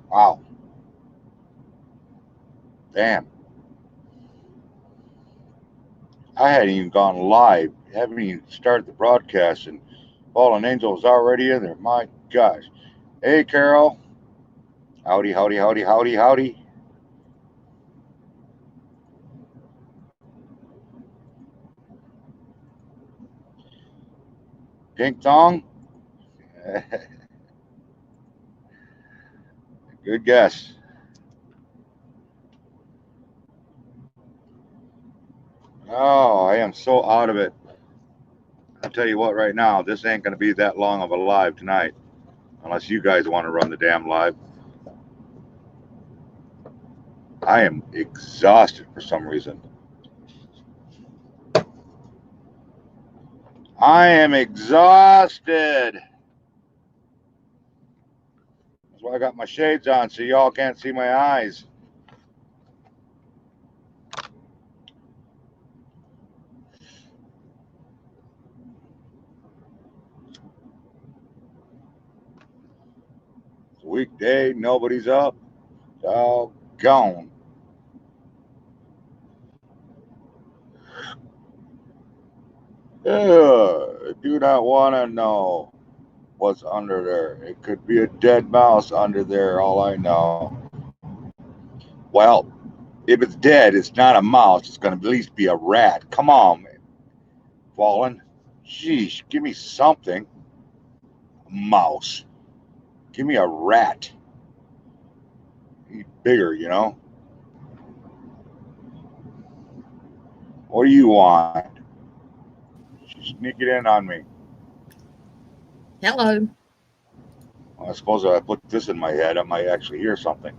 Wow. Damn. I hadn't even gone live. Haven't even started the broadcast, and Fallen Angel was already in there. My gosh. Hey, Carol. Howdy, howdy, howdy, howdy, howdy. Pink Thong? Good guess. Oh, I am so out of it. I'll tell you what, right now, this ain't going to be that long of a live tonight, unless you guys want to run the damn live. I am exhausted for some reason. I am exhausted. That's why I got my shades on so y'all can't see my eyes. It's a weekday, nobody's up. Doggone. I do not want to know what's under there. It could be a dead mouse under there, all I know. Well, if it's dead, it's not a mouse. It's going to at least be a rat. Come on, man. Fallen. Sheesh, give me something. A mouse. Give me a rat. He's bigger, you know. What do you want? She's sneaking in on me. Hello. Well, I suppose if I put this in my head, I might actually hear something.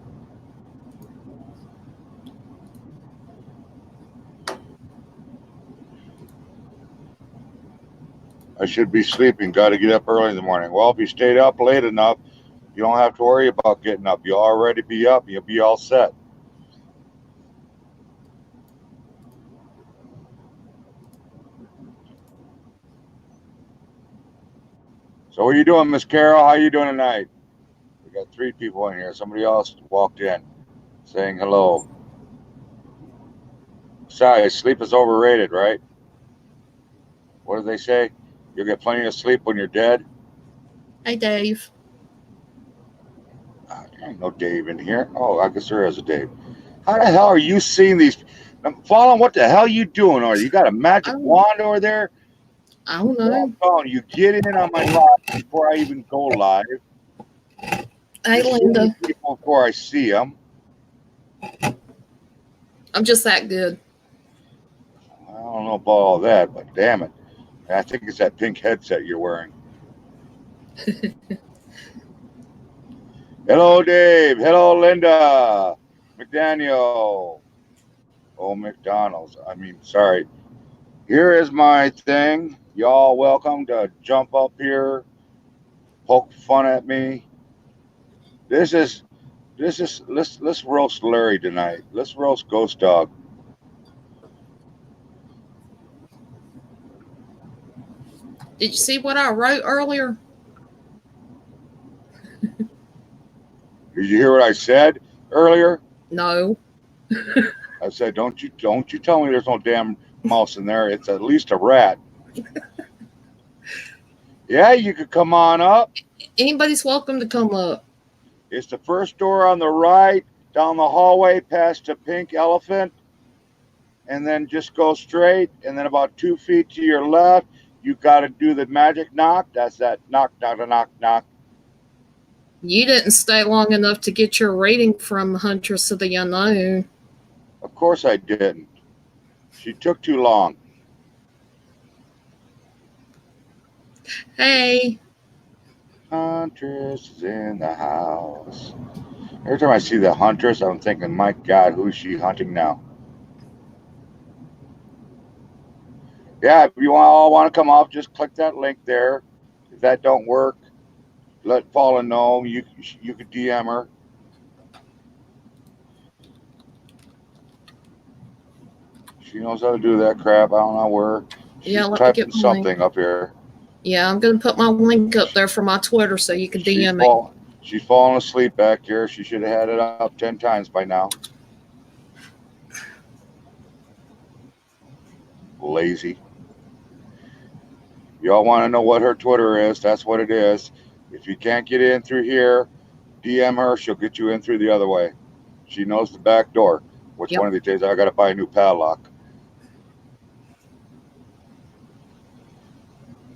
I should be sleeping. Got to get up early in the morning. Well, if you stayed up late enough, you don't have to worry about getting up. You'll already be up. You'll be all set. So what are you doing, Miss Carol? How you doing tonight? We got 3 people in here. Somebody else walked in saying hello. Besides, sleep is overrated, right? What do they say? You'll get plenty of sleep when you're dead. Hey, Dave. There ain't no Dave in here. Oh, I guess there is a Dave. How the hell are you seeing these? Fallen, what the hell are you doing? Or you got a magic wand over there? I don't know. You get in on my live before I even go live. Hey, Linda. People before I see them. I'm just that good. I don't know about all that, but damn it. I think it's that pink headset you're wearing. Hello, Dave. Hello, Linda. McDaniel. Oh, McDonald's. Sorry. Here is my thing. Y'all welcome to jump up here, poke fun at me. Let's roast Larry tonight. Let's roast Ghost Dog. Did you see what I wrote earlier? Did you hear what I said earlier? No. I said, don't you tell me there's no damn mouse in there. It's at least a rat. Yeah, you could come on up. Anybody's welcome to come up. It's the first door on the right, down the hallway past the pink elephant, and then just go straight, and then about 2 feet to your left, you got to do the magic knock. That's that knock, knock, knock, knock. You didn't stay long enough to get your rating from Huntress of the Unknown. Of course I didn't. She took too long. Hey. Huntress is in the house. Every time I see the Huntress, I'm thinking, my God, who's she hunting now? Yeah, if you all want to come up, just click that link there. If that don't work, let Paula know. You could DM her. She knows how to do that crap. I don't know where. She's typing something up here. Yeah, I'm going to put my link up there for my Twitter so you can DM me. She's falling asleep back here. She should have had it up 10 times by now. Lazy. Y'all want to know what her Twitter is? That's what it is. If you can't get in through here, DM her. She'll get you in through the other way. She knows the back door. Which Yep. one of these days I got to buy a new padlock.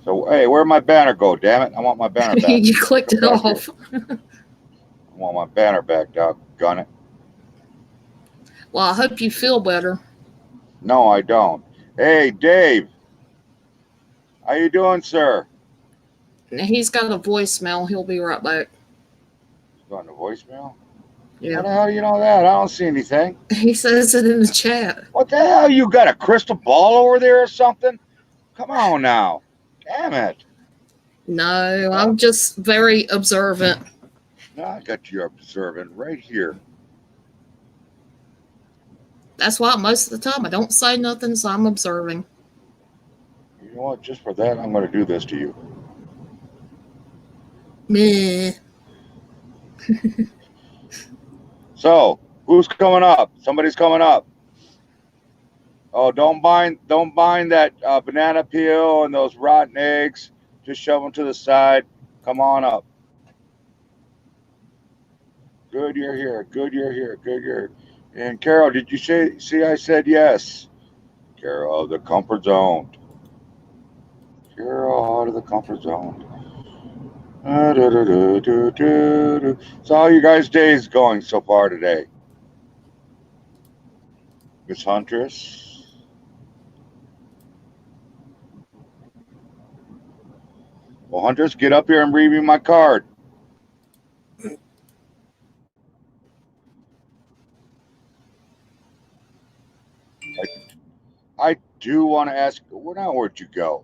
So, hey, where'd my banner go? Damn it. I want my banner back. You clicked it Back here. off. I want my banner back, doggone it. Well, I hope you feel better. No, I don't. Hey, Dave. How you doing, sir? He's got a voicemail. He'll be right back. Going to voicemail? How Yeah. the hell do you know that? I don't see anything. He says it in the chat. What the hell? You got a crystal ball over there or something? Come on now. Damn it. No, Oh, I'm just very observant. now I got you observing right here. That's why most of the time I don't say nothing, so I'm observing. You know what? Just for that, I'm going to do this to you. Meh. So, who's coming up? Somebody's coming up. Oh, don't bind that banana peel and those rotten eggs. Just shove them to the side. Come on up. Good, you're here. Good, you're here. Good, you're here. And Carol, did you see I said yes? Carol, the comfort zone. Carol, out of the comfort zone. So, how you guys' days going so far today? Miss Huntress? Well, Huntress, get up here and read me my card. I do want to ask, where'd you go?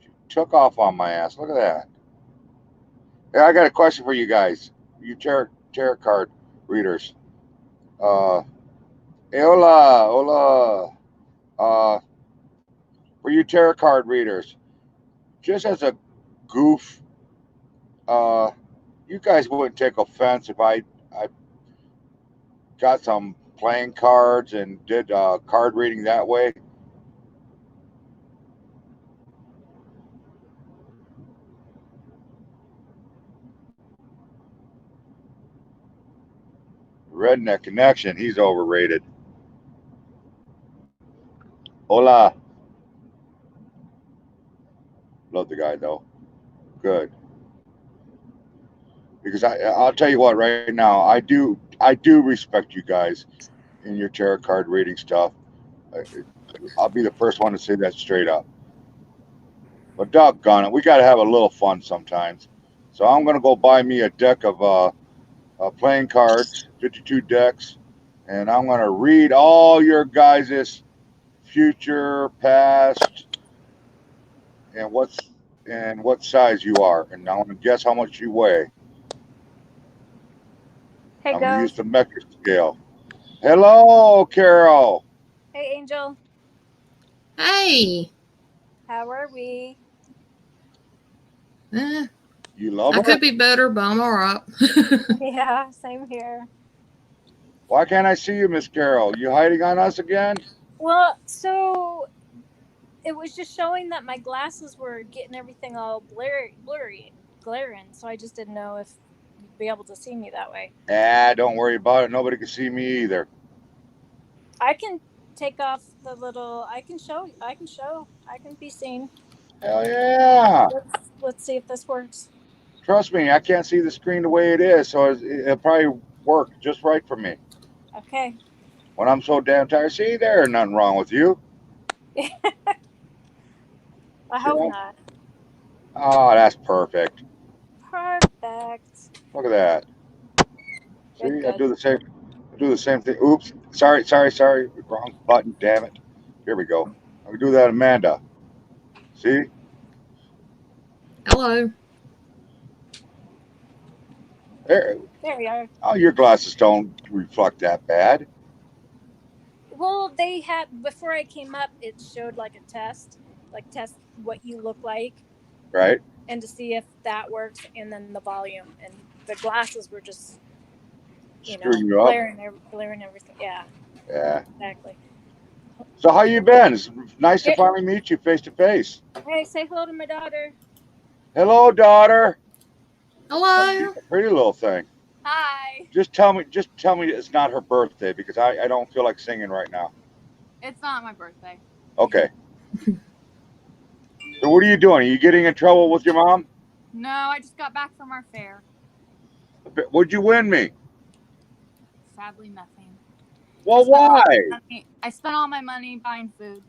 You took off on my ass. Look at that. Yeah, I got a question for you guys. You tarot card readers. Uh, hey, hola, hola. For you tarot card readers, just as a goof, uh, you guys wouldn't take offense if I got some playing cards and did card reading that way. Redneck Connection, he's overrated. Hola. Love the guy though. Good. Because I'll tell you what, right now, I do respect you guys in your tarot card reading stuff. I'll be the first one to say that straight up. But doggone it, we got to have a little fun sometimes. So I'm gonna go buy me a deck of playing cards, 52 decks, and I'm gonna read all your guys' future, past, and what size you are, and I want to guess how much you weigh. Hey, I'm gonna use Ghost. the metric scale. Hello, Carol. Hey, Angel. Hey. How are we? Eh, You love I her? could be better, but I'm all right. Yeah, same here. Why can't I see you, Miss Carol? You hiding on us again? Well, so it was just showing that my glasses were getting everything all blurry, glaring. So I just didn't know if you'd be able to see me that way. Ah, don't worry about it. Nobody can see me either. I can take off the little. I can show. I can show. I can be seen. Hell yeah. Let's see if this works. Trust me, I can't see the screen the way it is, so it'll probably work just right for me. Okay. When I'm so damn tired, see, there's nothing wrong with you. I See hope that? not. Oh, that's perfect. Perfect. Look at that. Good. See, I Good. do the same. I do the same thing. Oops. Sorry. Wrong button. Damn it. Here we go. I can do that, Amanda. See? Hello. There. There we are. Oh, your glasses don't reflect that bad. Well, they had before I came up. It showed like a test, like test what you look like, Right? and to see if that works, and then the volume. And the glasses were just, Screwing you up. glaring everything. Yeah, Yeah. exactly. So how you been? It's nice to finally meet you face to face. Hey, say hello to my daughter. Hello, daughter. Hello. Pretty little thing. Hi. Just tell me it's not her birthday because I don't feel like singing right now. It's not my birthday. Okay. So what are you doing? Are you getting in trouble with your mom? No, I just got back from our fair. What'd you win me? Sadly, nothing. Well, why? I spent all my money buying food.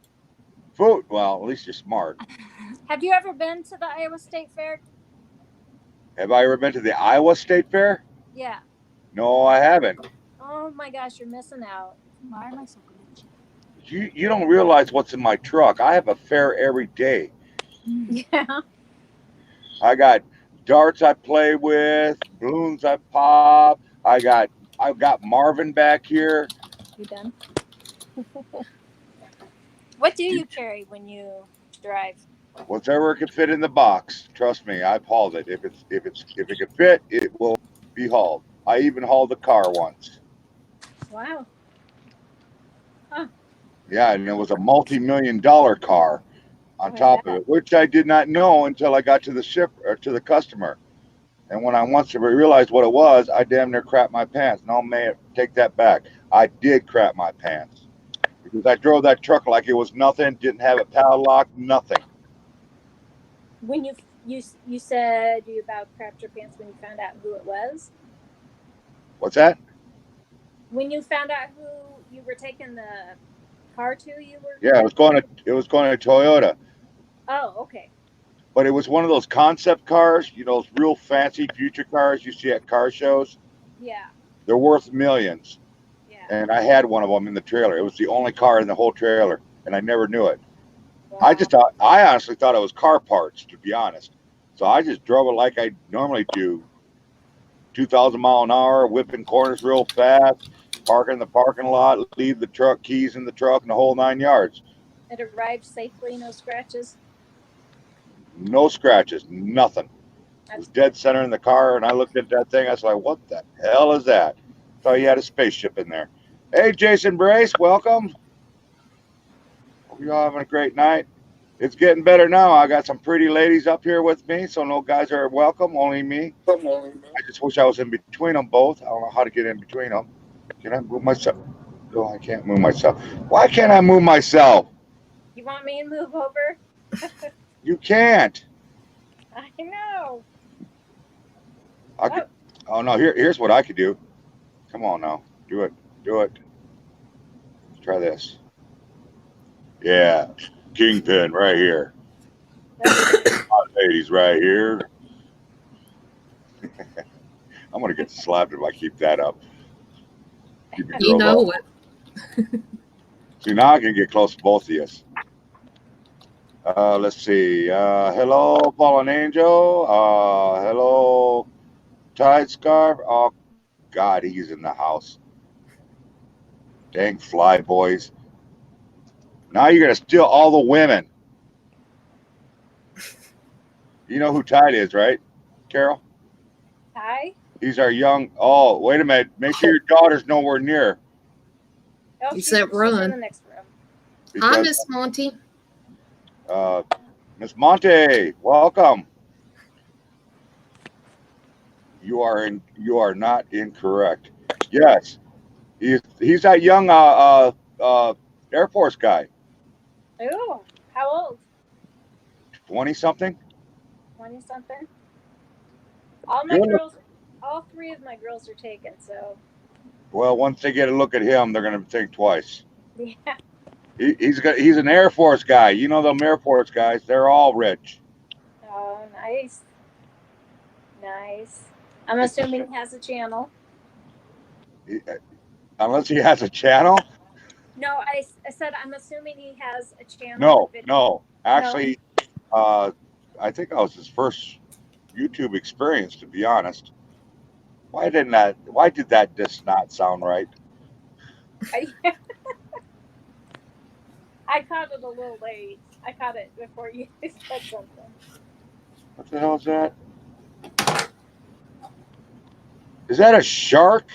Food. Well, at least you're smart. Have you ever been to the Iowa State Fair? Have I ever been to the Iowa State Fair? Yeah. No, I haven't. Oh my gosh, you're missing out. Why am I so glitchy? You don't realize what's in my truck. I have a fair every day. Yeah. I got darts I play with, balloons I pop. I've got Marvin back here. You done? What do you carry when you drive? Whatever can fit in the box. Trust me, I've hauled it. If it can fit, it will be hauled. I even hauled the car once. Wow. Yeah, and it was a multi-million-dollar car on top of it, which I did not know until I got to the to the customer. And when I once realized what it was, I damn near crapped my pants. No, man, take that back. I did crap my pants because I drove that truck like it was nothing. Didn't have it padlocked, nothing. When you said you about crapped your pants when you found out who it was? What's that? When you found out who you were taking the car to, you were. Yeah, it was going to Toyota. Oh, okay. But it was one of those concept cars, those real fancy future cars you see at car shows. Yeah. They're worth millions. Yeah. And I had one of them in the trailer. It was the only car in the whole trailer, and I never knew it. Wow. I honestly thought it was car parts, to be honest. So I just drove it like I normally do, 2,000 mile an hour, whipping corners real fast, park in the parking lot, leave the truck keys in the truck, and the whole 9 yards. It arrived safely, no scratches. No scratches, nothing. It was dead center in the car, and I looked at that thing. I was like, "What the hell is that?" Thought you had a spaceship in there. Hey, Jason Brace, welcome. Hope you're all having a great night. It's getting better now. I got some pretty ladies up here with me, so no guys are welcome, only me. I just wish I was in between them both. I don't know how to get in between them. Can I move myself? No, I can't move myself. Why can't I move myself? You want me to move over? You can't. I know. Oh no, here's what I could do. Come on now. Do it. Let's try this. Yeah. Kingpin right here. Ladies right here. I'm gonna get slapped if I keep that up. You know it. See, now I can get close to both of you. Let's see. Hello, Fallen Angel. Hello, Tide Scarf. Oh, God, he's in the house. Dang fly boys. Now you're going to steal all the women. You know who Tide is, right, Carol? Hi. He's our young. Oh, wait a minute. Make sure your daughter's nowhere near. Oh, You said run. in the next room. Hi, Miss Monty. Miss Monte, welcome. You are not incorrect. Yes, he's that young Air Force guy. Oh, how old? 20-something. 20-something. All three of my girls are taken. So. Well, once they get a look at him, they're going to think twice. Yeah. He's an Air Force guy. You know them Air Force guys? They're all rich. Oh, nice. I'm assuming he has a channel. Unless he has a channel. No, I said I'm assuming he has a channel. No. Actually, I think that was his first YouTube experience, to be honest. Why did that just not sound right? I caught it a little late. I caught it before you said something. What the hell is that? Is that a shark?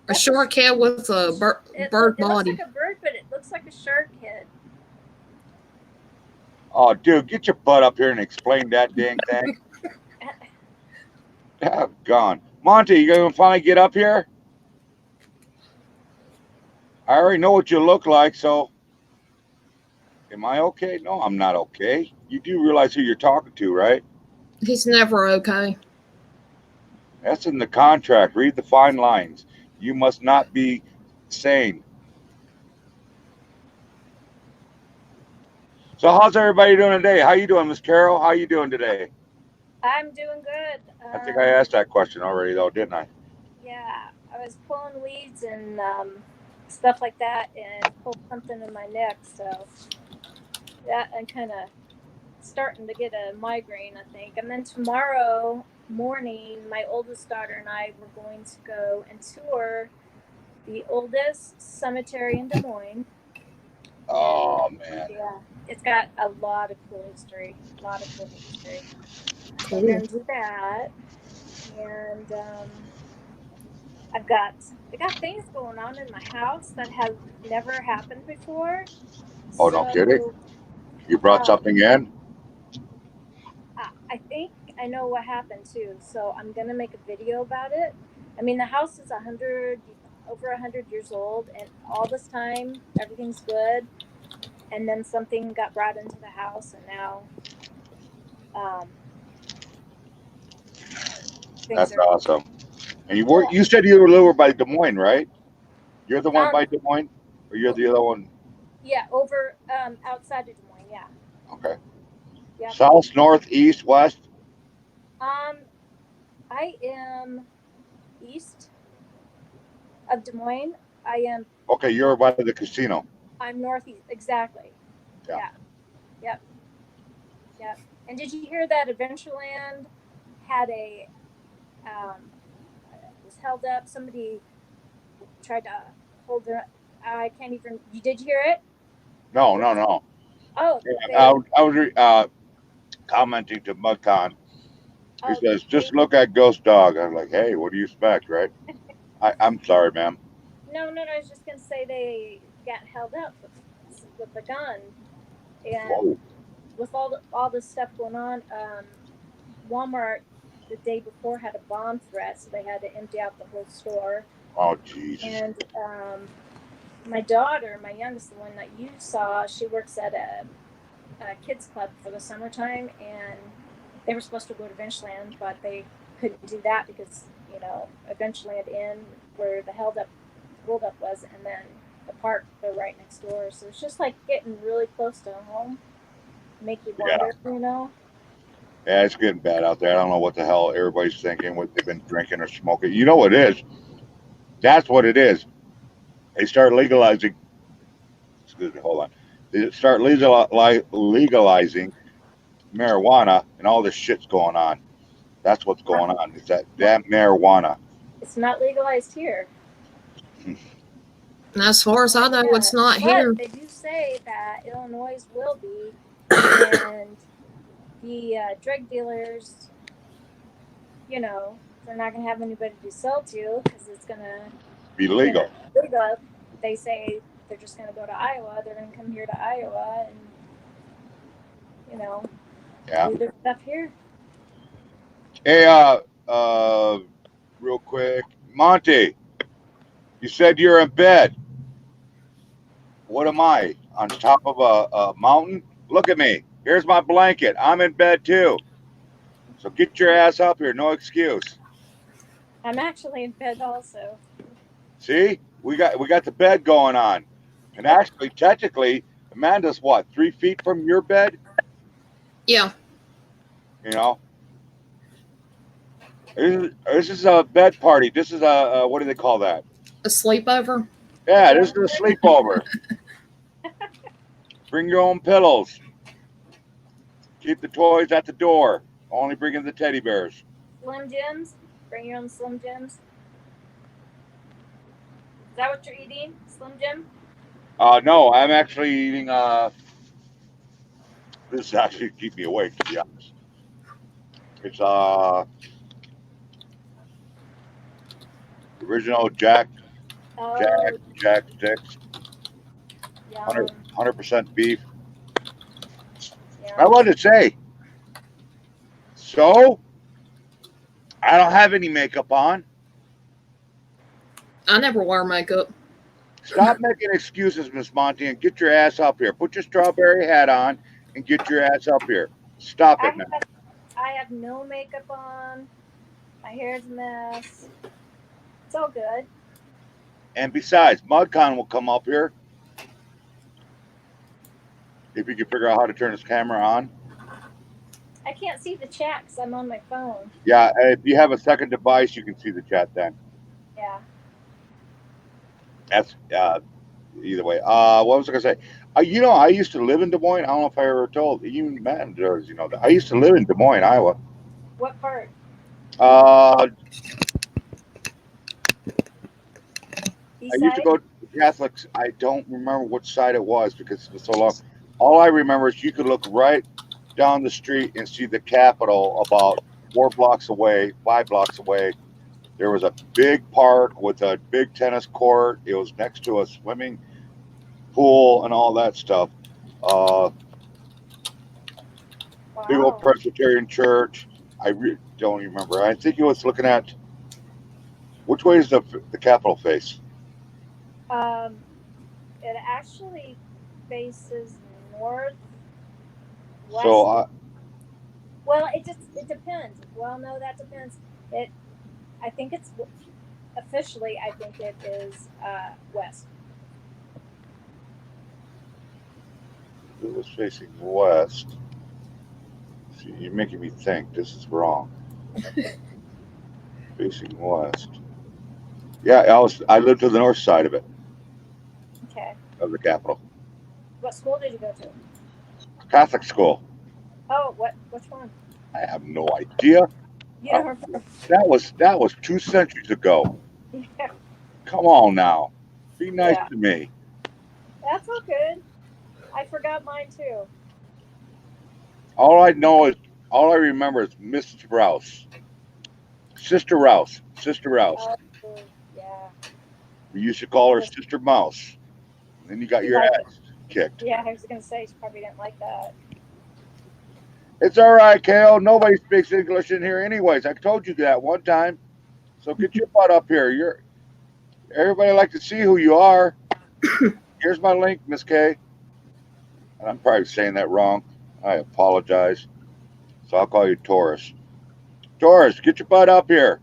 A shark head with a bird It looks body. like a bird, but it looks like a shark head. Oh, dude, get your butt up here and explain that dang thing. Oh, gone. Monty, you gonna finally get up here? I already know what you look like, so am I okay? No, I'm not okay. You do realize who you're talking to, right? He's never okay. That's in the contract. Read the fine lines. You must not be sane. So how's everybody doing today? How you doing, Miss Carol? How you doing today? I'm doing good. I think I asked that question already, though, didn't I? Yeah, I was pulling weeds and stuff like that, and pulled something in my neck. So that I'm kind of starting to get a migraine, I think. And then tomorrow morning, my oldest daughter and I were going to go and tour the oldest cemetery in Des Moines. Oh, And man. yeah, it's got a lot of cool history. A lot of cool history. So Cool. we're gonna do that, and I got things going on in my house that have never happened before. Oh, no kidding. So You brought um, something in? I think I know what happened too. So I'm gonna make a video about it. I mean, the house is over 100 years old, and all this time everything's good. And then something got brought into the house, and now um, things That's are awesome. And yeah. you said you were over by Des Moines, right? You're the one Um, by Des Moines? Or you're the other one? yeah, over outside of Des Moines. Yeah, Okay. yep. South, north, east, west? Um, I am east of Des Moines. I am. Okay, Uh, you're by the casino. I'm northeast. Exactly. Yeah. Yeah. Yep. Yep. And did you hear that Adventureland had was held up? Somebody tried to hold their. I can't even. You did hear it? No, It no, was. no. Oh, I, they. was- I was commenting to MudCon. He Oh, says, they. just look at Ghost Dog. I'm like, hey, what do you expect, right? I'm sorry, ma'am. No, no, no. I was just gonna say they got held up with a gun, and Whoa. with all this stuff going on, Walmart the day before had a bomb threat, so they had to empty out the whole store. Oh, Jesus. And my daughter, my youngest, the one that you saw, she works at a kids club for the summertime, and they were supposed to go to Adventureland, but they couldn't do that because Adventureland in where the hold up was, and then the park they're right next door. So it's just like getting really close to home, make you Yeah. wonder. Yeah, it's getting bad out there. I don't know what the hell everybody's thinking, what they've been drinking or smoking. You know what it is? That's what it is. They start legalizing, excuse me, hold on. They start legalizing marijuana, and all this shit's going on. That's what's going on. It's that damn marijuana. It's not legalized here. And as far as I know, it's not But here. they do say that Illinois will be, and the drug dealers, they're not going to have anybody to sell to because it's going to, Be legal. legal. They say they're just going to go to Iowa. They're going to come here to Iowa and, Yeah. do their stuff here. Hey, real quick, Monty, you said you're in bed. What am I? On top of a mountain? Look at me. Here's my blanket. I'm in bed too. So get your ass up here. No excuse. I'm actually in bed also. See, we got the bed going on, and actually, technically, Amanda's what 3 feet from your bed. Yeah. You know, this is a bed party. This is a what do they call that? A sleepover? Yeah, this is a sleepover. Bring your own pillows. Keep the toys at the door. Only bring in the teddy bears. Slim Jims. Bring your own Slim Jims. Is that what you're eating? Slim Jim? No, I'm actually eating. This is actually keep me awake, to be honest. It's Original Jack Oh, sticks, yum, 100% beef. I yum. wanted to say, so I don't have any makeup on. I never wear makeup. Stop making excuses, Miss Monty, and get your ass up here. Put your strawberry hat on and get your ass up here. Stop I it now. I have no makeup on. My hair's a mess. It's all good. And besides, MudCon will come up here if you can figure out how to turn his camera on. I can't see the chat because I'm on my phone. Yeah, if you have a second device, you can see the chat then. Yeah. That's either way. What was I gonna say? I used to live in Des Moines. I don't know if I ever told you, Matt, does that. I used to live in Des Moines, Iowa. What part? I East used to side? go to Catholics. I don't remember which side it was because it was so long. All I remember is you could look right down the street and see the Capitol about 4 blocks away, 5 blocks away. There was a big park with a big tennis court. It was next to a swimming pool and all that stuff. Big old Wow. Presbyterian church. I don't even remember. I think it was looking at which way is the Capitol face? It actually faces north, west. So Well, it depends. Well, no, that depends. I think it's officially. I think it is west. it was facing west. See, you're making me think this is wrong. Facing west. Yeah, I lived to the north side of it, Okay. of the Capitol. What school did you go to? Catholic school. Oh, which one? I have no idea. You don't remember? That was 2 centuries ago. Yeah. Come on now. Be nice Yeah. to me. That's all good. I forgot mine too. All I remember is Mrs. Rouse. Sister Rouse. Sister Rouse. Oh, yeah. We used to call her Sister Mouse. And then you got You your like ass kicked. Yeah, I was gonna say she probably didn't like that. It's all right, Kale. Nobody speaks English in here anyways. I told you that one time. So get your butt up here. Everybody like to see who you are. Here's my link, Miss K. And I'm probably saying that wrong. I apologize. So I'll call you Taurus. Taurus, get your butt up here.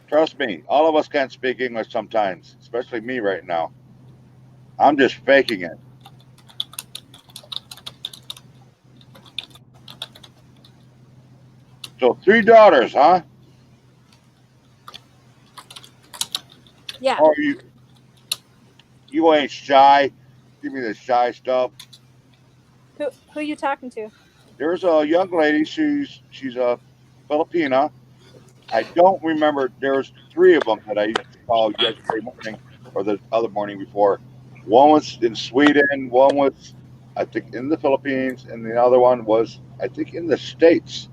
Trust me, all of us can't speak English sometimes, especially me right now. I'm just faking it. So 3 daughters, huh? Yeah. Oh, you ain't shy. Give me the shy stuff. Who you talking to? There's a young lady. She's a Filipina. I don't remember. There's 3 of them that I used to call yesterday morning or the other morning before. One was in Sweden. One was, I think, in the Philippines, and the other one was, I think, in the States.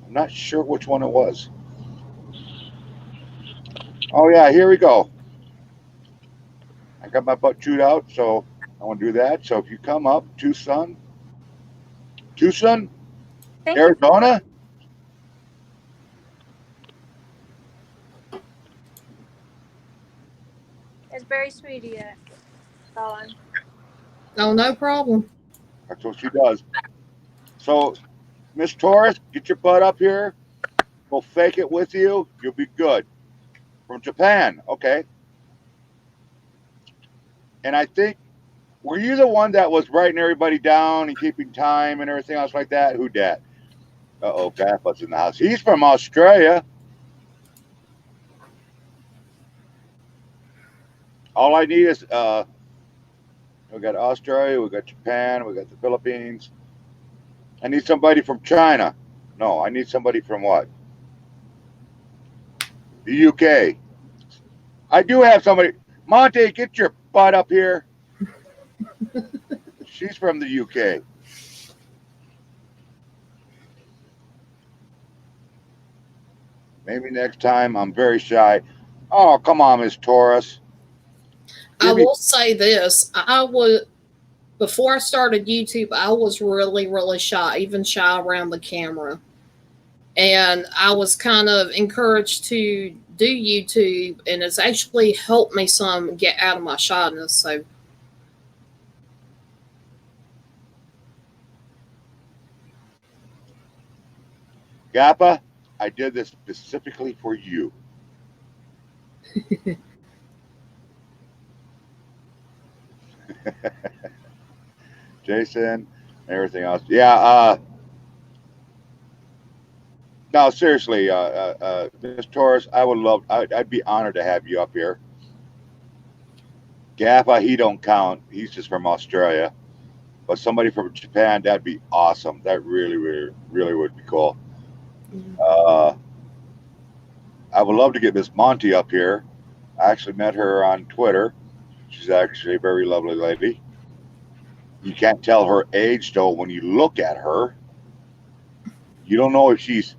I'm not sure which one it was. Oh yeah, here we go. I got my butt chewed out, so I want to do that. So if you come up, Tucson, Thank you. Arizona. It's very sweet of you, Colin. Oh, no problem. That's what she does. So, Miss Taurus, get your butt up here. We'll fake it with you. You'll be good. From Japan, okay. And I think, were you the one that was writing everybody down and keeping time and everything else like that? Who dat? Uh-oh, Grandpa's in the house. He's from Australia. All I need is, we got Australia, we got Japan, we got the Philippines. I need somebody from China. No, I need somebody from what? The UK. I do have somebody. Monte, get your butt up here. She's from the UK. Maybe next time. I'm very shy. Oh, come on, Miss Taurus. I Give me. will say this. I would before I started YouTube, I was really, really shy, even shy around the camera. And I was kind of encouraged to do YouTube, and it's actually helped me some get out of my shyness. So, Gappa, I did this specifically for you. Jason, and everything else. Yeah. No, seriously, Miss Taurus, I would love. I'd be honored to have you up here. Gappa, he don't count. He's just from Australia. But somebody from Japan, that'd be awesome. That really, really, really would be cool. Uh, I would love to get Miss Monty up here. I actually met her on Twitter. She's actually a very lovely lady. You can't tell her age though when you look at her. You don't know if she's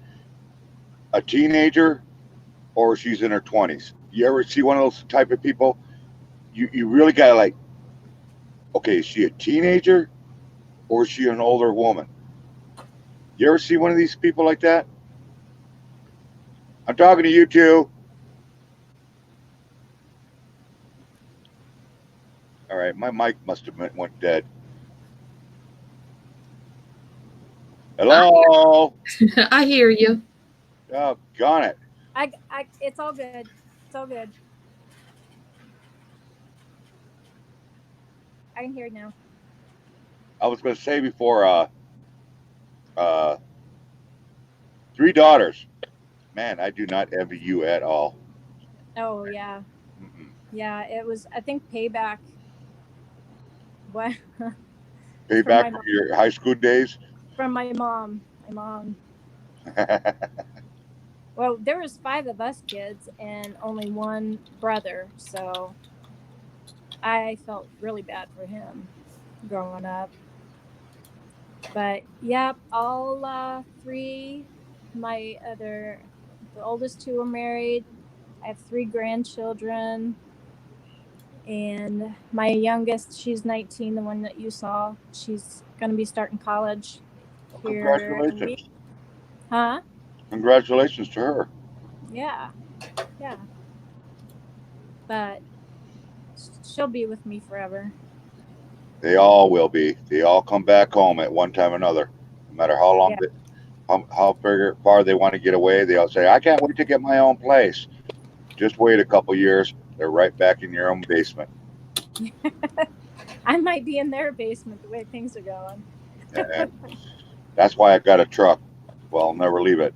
a teenager or she's in her 20s. You ever see one of those type of people? You really gotta like, okay, is she a teenager or is she an older woman? You ever see one of these people like that? I'm talking to you two. All right, my mic must have went dead. Hello. I hear you. Doggone it. It's all good. It's all good. I can hear you now. I was going to say before, uh, 3 daughters. Man, I do not envy you at all. Oh yeah, Mm-mm. yeah. It was. I think payback. What? Payback from your high school days. From my mom. My mom. Well, there was 5 of us kids and only one brother, so I felt really bad for him growing up. But yep, all 3. The oldest 2 are married. I have 3 grandchildren, and my youngest, she's 19, the one that you saw. She's going to be starting college here in a week. Congratulations. Huh? Congratulations to her. Yeah, yeah. But she'll be with me forever. They all will be. They all come back home at one time or another. No matter how long, Yeah. how far they want to get away, they all say, I can't wait to get my own place. Just wait a couple years. They're right back in your own basement. I might be in their basement the way things are going. And that's why I got a truck. Well, I'll never leave it.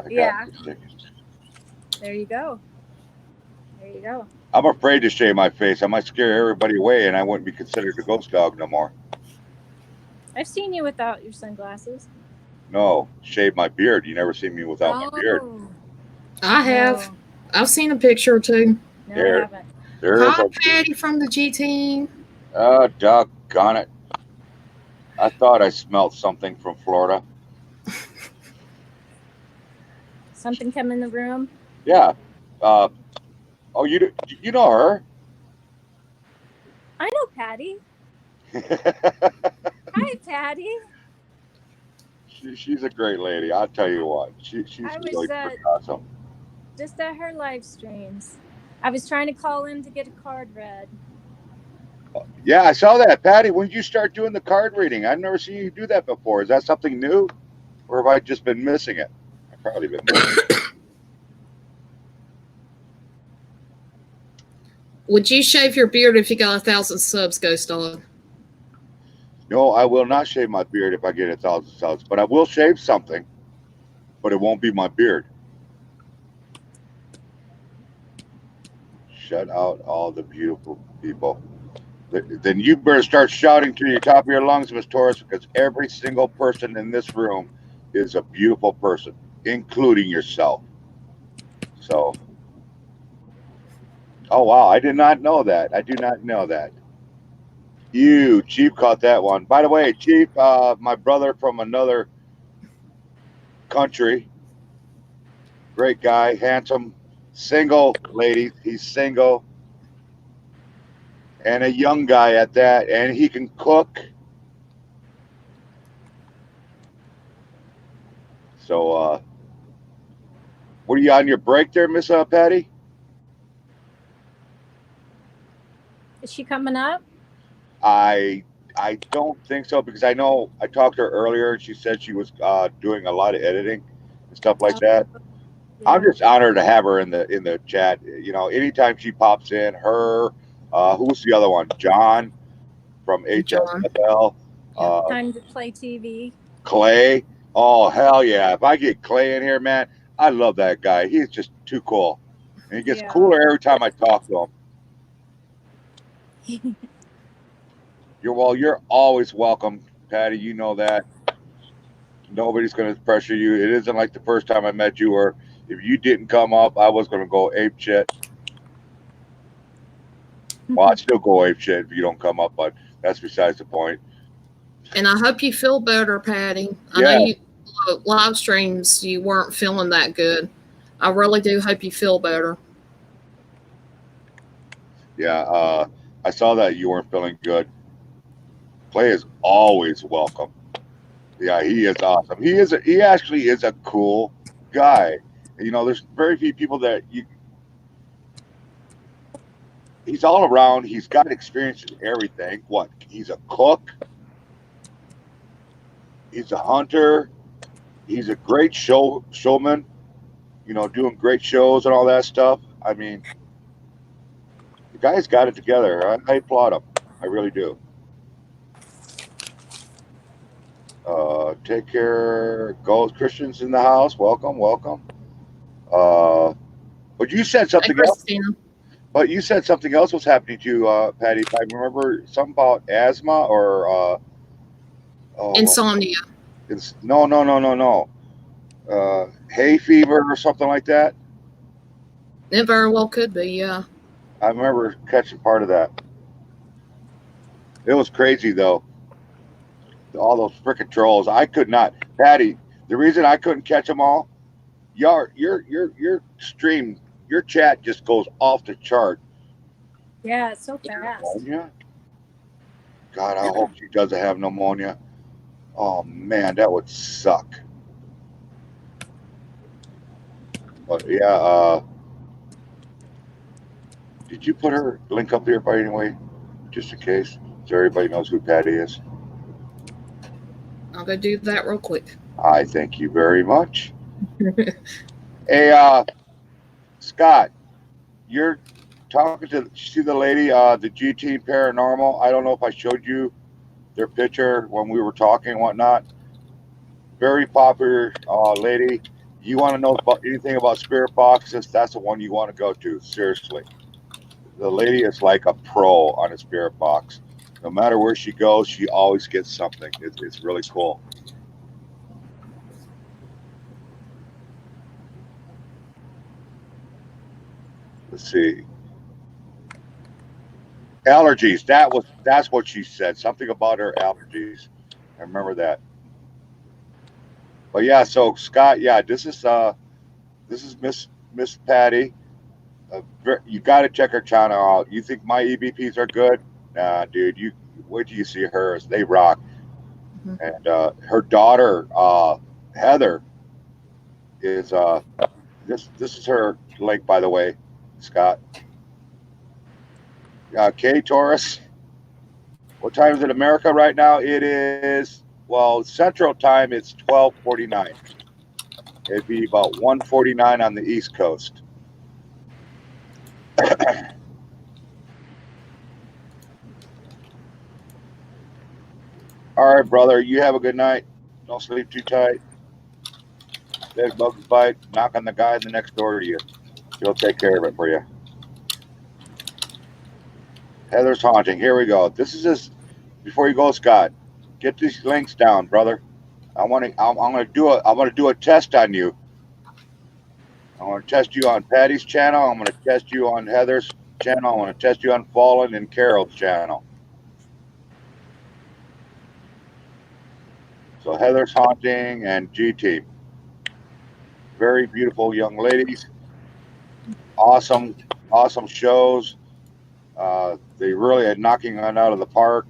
Yeah. There you go. There you go. I'm afraid to shave my face. I might scare everybody away and I wouldn't be considered a ghost dog no more. I've seen you without your sunglasses. No, shave my beard. You never see me without my beard. I have. No. I've seen a picture or two. No, There. I haven't. There's Hi, a Patty from the G team. oh, doggone it. I thought I smelled something from Florida. Something come in the room? Yeah. Oh, you know her. I know Patty. Hi, Patty. She's a great lady. I'll tell you what. She's I was, really pretty awesome. Just at her live streams. I was trying to call in to get a card read. Yeah, I saw that. Patty, when did you start doing the card reading? I've never seen you do that before. Is that something new? Or have I just been missing it? I've probably been missing it. Would you shave your beard if you got 1,000 subs, Ghost Dog? No, I will not shave my beard if I get 1,000 subs, but I will shave something, but it won't be my beard. Shut out all the beautiful people. Then you better start shouting to the top of your lungs, Miss Taurus, because every single person in this room is a beautiful person, including yourself. So, oh wow, I did not know that. I do not know that. You, Chief, caught that one. By the way, Chief, my brother from another country, Great guy, handsome, single, ladies. He's single and a young guy at that, and he can cook. So, what are you on your break there, Miss Patty? Is she coming up? I I don't think so because I know I talked to her earlier and she said she was doing a lot of editing and stuff like that. I'm Yeah. just honored to have her in the chat. You know, anytime she pops in, her who's the other one? John from John. HSFL, Time to play TV. Clay. Oh hell yeah! If I get Clay in here, man, I love that guy. He's just too cool, and he gets Yeah. cooler every time I talk to him. You're always welcome, Patty. You know that. Nobody's going to pressure you. It isn't like the first time I met you, or if you didn't come up, I was going to go ape shit. Well, I'd still go ape shit if you don't come up, but that's besides the point. And I hope you feel better, Patty. I know Yeah, you live streams you weren't feeling that good. I really do hope you feel better. yeah. I saw that you weren't feeling good. Clay is always welcome. Yeah, he is awesome. He actually is a cool guy. You know, there's very few people that you. He's all around. He's got experience in everything. What? He's a cook. He's a hunter. He's a great showman. You know, doing great shows and all that stuff. I mean, the guy's got it together. I applaud him. I really do. Take care. Gold Christians in the house. Welcome, welcome. Uh, but you said Hey, something else. Christina. But you said something else was happening to you, Patty. If I remember something about asthma or oh, Insomnia. it's no. Hay fever or something like that. It very well could be, yeah. I remember catching part of that. It was crazy though. All those freaking trolls. I could not, Patty. The reason I couldn't catch them all, your stream, your chat just goes off the chart. Yeah, it's so fast. Pneumonia? God, I hope she doesn't have pneumonia. Oh man, that would suck. But yeah, did you put her link up there by any way, just in case, so everybody knows who Patty is? I'll go do that real quick. I thank you very much. Hey, Scott, you're talking to see the lady, the G Team Paranormal. I don't know if I showed you their picture when we were talking and whatnot. Very popular lady. You want to know about anything about spirit boxes? That's the one you want to go to. Seriously, the lady is like a pro on a spirit box. No matter where she goes, she always gets something. It's really cool. Let's see. Allergies. That's what she said. Something about her allergies. I remember that. But yeah, so Scott, yeah, this is Miss Patty. You got to check her channel out. You think my EVPs are good? Nah, dude. You wait till you see hers. They rock. Mhm. And her daughter, Heather, is this is her link, by the way, Scott. K Taurus. What time is it in America right now? It is Central Time. It's 12:49. It'd be about 1:49 on the East Coast. All right, brother. You have a good night. Don't sleep too tight. Bed bugs bite. Knock on the guy in the next door to you. He'll take care of it for you. Heather's haunting. Here we go. This is just before you go, Scott. Get these links down, brother. I'm gonna do a test on you. I'm gonna test you on Patty's channel. I'm gonna test you on Heather's channel. I'm gonna test you on Fallen and Carol's channel. So Heather's haunting and G Team. Very beautiful young ladies. Awesome, awesome shows. They really are knocking it out of the park.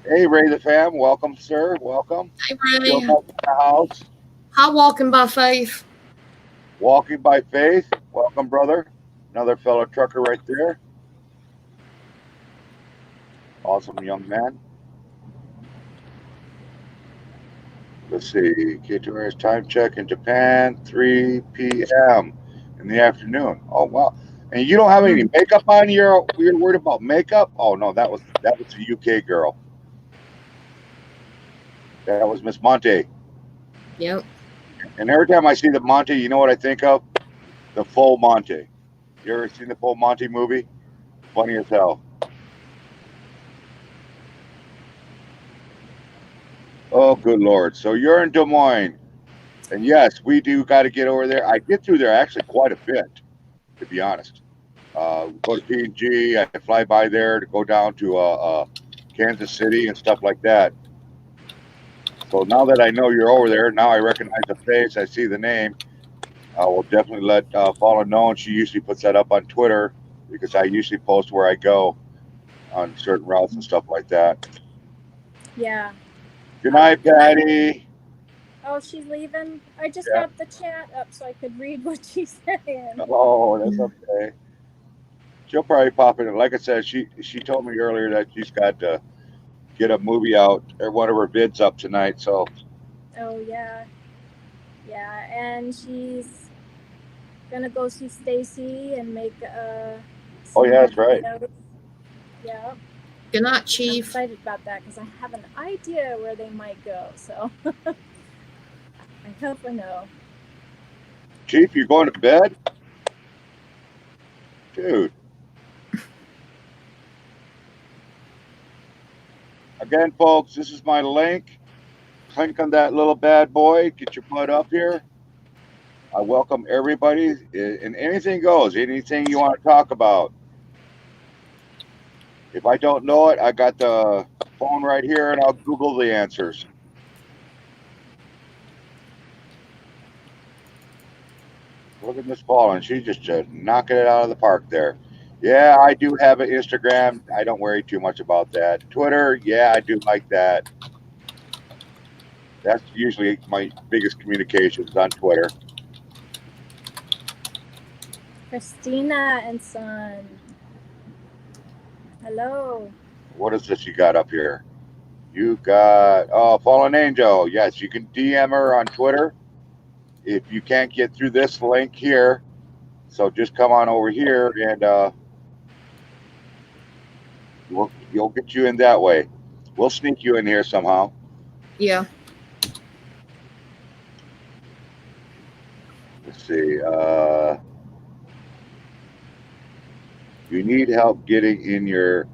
Hey, Ray the Fam, welcome, sir. Welcome. Hey, Joe Ray. back in the house. Hi, walking by faith. Walking by faith. Welcome, brother. Another fellow trucker right there. Awesome young man. Let's see. K2R's time check in Japan, 3 p.m. in the afternoon. Oh wow! And you don't have any makeup on? You're worried about makeup? Oh no, that was a UK girl. That was Miss Monte. Yep. And every time I see the Monte, you know what I think of? The Full Monty. You ever seen the Full Monty movie? Funny as hell. Oh, good lord! So you're in Des Moines, and yes, we do got to get over there. I get through there actually quite a bit, to be honest. Go to P&G. I fly by there to go down to Kansas City and stuff like that. So now that I know you're over there, now I recognize the face. I see the name. I will definitely let Paula know. And she usually puts that up on Twitter because I usually post where I go on certain routes and stuff like that. Yeah. Good night, Patty. Oh, she's leaving. I just Yeah. got the chat up so I could read what she's saying. Oh, that's okay. She'll probably pop in. Like I said, she told me earlier that she's got to get a movie out or one of her bids up tonight. So Oh yeah, yeah, and she's gonna go see Stacy and make oh some yeah, more that's right. videos. Yeah, Good night, I'm Chief. excited about that because I have an idea where they might go. So I hope I know. Chief, you going to bed? Dude. Again, folks, this is my link. Click on that little bad boy. Get your butt up here. I welcome everybody, and anything goes. Anything you want to talk about. If I don't know it, I got the phone right here, and I'll Google the answers. Look at Miss Paula, she's just knocking it out of the park there. Yeah, I do have an Instagram. I don't worry too much about that. Twitter, yeah, I do like that. That's usually my biggest communications on Twitter. Christina and Son. Hello. What is this you got up here? You got Fallen Angel. Yes, you can DM her on Twitter if you can't get through this link here. So just come on over here and you'll get you in that way. We'll sneak you in here somehow. Yeah. Let's see. You need help getting in.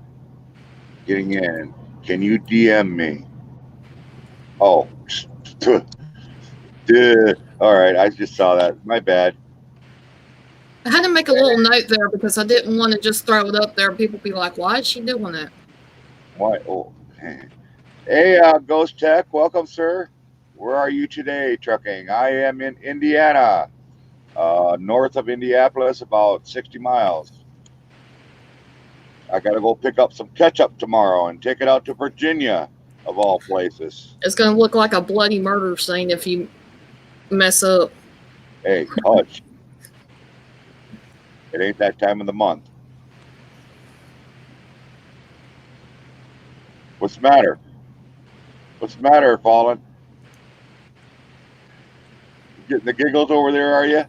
Can you DM me? Oh, duh. All right. I just saw that. My bad. I had to make a little note there because I didn't want to just throw it up there. People be like, why is she doing that? Why? Oh, hey, Ghost Tech. Welcome, sir. Where are you today, trucking? I am in Indiana, north of Indianapolis, about 60 miles. I got to go pick up some ketchup tomorrow and take it out to Virginia, of all places. It's going to look like a bloody murder scene if you mess up. Hey, hush. It ain't that time of the month. What's the matter? What's the matter, Fallen? You getting the giggles over there, are you?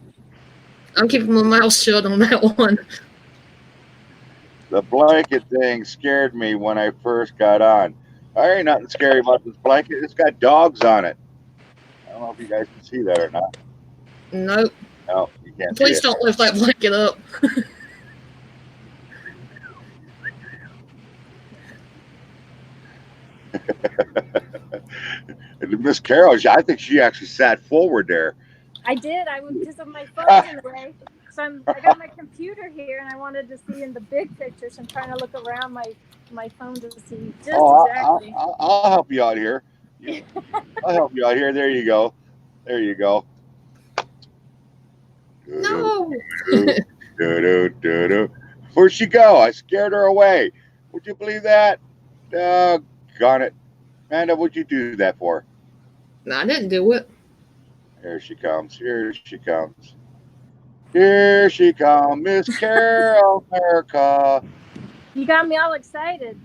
I'm keeping my mouth shut on that one. The blanket thing scared me when I first got on. There ain't nothing scary about this blanket. It's got dogs on it. I don't know if you guys can see that or not. Nope. No, you can't see Please it. don't lift that blanket up. And Miss Carol, I think she actually sat forward there. I did. I was because of my phone's in the way. So I got my computer here, and I wanted to see in the big picture. So I'm trying to look around my phone to see just exactly. I'll help you out here. I'll help you out here. There you go. There you go. No. Where'd she go? I scared her away. Would you believe that? Doggone it. Amanda, what'd you do that for? No, I didn't do it. Here she comes. Here she comes. Here she comes, Miss Carol America. You got me all excited.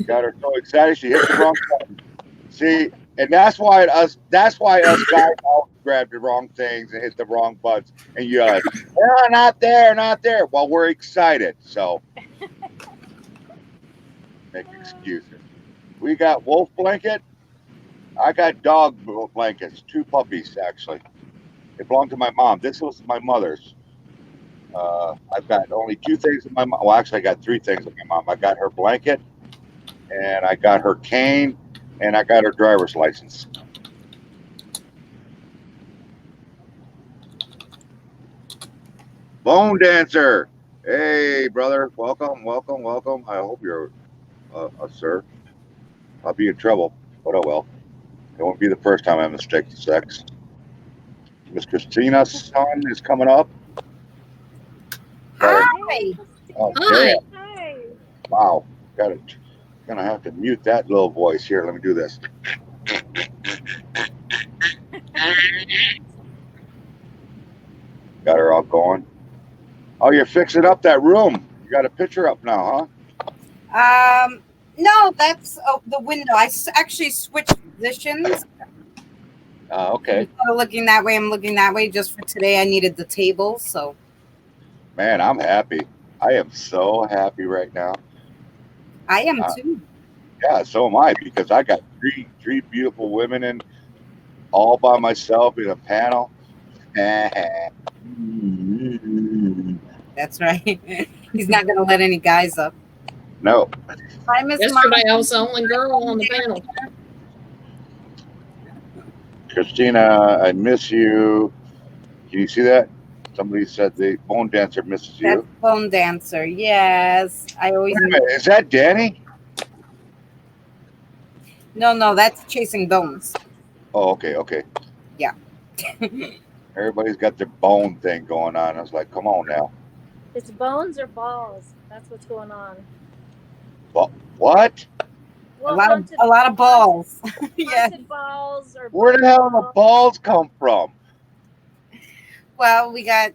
Got her so excited she hit the wrong button. See, and that's why us guys all grab the wrong things and hit the wrong buttons. And you're like, oh, not there, not there. Well, we're excited, so make excuses. We got wolf blanket. I got dog blankets, 2 puppies actually. They belong to my mom. This was my mother's. I've got only 2 things in my mom. Well, actually, I got 3 things in my mom. I got her blanket, and I got her cane, and I got her driver's license. Bone dancer. Hey, brother. Welcome, welcome, welcome. I hope you're a sir. I'll be in trouble, but oh well. It won't be the first time I mistake sex. Miss Christina's son is coming up. Hi. Oh, Hi. damn. Hi. Wow. Gonna have to mute that little voice here. Let me do this. Got her all going. Oh, you're fixing up that room. You got a picture up now, huh? No, that's the window. I actually switched positions. Okay. Instead of looking that way, I'm looking that way. Just for today, I needed the table, so. Man, I'm happy. I am so happy right now. I am too. Yeah, so am I, because I got three beautiful women in all by myself in a panel. That's right. He's not gonna let any guys up. No. Hi, Miss Yesterday, Mom. I was the only girl on the panel. Christina, I miss you. Can you see that? Somebody said the bone dancer misses That's you. Bone Dancer. Yes, I always. Wait a minute, is that Danny? No, that's Chasing Bones. Oh, okay. Yeah. Everybody's got their bone thing going on. I was like, come on now. It's bones or balls. That's what's going on. What? Well, a lot of balls. Yeah. Balls or Where the hell did the balls come from? Well, we got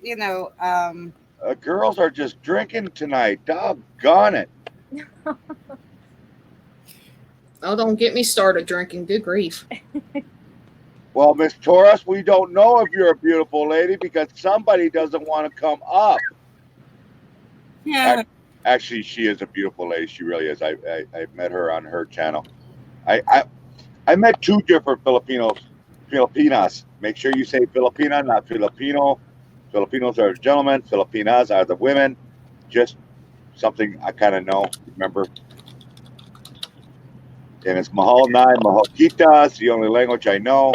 Girls are just drinking tonight. Doggone it. Oh, don't get me started drinking. Good grief. Well, Miss Torres, we don't know if you're a beautiful lady because somebody doesn't want to come up. Yeah. Actually, she is a beautiful lady. She really is. I met her on her channel. I met 2 different Filipinas. Make sure you say Filipina, not Filipino. Filipinos are the gentlemen. Filipinas are the women. Just something I kind of know. Remember? And it's Mahal Nai, Mahal Kita. It's the only language I know.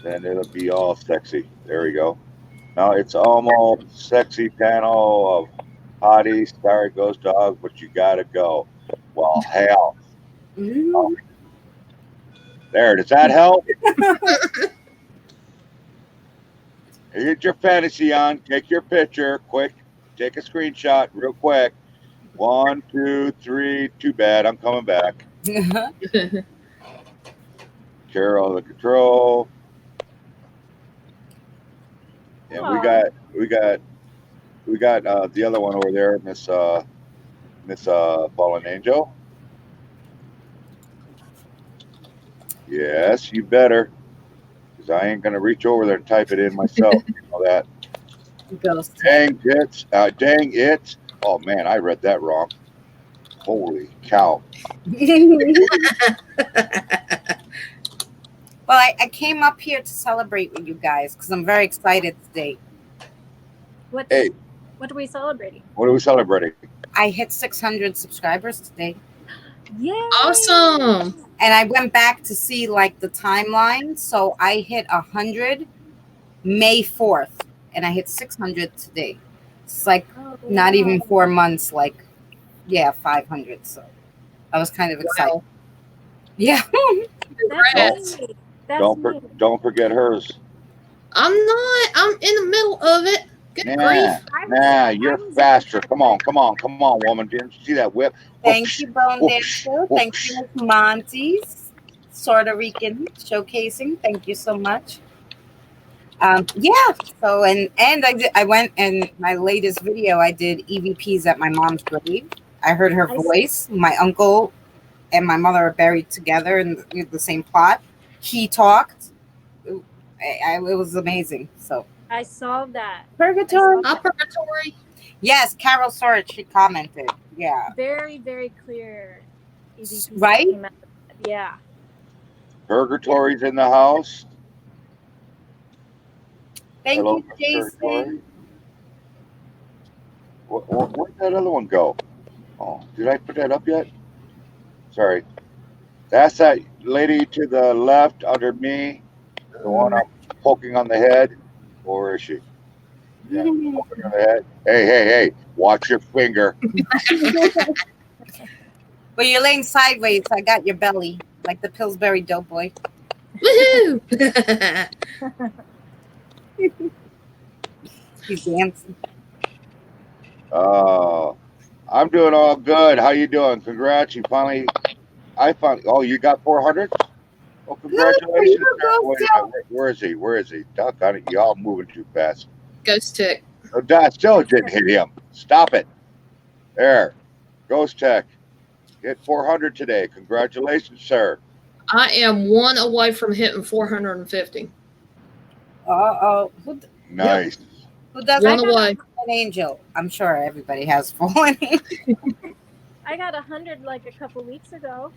Then it'll be all sexy. There we go. Now it's almost sexy panel of hotties. Sorry, ghost dog, but you gotta go. Well, hell. Oh, there. Does that help? Get your fantasy on. Take your picture. Quick. Take a screenshot real quick. 1, 2, 3. Too bad. I'm coming back. Carol the control. And Aw. we got the other one over there, Miss Fallen Angel. Yes, you better, because I ain't gonna reach over there and type it in myself. You know that. Ghost. Dang it! Oh man, I read that wrong. Holy cow! Well, I came up here to celebrate with you guys because I'm very excited today. What are we celebrating? What are we celebrating? I hit 600 subscribers today. Yay! Awesome. And I went back to see like the timeline. So I hit 100 May 4th and I hit 600 today. It's like not even 4 months, like, 500. So I was kind of excited. Wow. Yeah. That's neat. Don't forget hers. I'm not. I'm in the middle of it. Good Nah, grief. nah, I you're was at the faster. top Come of on, it. come on, come on, woman. Didn't you see that whip? Thank Whoopsh, you, Bone whoopsh, Dancer. Thank you, whoopsh. Miss Monty's. Puerto Rican showcasing. Thank you so much. Yeah. So I went and my latest video I did EVPs at my mom's grave. I heard her I s- voice. My uncle and my mother are buried together in the same plot. He talked. It was amazing. So I saw that. I purgatory. saw Hi, that. Purgatory. Yes, Carol saw it. She commented. Yeah. Very, very clear EVPs that Right. came out of that. Yeah. Yeah. Purgatory's in the house. Thank Hello, you, Miss Jason. Purgatory. Where'd that other one go? Oh, did I put that up yet? Sorry. That's that lady to the left under me, the one I'm poking on the head. Or is she? Yeah, poking on the head. Hey, hey, hey! Watch your finger. But you're laying sideways. So I got your belly, like the Pillsbury Doughboy. Woohoo! He's dancing. Uh, I'm doing all good. How you doing? Congrats! You finally. I finally. Oh, you got 400. Well, Good for you, congratulations, man. Ghost Wait a minute. Where is he? Where is he? Doggone it. Y'all moving too fast. Ghost Tick. Oh, that still Ghost didn't Tech. hit him. Stop it. There. Ghost Tech. Hit 400 today. Congratulations, sir. I am one away from hitting 450. Oh, Yep, Nice. who does I one that? got a away. An angel. I'm sure everybody has fallen. I got 100 like a couple weeks ago.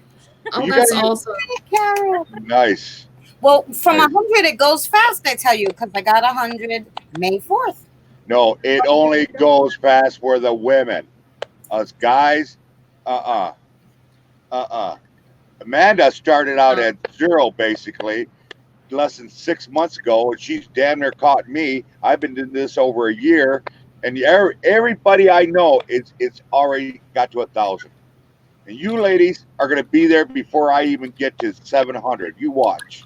Oh, You got that's to awesome. Carol. nice. Well, from Nice. 100, it goes fast, I tell you, because I got 100 May 4th. No, it only goes fast for the women. Us guys, uh Amanda started out Uh, at zero basically less than 6 months ago, and she's damn near caught me. I've been doing this over a year, and everybody I know it's already got to 1,000. And you ladies are going to be there before I even get to 700. You watch.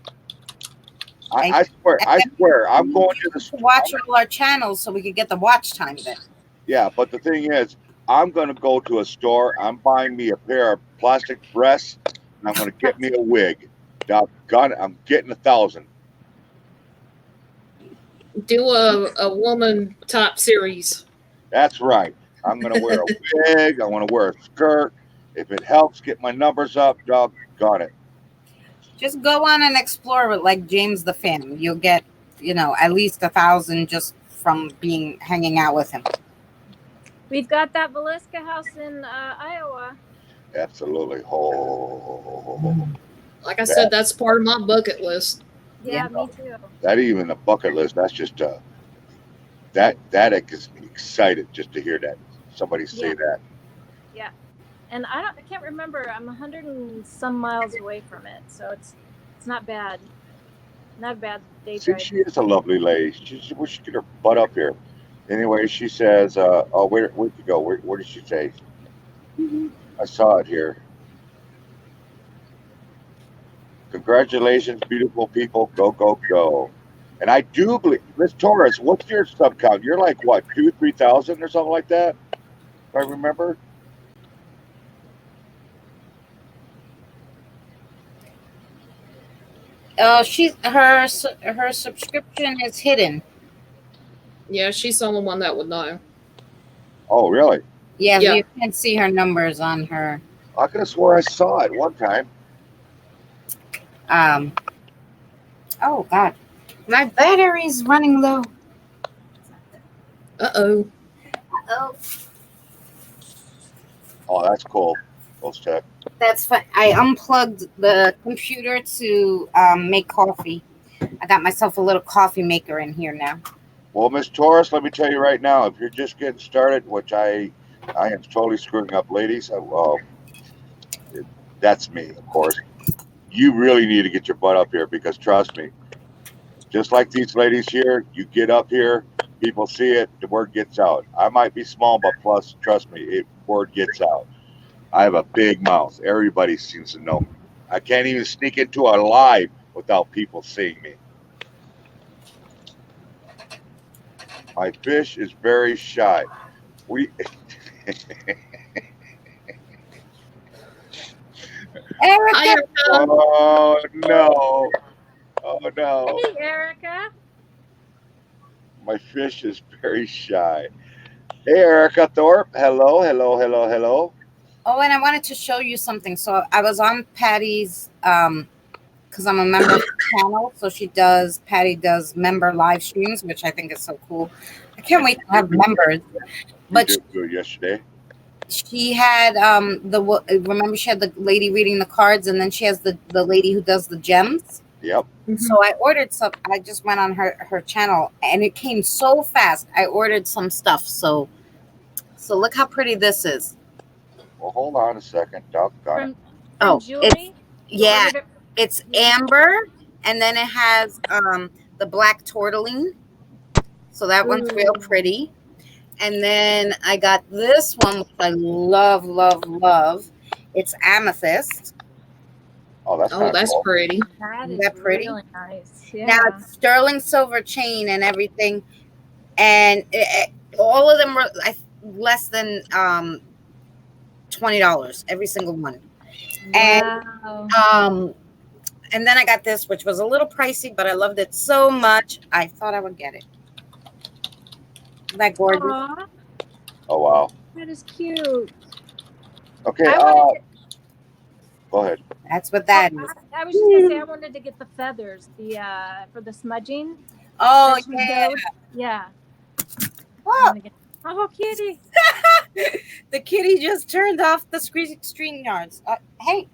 And, I swear, and I then swear. I'm you going to need the. to watch all our channels so we could get the watch time then. Yeah, but the thing is, I'm going to go to a store. I'm buying me a pair of plastic breasts, and I'm going to get me a wig. Doggone it, I'm getting 1,000. do a woman top series. That's right. I'm going to wear a wig. I want to wear a skirt. If it helps get my numbers up, doggone it. Just go on and explore it like James the Fan. You'll get, at least 1,000 just from hanging out with him. We've got that Velisca house in Iowa. Absolutely. Oh, Like I said, that, that's part of my bucket list. Yeah. Yeah, me too. that even a bucket list. That's just that gets me excited just to hear that somebody say Yeah, that. yeah. And I can't remember. I'm 100 and some miles away from it, so it's not bad. Not a bad day See, drive. she is a lovely lady. We should get her butt up here. Anyway, she says, "Oh, where'd you go? Where did she say? I saw it here. Congratulations, beautiful people. Go, go, go." And I do believe, Miss Torres, what's your sub count? You're like what, 3,000 or something like that, if I remember. Her subscription is hidden. Yeah, she's the only one that would know. Oh, really? Yeah, Yeah. you can see her numbers on her. I could have swore I saw it one time. Um. Oh God, my battery's running low. Uh-oh. Oh, Oh, that's cool. Let's check. that's fine. I unplugged the computer to make coffee. I got myself a little coffee maker in here now. Well, Miss Torres, let me tell you right now, if you're just getting started, which I am totally screwing up, ladies. That's me, of course. You really need to get your butt up here because trust me, just like these ladies here, you get up here, people see it, the word gets out. I might be small, but plus, trust me, word gets out. I have a big mouth. Everybody seems to know me. I can't even sneak into a live without people seeing me. My fish is very shy. We Hi, Erica. Erica. oh no. Oh no. Hey, Erica. My fish is very shy. Hey Erica Thorpe. Hello, hello, hello, hello. Oh, and I wanted to show you something. So I was on Patty's because I'm a member of her channel. So Patty does member live streams, which I think is so cool. I can't wait to have members. You But did good yesterday. she had remember she had the lady reading the cards, and then she has the lady who does the gems. Yep. So I ordered some. I just went on her channel, and it came so fast. I ordered some stuff. So look how pretty this is. Well, hold on a second. Doggone it. From Oh, jewelry. You yeah, ordered it. it's amber, and then it has the black tourmaline. So that one's real Ooh. pretty. And then I got this one, which I love, love, love. It's amethyst. Oh, that's Oh, kind of that's cool. pretty. That Isn't is that pretty? really nice. Now Yeah. it's sterling silver chain and everything, and all of them were less than $20, every single one. Wow. And then I got this, which was a little pricey, but I loved it so much, I thought I would get it. Isn't that gorgeous? Aw, Oh wow. that is cute. Okay. I wanted Go ahead. That's what that is. I was just gonna say I wanted to get the feathers, for the smudging. Oh that she yeah. sewed. Yeah. I Oh, wanna get- Oh, kitty. the kitty just turned off the screen yards. Hey,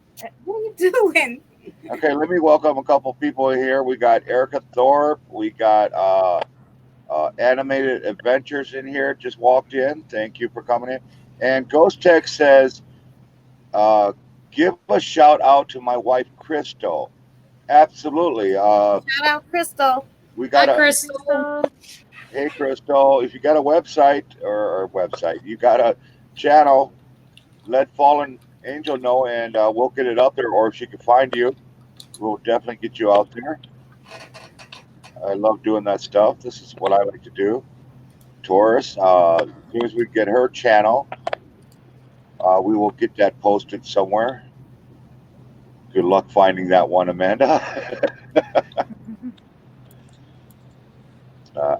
what are you doing? Okay, let me welcome a couple people here. We got Erica Thorpe. We got Animated Adventures in here. Just walked in. Thank you for coming in. And Ghost Tech says, give a shout out to my wife Crystal. Absolutely. Shout out, Crystal. We Hi, got a Crystal. So, hey Crystal. If you got a website or website, you got a channel. Let Fallen Angel know, and we'll get it up there. Or if she can find you, we'll definitely get you out there. I love doing that stuff. This is what I like to do. Taurus. As soon as we get her channel, we will get that posted somewhere. Good luck finding that one, Amanda.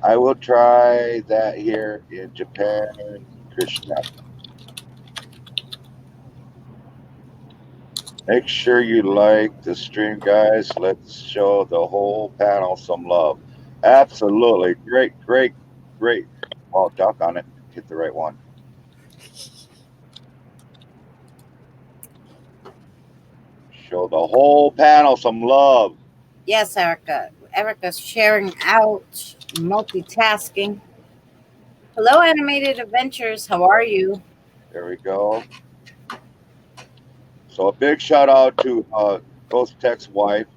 I will try that here in Japan, Krishna. Make sure you like the stream, guys. Let's show the whole panel some love. Absolutely. Great, great, great. Oh, duck on it. Hit the right one. Show the whole panel some love. Yes, Erica. Erica's sharing out, multitasking. Hello, Animated Adventures. How are you? There we go. So a big shout out to Ghost Tech's wife.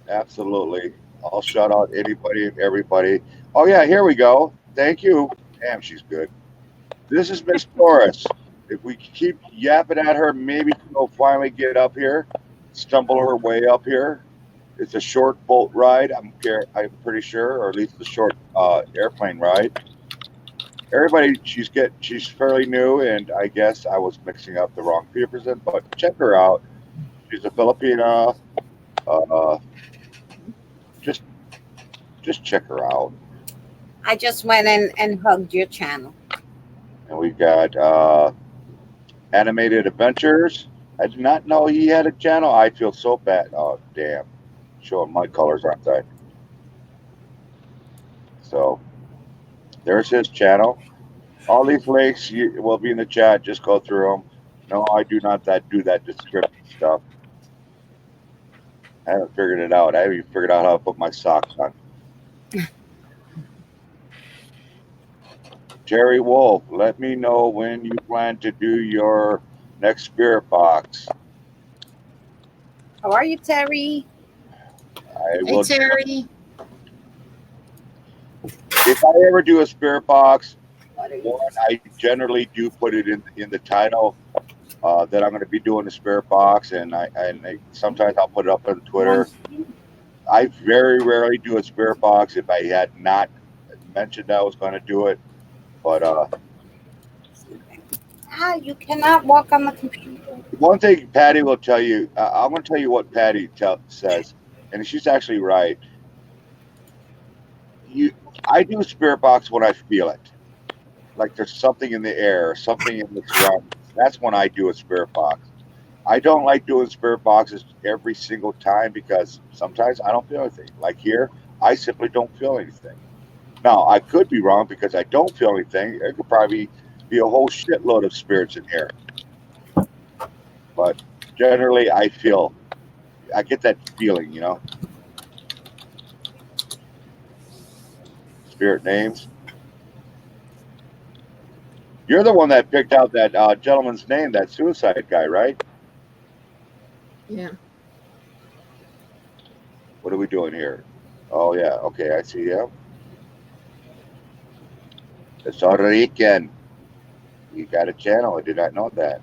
Absolutely. I'll shout out anybody and everybody. Oh yeah, here we go. Thank you. Damn, she's good. This is Miss Doris. If we keep yapping at her, maybe she'll finally get up here, stumble her way up here. It's a short boat ride. I'm pretty sure, or at least a short airplane ride. Everybody, she's fairly new, and I guess I was mixing up the wrong person, but check her out. She's a Filipina. Uh, just check her out. I just went in and hugged your channel. And we got Animated Adventures. I did not know he had a channel. I feel so bad. Oh damn, showing my colors, aren't I? So there's his channel. All these links will be in the chat. Just go through them. No, I do not do that description stuff. I haven't figured it out. I haven't even figured out how to put my socks on. Jerry Wolf, let me know when you plan to do your next spirit box. How are you, Terry? Hey, Terry. If I ever do a spirit box, I generally do put it in the title that I'm going to be doing a spirit box, and sometimes I'll put it up on Twitter. I very rarely do a spirit box if I had not mentioned I was going to do it, but You cannot walk on the computer. one thing Patty will tell you, I'm going to tell you what Patty says, and she's actually right. I do spirit box when I feel it, like there's something in the air, something in the surroundings. That's when I do a spirit box. I don't like doing spirit boxes every single time because sometimes I don't feel anything. Like here, I simply don't feel anything. Now, I could be wrong because I don't feel anything. There could probably be a whole shitload of spirits in here. But generally, I get that feeling, spirit names. You're the one that picked out that gentleman's name, that suicide guy, right? Yeah. What are we doing here? Oh, yeah. Okay, I see him. It's Puerto Rican. You got a channel. I did not know that.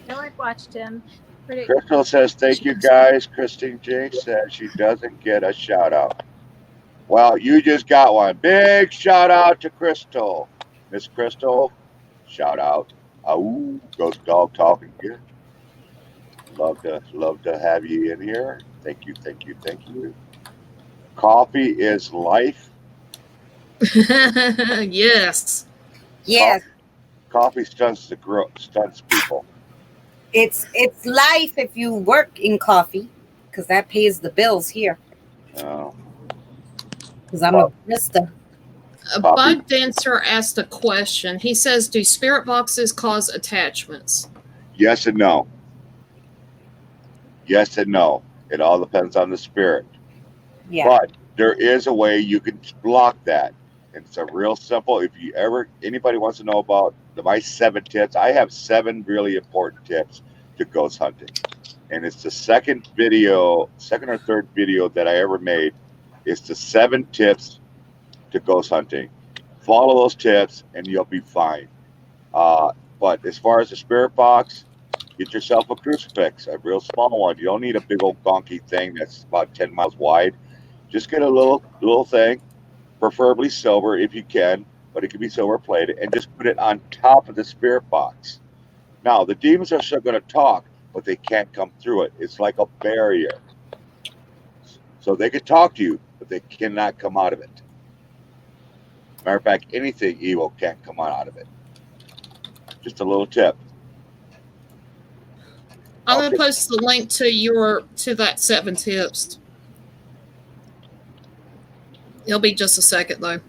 No, I've watched him. Pretty. Crystal says, thank you guys. Christine Jinx says she doesn't get a shout out. Well, you just got one. Big shout out to Crystal. Miss Crystal, shout out. Ooh, ghost dog talking here. Love to have you in here. Thank you, thank you, thank you. Coffee is life. Yes. Yes, Coffee stunts people. it's life if you work in coffee, because that pays the bills here. Oh, Because I'm a barista. A coffee. bug dancer asked a question. He says, do spirit boxes cause attachments? Yes and no. Yes and no. It all depends on the spirit. Yeah. But there is a way you can block that. And it's a real simple. If you ever anybody wants to know about my 7 tips, I have 7 really important tips to ghost hunting. And it's the second or third video that I ever made. It's the 7 tips to ghost hunting. Follow those tips and you'll be fine. But as far as the spirit box, get yourself a crucifix, a real small one. You don't need a big old gonky thing that's about 10 miles wide. Just get a little thing, preferably silver if you can, but it can be silver plated, and just put it on top of the spirit box. Now the demons are still going to talk, but they can't come through it. It's like a barrier. So they can talk to you, but they cannot come out of it. Matter of fact, anything evil can't come out of it. Just a little tip. I'm going to post the link to that 7 tips. It'll be just a second though.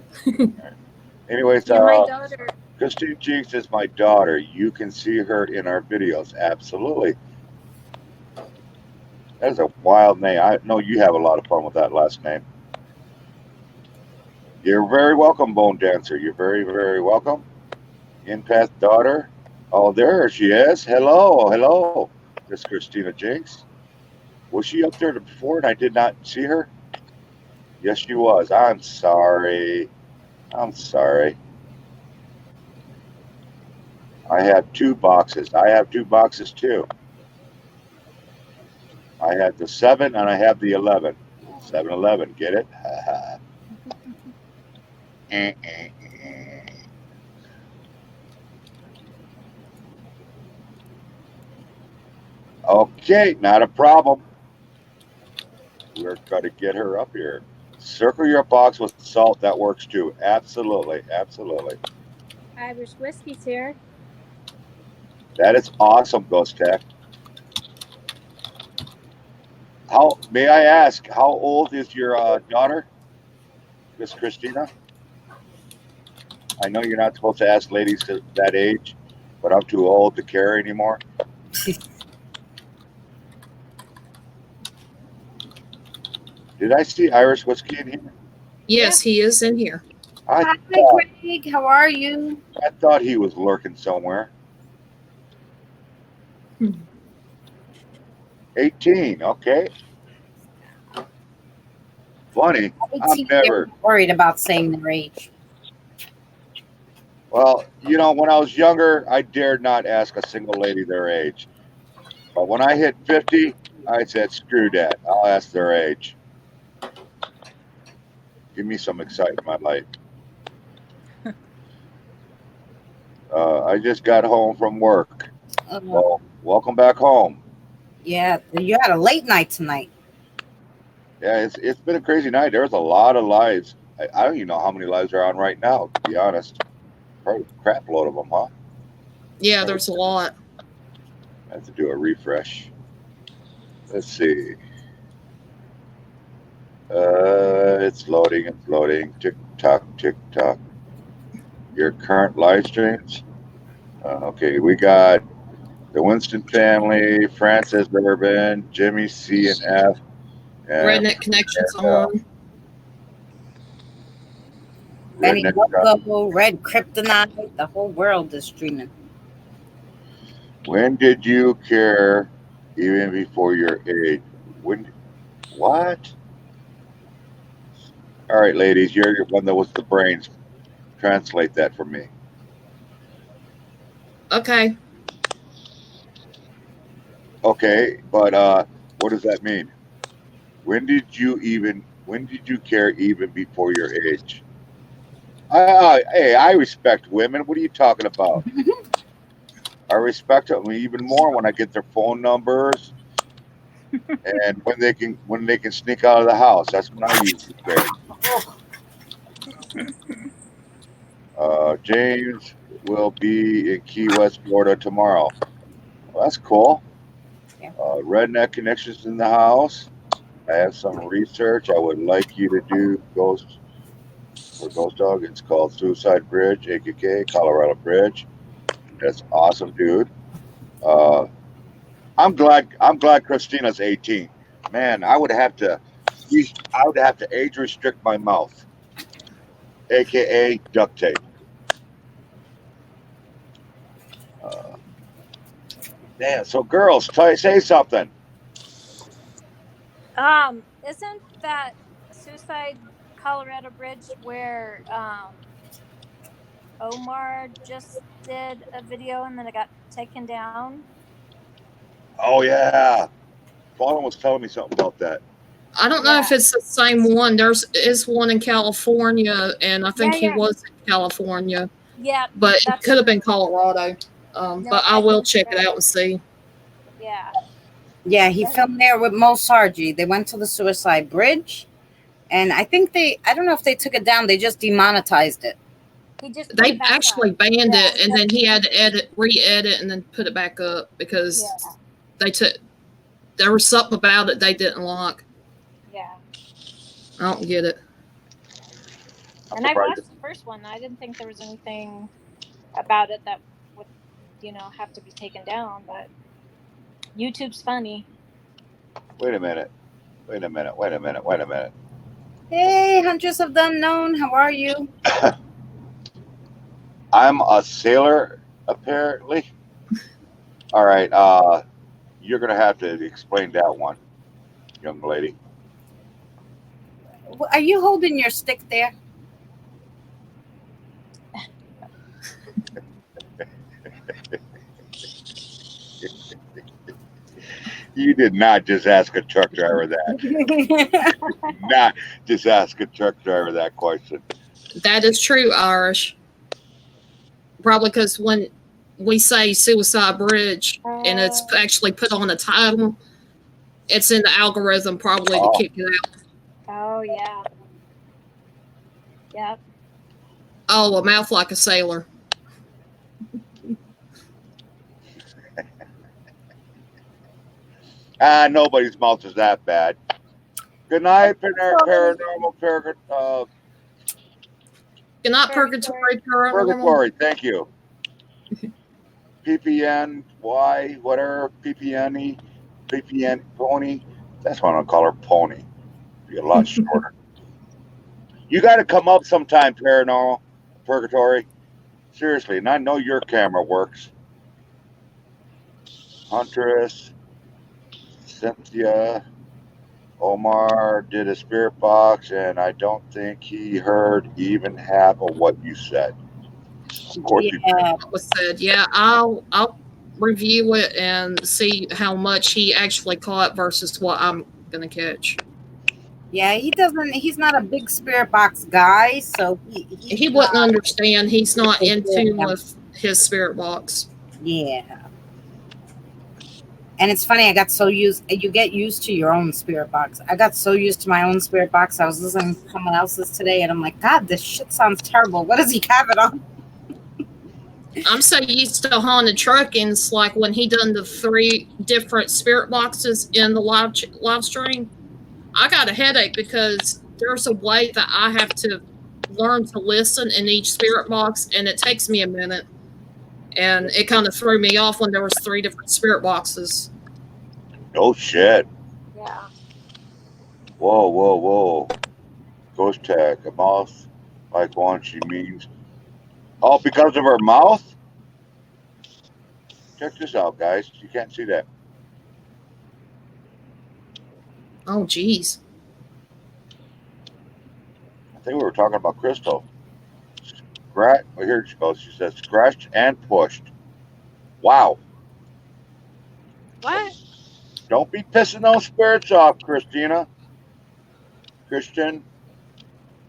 Anyways, Yeah, my daughter. Christine Jinx is my daughter. You can see her in our videos. Absolutely. That is a wild name. I know you have a lot of fun with that last name. You're very welcome, Bone Dancer. You're very, very welcome. Empath daughter. Oh, there she is. Hello, hello. This is Christina Jinx. Was she up there before and I did not see her? Yes, she was. I'm sorry. I'm sorry. I have 2 boxes. I have 2 boxes too. I have the 7 and I have the 11. 7-Eleven, get it? Okay, not a problem. We're going to get her up here. Circle your box with salt. That works too. Absolutely, absolutely. Irish whiskey's here. That is awesome, Ghost Tech. May I ask, how old is your daughter, Miss Christina? I know you're not supposed to ask ladies that age, but I'm too old to care anymore. Did I see Irish whiskey in here? Yes, he is in here. Hi, Greg. How are you? I thought he was lurking somewhere. 18, okay. Funny. I'm never worried about saying their age. Well, when I was younger, I dared not ask a single lady their age. But when I hit 50, I said, screw that. I'll ask their age. Give me some excitement in my life. I just got home from work. Uh, Well, welcome back home. yeah, you had a late night tonight. Yeah, it's been a crazy night. There's a lot of lives. I don't even know how many lives are on right now. To be honest, probably a crap load of them, huh? Yeah, there's a lot. I have to do a refresh. Let's see. It's loading. It's loading. Tick tock, tick tock. Your current live streams. Okay, we got the Winston family, Francis Urban, Jimmy C and F, and Redneck Connections on. Benny Redneck. Logo, Red Kryptonite, the whole world is streaming. When did you care, even before your age? When? What? All right, ladies, you're the one that was the brains. Translate that for me. Okay. Okay, but what does that mean? When did you care even before your age? Hey, I respect women. What are you talking about? I respect them even more when I get their phone numbers and when they can sneak out of the house. That's when I usually care. James will be in Key West, Florida tomorrow. Well, that's cool. Yeah. Redneck Connections in the house. I have some research I would like you to do. Ghost Dog. It's called Suicide Bridge, AKK Colorado Bridge. That's awesome, dude. Uh, I'm glad Christina's 18. Man, I would have to age restrict my mouth, aka duct tape. Uh, Man, so girls, say something. Isn't that Suicide Colorado Bridge where Omar just did a video and then it got taken down? Oh yeah, Fawn was telling me something about that. I don't know Yeah. if it's the same one. There's is one in California, and I think Yeah, he yeah. was in California, Yeah, but it that's could have been Colorado. no, But I I will think check you're it right. out and see. Yeah. Yeah, he filmed there with Mo Sargi. They went to the Suicide Bridge, and I don't know if they took it down. They just demonetized it. He just put it They back up. actually banned Yeah. it, and then he had to re-edit, and then put it back up because Yeah. they took there was something about it they didn't like. Yeah. I don't get it. I'm And I surprised. watched the first one. I didn't think there was anything about it that would, have to be taken down, but YouTube's funny. Wait a minute. Wait a minute. Wait a minute. Wait a minute. Hey, Huntress of the Unknown, how are you? I'm a sailor, apparently. All right. You're gonna have to explain that one, young lady. Are you holding your stick there? You did not just ask a truck driver that. Not just ask a truck driver that question. That is true, Irish. Probably because when we say Suicide Bridge and it's Uh, actually put on the title, it's in the algorithm probably to Oh, kick it out. oh yeah. Yep. Oh, a mouth like a sailor. nobody's mouth is that bad. Good night, paranormal Good night, Purgatory. Purgatory Paranormal. purgatory. Thank you. PPNY, whatever, PPN Pony. That's what I'm gonna call her, Pony. Be a lot shorter. You got to come up sometime, paranormal, purgatory. Seriously, and I know your camera works. Huntress, Cynthia, Omar did a spirit box, and I don't think he heard even half of what you said. Of course, you Yeah, Was said, yeah, I'll review it and see how much he actually caught versus what I'm gonna catch. Yeah, he doesn't. He's not a big spirit box guy, so he's He wouldn't not understand. He's not in into tune them. with his spirit box. Yeah. And it's funny, I got so used. You get used to your own spirit box. I got so used to my own spirit box. I was listening to someone else's today, and I'm like, God, this shit sounds terrible. What does he have it on? I'm so used to haunted truckings, like when he done the 3 different spirit boxes in the live stream. I got a headache because there's a way that I have to learn to listen in each spirit box, and it takes me a minute. And it kind of threw me off when there was 3 different spirit boxes. No shit. Yeah. Whoa, whoa, whoa. Ghost tag. A mouth like one she means. Oh, because of her mouth? Check this out, guys. You can't see that. Oh, geez. I think we were talking about Crystal. Well, here she goes. She says, scratched and pushed. Wow. What? Don't be pissing those spirits off, Christina. Christian.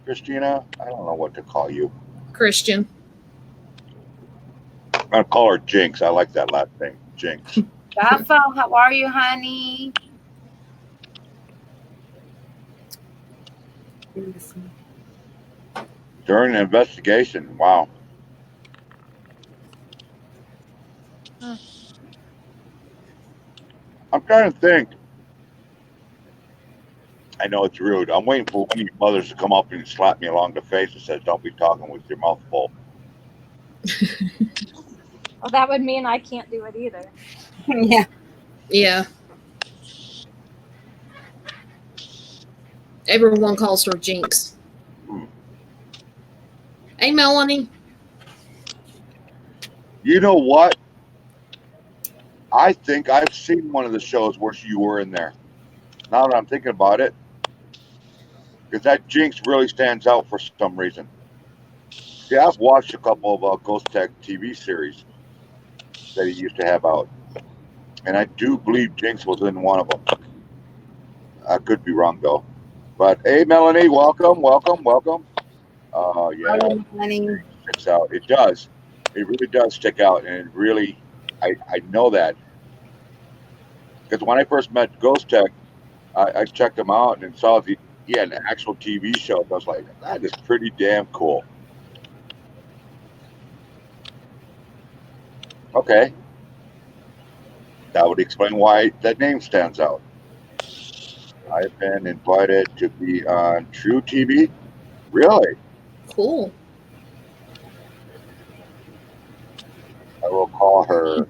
Christina. I don't know what to call you. Christian. I'm going to call her Jinx. I like that last name. Jinx. Rafael, how are you, honey? During the investigation. Wow. Huh. I'm trying to think. I know it's rude. I'm waiting for one of you mothers to come up and slap me along the face and says, "Don't be talking with your mouth full." Well, that would mean I can't do it either. Yeah. Yeah. Everyone calls her Jinx. Hmm. Hey, Melanie. You know what? I think I've seen one of the shows where you were in there. Now that I'm thinking about it, because that Jinx really stands out for some reason. See, I've watched a couple of Ghost Tech TV series that he used to have out, and I do believe Jinx was in one of them. I could be wrong though. But hey, Melanie, welcome, welcome, welcome. How Yeah, are you, honey? sticks out. It does. It really does stick out, and it really, I know that because when I first met Ghost Tech, I checked him out and saw he had an actual TV show. I was like, that is pretty damn cool. Okay, that would explain why that name stands out. I've been invited to be on True TV. Really? Cool. I will call her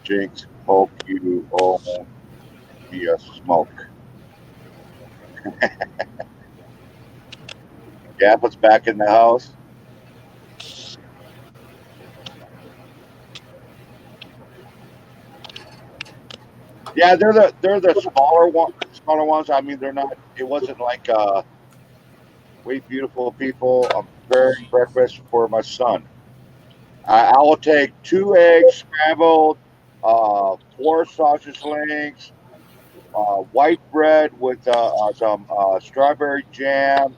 Jinx Poke You Owe Me a Smoke. Gabba's back in the house. Yeah, they're the smaller ones. I mean, they're not. It wasn't like wait, beautiful people. I'm preparing breakfast for my son. I will take 2 eggs scrambled, 4 sausage links, white bread with some strawberry jam,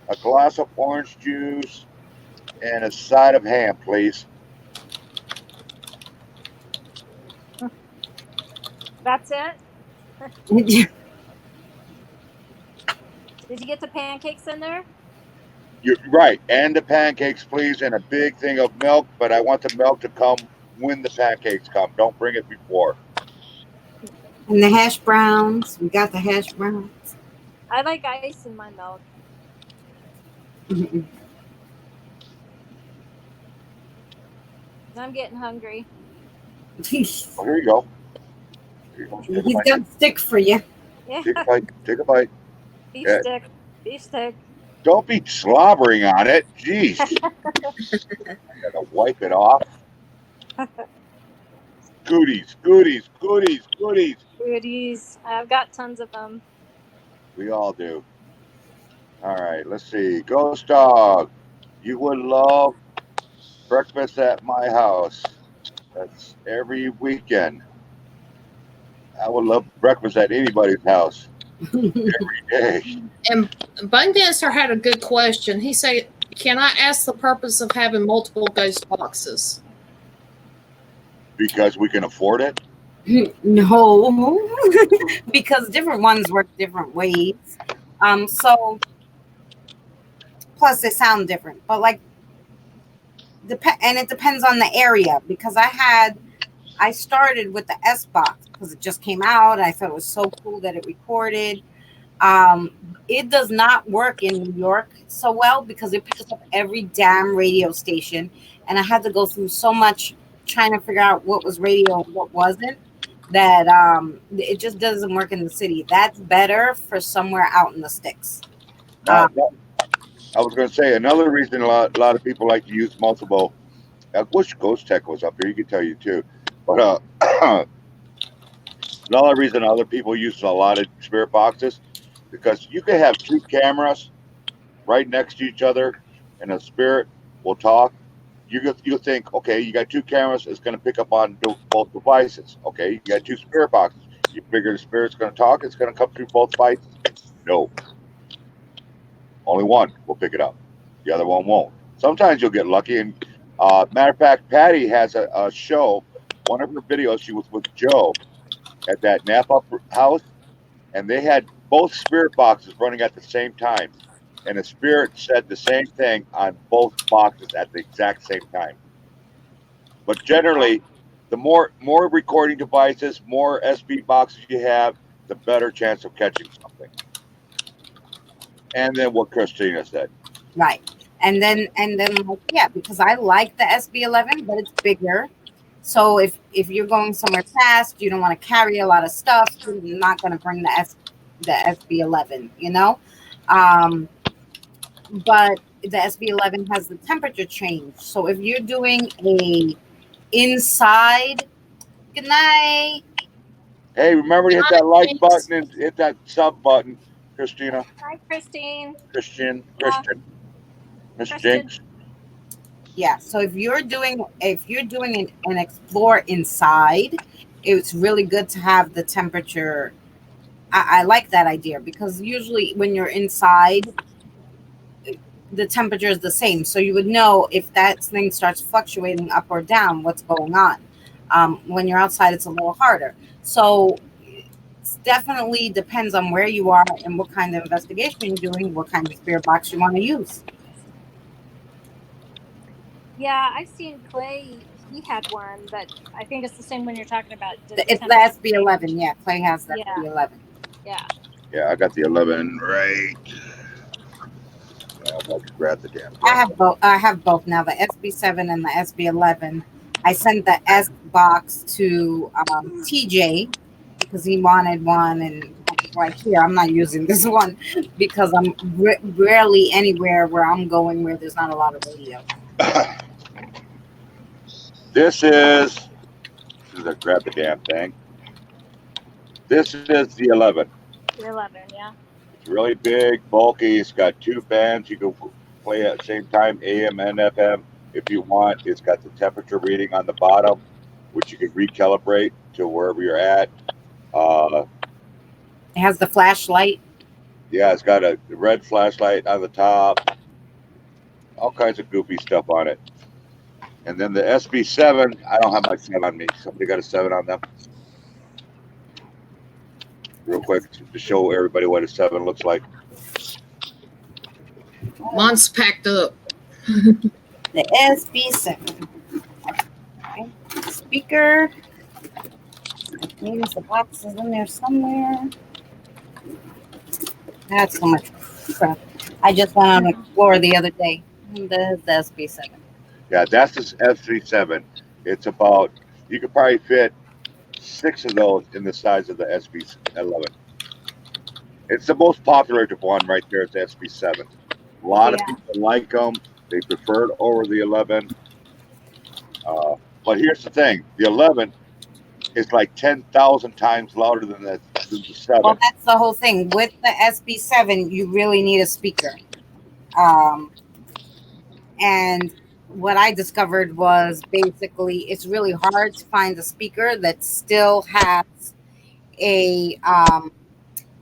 a glass of orange juice, and a side of ham, please. That's it? Yeah. Did you get the pancakes in there? You're right, and the pancakes, please, and a big thing of milk. But I want the milk to come when the pancakes come. Don't bring it before. And the hash browns. We got the hash browns. I like ice in my milk. Mhm. I'm getting hungry. Oh, here you go. Here you go. Take a He's bite. got a stick for you. Yeah, Take a bite. Take a bite. beef Yeah, stick. Beef stick. don't be slobbering on it. Jeez. I gotta wipe it off. Goodies, goodies, goodies, goodies. Goodies. I've got tons of them. We all do. All right, let's see. Ghost Dog, you would love breakfast at my house. That's every weekend. I would love breakfast at anybody's house. Hey, And Bone Dancer had a good question. He said, "Can I ask the purpose of having multiple ghost boxes?" because we can afford it. No, because different ones work different ways. So plus they sound different, but like and it depends on the area because I started with the S box because it just came out. I thought it was so cool that it recorded. Um, it does not work in New York so well because it picks up every damn radio station, and I had to go through so much trying to figure out what was radio and what wasn't. That it just doesn't work in the city. That's better for somewhere out in the sticks. Now, I was going to say another reason a lot of people like to use multiple. I wish Ghost Tech was up here. He could tell you too. But another reason other people use a lot of spirit boxes because you can have two cameras right next to each other, and a spirit will talk. You think, okay, you got two cameras, it's going to pick up on both devices. Okay, you got two spirit boxes. You figure the spirit's going to talk, it's going to come through both devices. No, only one will pick it up. The other one won't. Sometimes you'll get lucky. And matter of fact, Patty has a show. One of her videos, she was with Joe at that Napa house, and they had both spirit boxes running at the same time. And the spirit said the same thing on both boxes at the exact same time. But generally, the more recording devices, more SB boxes you have, the better chance of catching something. And then what Christina said. Right. And then like yeah, because I like the SB11, but it's bigger. So if you're going somewhere fast, you don't want to carry a lot of stuff, you're not going to bring the SB11, you know? Um but the SB11 has the temperature change. So if you're doing a inside, good night. Hey, remember to hit that like button and hit that sub button, Christina. Hi, Christine. Christian, Miss Kristen. Jinx. Yeah. So if you're doing an explore inside, it's really good to have the temperature. I like that idea because usually when you're inside, the temperature is the same. So you would know if that thing starts fluctuating up or down, what's going on. When you're outside, it's a little harder. So it definitely depends on where you are and what kind of investigation you're doing, what kind of spirit box you want to use. Yeah, I've seen Clay. He had one, but I think it's the same one you're talking about. Does the It's the temperature SB11. change? Yeah, Clay has the Yeah, SB11. yeah. Yeah, I got the 11 right. I'm about to grab the damn I thing. have both. I have both now, the SB7 and the SB11. I sent the S box to TJ because he wanted one, and I was like, "Here, I'm not using this one because I'm rarely anywhere where I'm going where there's not a lot of radio." This is a grab the damn thing. This is the 11. You're 11, yeah. It's really big, bulky. It's got two bands. You can play at the same time, AM and FM if you want. It's got the temperature reading on the bottom, which you can recalibrate to wherever you're at. Uh, It has the flashlight. yeah, it's got a red flashlight on the top. All kinds of goofy stuff on it. And then the SB7, I don't have my 7 on me. Somebody got a 7 on them? Real quick to show everybody what a 7 looks like. Mine's packed up. The SB7. Okay. Speaker. Maybe the box is in there somewhere. That's so much crap. I just went on Explorer the other day. The SB7. Yeah, that's the SB7. It's about, you could probably fit 6 of those in the size of the SB11. It's the most popular one right there. It's the SB7. A lot of people like them. They prefer it over the 11. But here's the thing: the 11 is like 10,000 times louder than the 7. Well, that's the whole thing. With the SB7, you really need a speaker. And what I discovered was basically it's really hard to find a speaker that still has a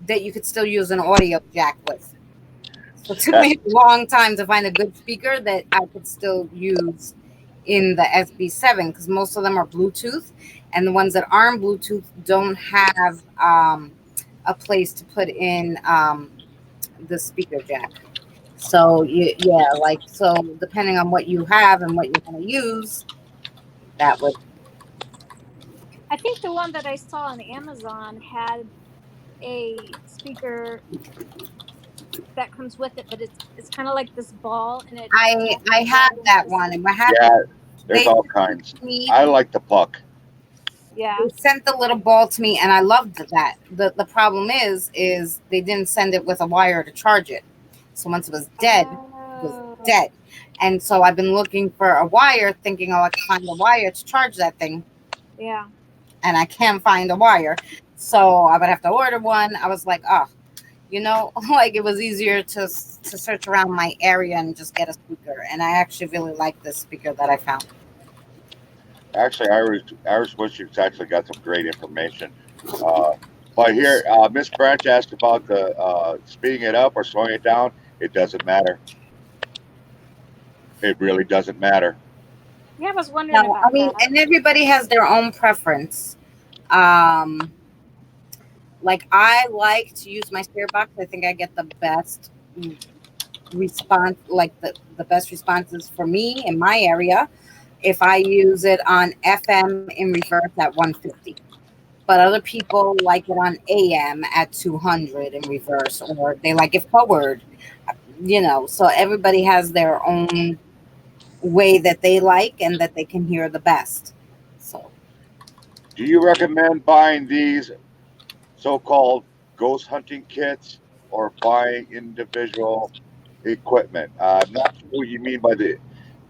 that you could still use an audio jack with. So it took me a long time to find a good speaker that I could still use in the SB7 because most of them are Bluetooth, and the ones that aren't Bluetooth don't have a place to put in the speaker jack. So yeah, like so depending on what you have and what you're going to use, that would. I think the one that I saw on Amazon had a speaker that comes with it, but it's kind of like this ball, and it I attaches have right into that the one, side. and what happened? Yeah, there's They all sent it kinds. to me. I like the puck. Yeah. They sent the little ball to me, and I loved that. The problem is they didn't send it with a wire to charge it. So once it was Oh. dead. And so I've been looking for a wire, thinking, oh, I can find a wire to charge that thing, Yeah. and I can't find a wire. So I would have to order one. I was like, oh, like it was easier to search around my area and just get a speaker. And I actually really like this speaker that I found. Actually, Irish Wizards actually got some great information. Uh, but here, Miss Branch asked about the speeding it up or slowing it down. It doesn't matter. It really doesn't matter. Yeah, I was wondering Now, I about mean, that. and everybody has their own preference. Um, like I like to use my spirit box. I think I get the best response, like the best responses for me in my area. If I use it on FM in reverse at 150, but other people like it on AM at 200 in reverse, or they like it forward. So everybody has their own way that they like and that they can hear the best. So Do you recommend buying these so-called ghost hunting kits or buying individual equipment? I'm not sure what you mean by the.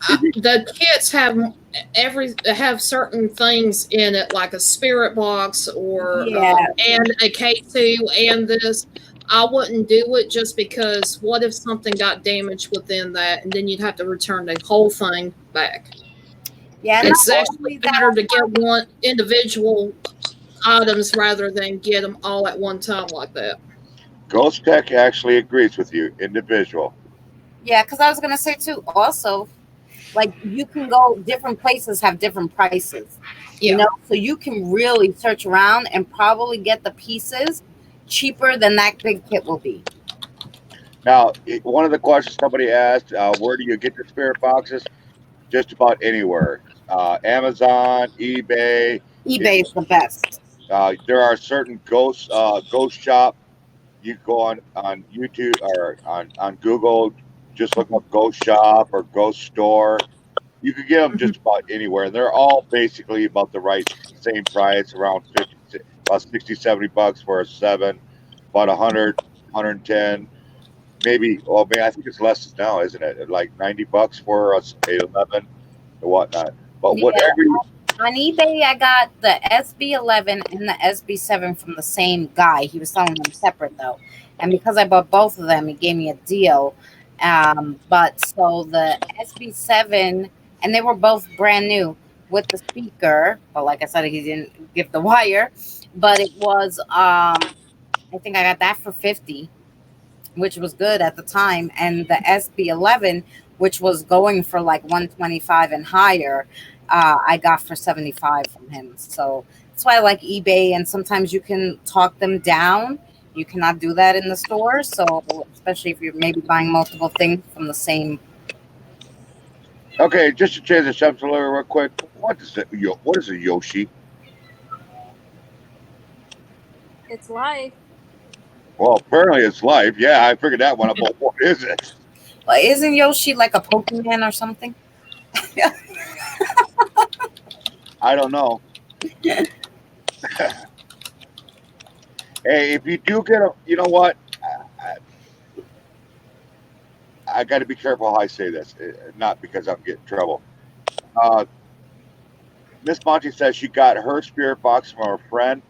If you, The kits have certain things in it, like a spirit box or yeah, and a K2 and this. I wouldn't do it just because what if something got damaged within that, and then you'd have to return the whole thing back. yeah. Not It's actually only better that, to get one individual items rather than get them all at one time like that. Ghost Tech actually agrees with you. Individual. yeah, because I was gonna say too. Also, like you can go different places have different prices, Yeah. so you can really search around and probably get the pieces cheaper than that big kit will be. Now, one of the questions somebody asked, where do you get the spirit boxes? Just about anywhere. Amazon, eBay. If eBay is the best. there are certain ghost shop, you go on YouTube or on Google. Just look up ghost shop or ghost store. You could get them Mhm. just about anywhere, and they're all basically about the same price, around 50, about 60, $70 for a 7, about 100, 110, maybe. Well, man, I think it's less now, isn't it? Like $90 for us 811 or whatnot. But Yeah, whatever. on eBay, I got the SB11 and the SB7 from the same guy. He was selling them separate though, and because I bought both of them, he gave me a deal. But so the SB7, and they were both brand new with the speaker. But like I said, he didn't give the wire. But it was, I think I got that for 50, which was good at the time, and the SB11, which was going for like 125 and higher, I got for 75 from him. So that's why I like eBay, and sometimes you can talk them down. You cannot do that in the store, so especially if you're maybe buying multiple things from the same. Okay, just to change the subject a little real quick. What is a Yoshi? It's life. Well, apparently it's life. Yeah, I figured that one out. But what is it? Well, isn't Yoshi like a Pokemon or something? I don't know. Hey, if you do get a, you know what? I got to be careful how I say this, not because I'm getting in trouble. Uh, Miss Monty says she got her spirit box from her friend.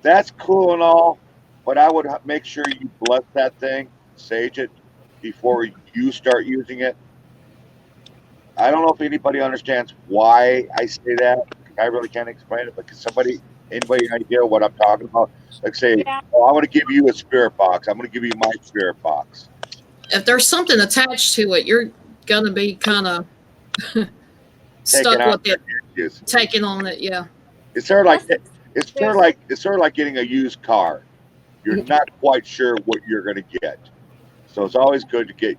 That's cool and all, but I would make sure you bless that thing, sage it before you start using it. I don't know if anybody understands why I say that. I really can't explain it, but can somebody? Anybody idea what I'm talking about? Like say, Yeah. oh, I want to give you a spirit box. I'm going to give you my spirit box. If there's something attached to it, you're gonna be kind of Taking stuck on with it, yes. taking on it. Yeah. It's sort of like Plus, there's it's sort of like getting a used car. You're not quite sure what you're going to get, so it's always good to get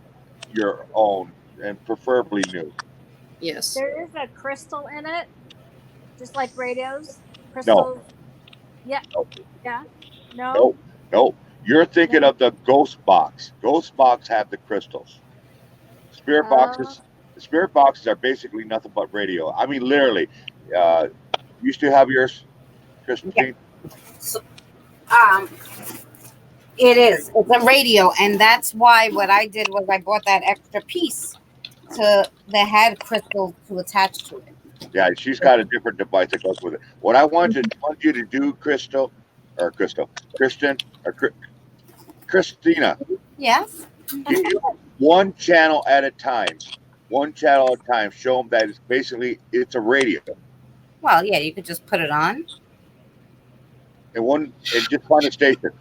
your own and preferably new. Yes. there is a crystal in it, just like radios. No, Crystals. Yeah. no, Yeah. No. no, no. You're thinking No. of the ghost box. Ghost box have the crystals. Spirit Uh, boxes. Spirit boxes are basically nothing but radio. I mean, literally. Uh, you still have yours, Yeah. Christine? So, um, it is. It's a radio, and that's why what I did was I bought that extra piece to that had crystals to attach to it. Yeah, she's got a different device that goes with it. What I want you to do, Kristen, or Christina, Yes. you do one channel at a time. One channel at a time. Show them that it's basically it's a radio, Well, yeah, you could just put it on. and just find a station.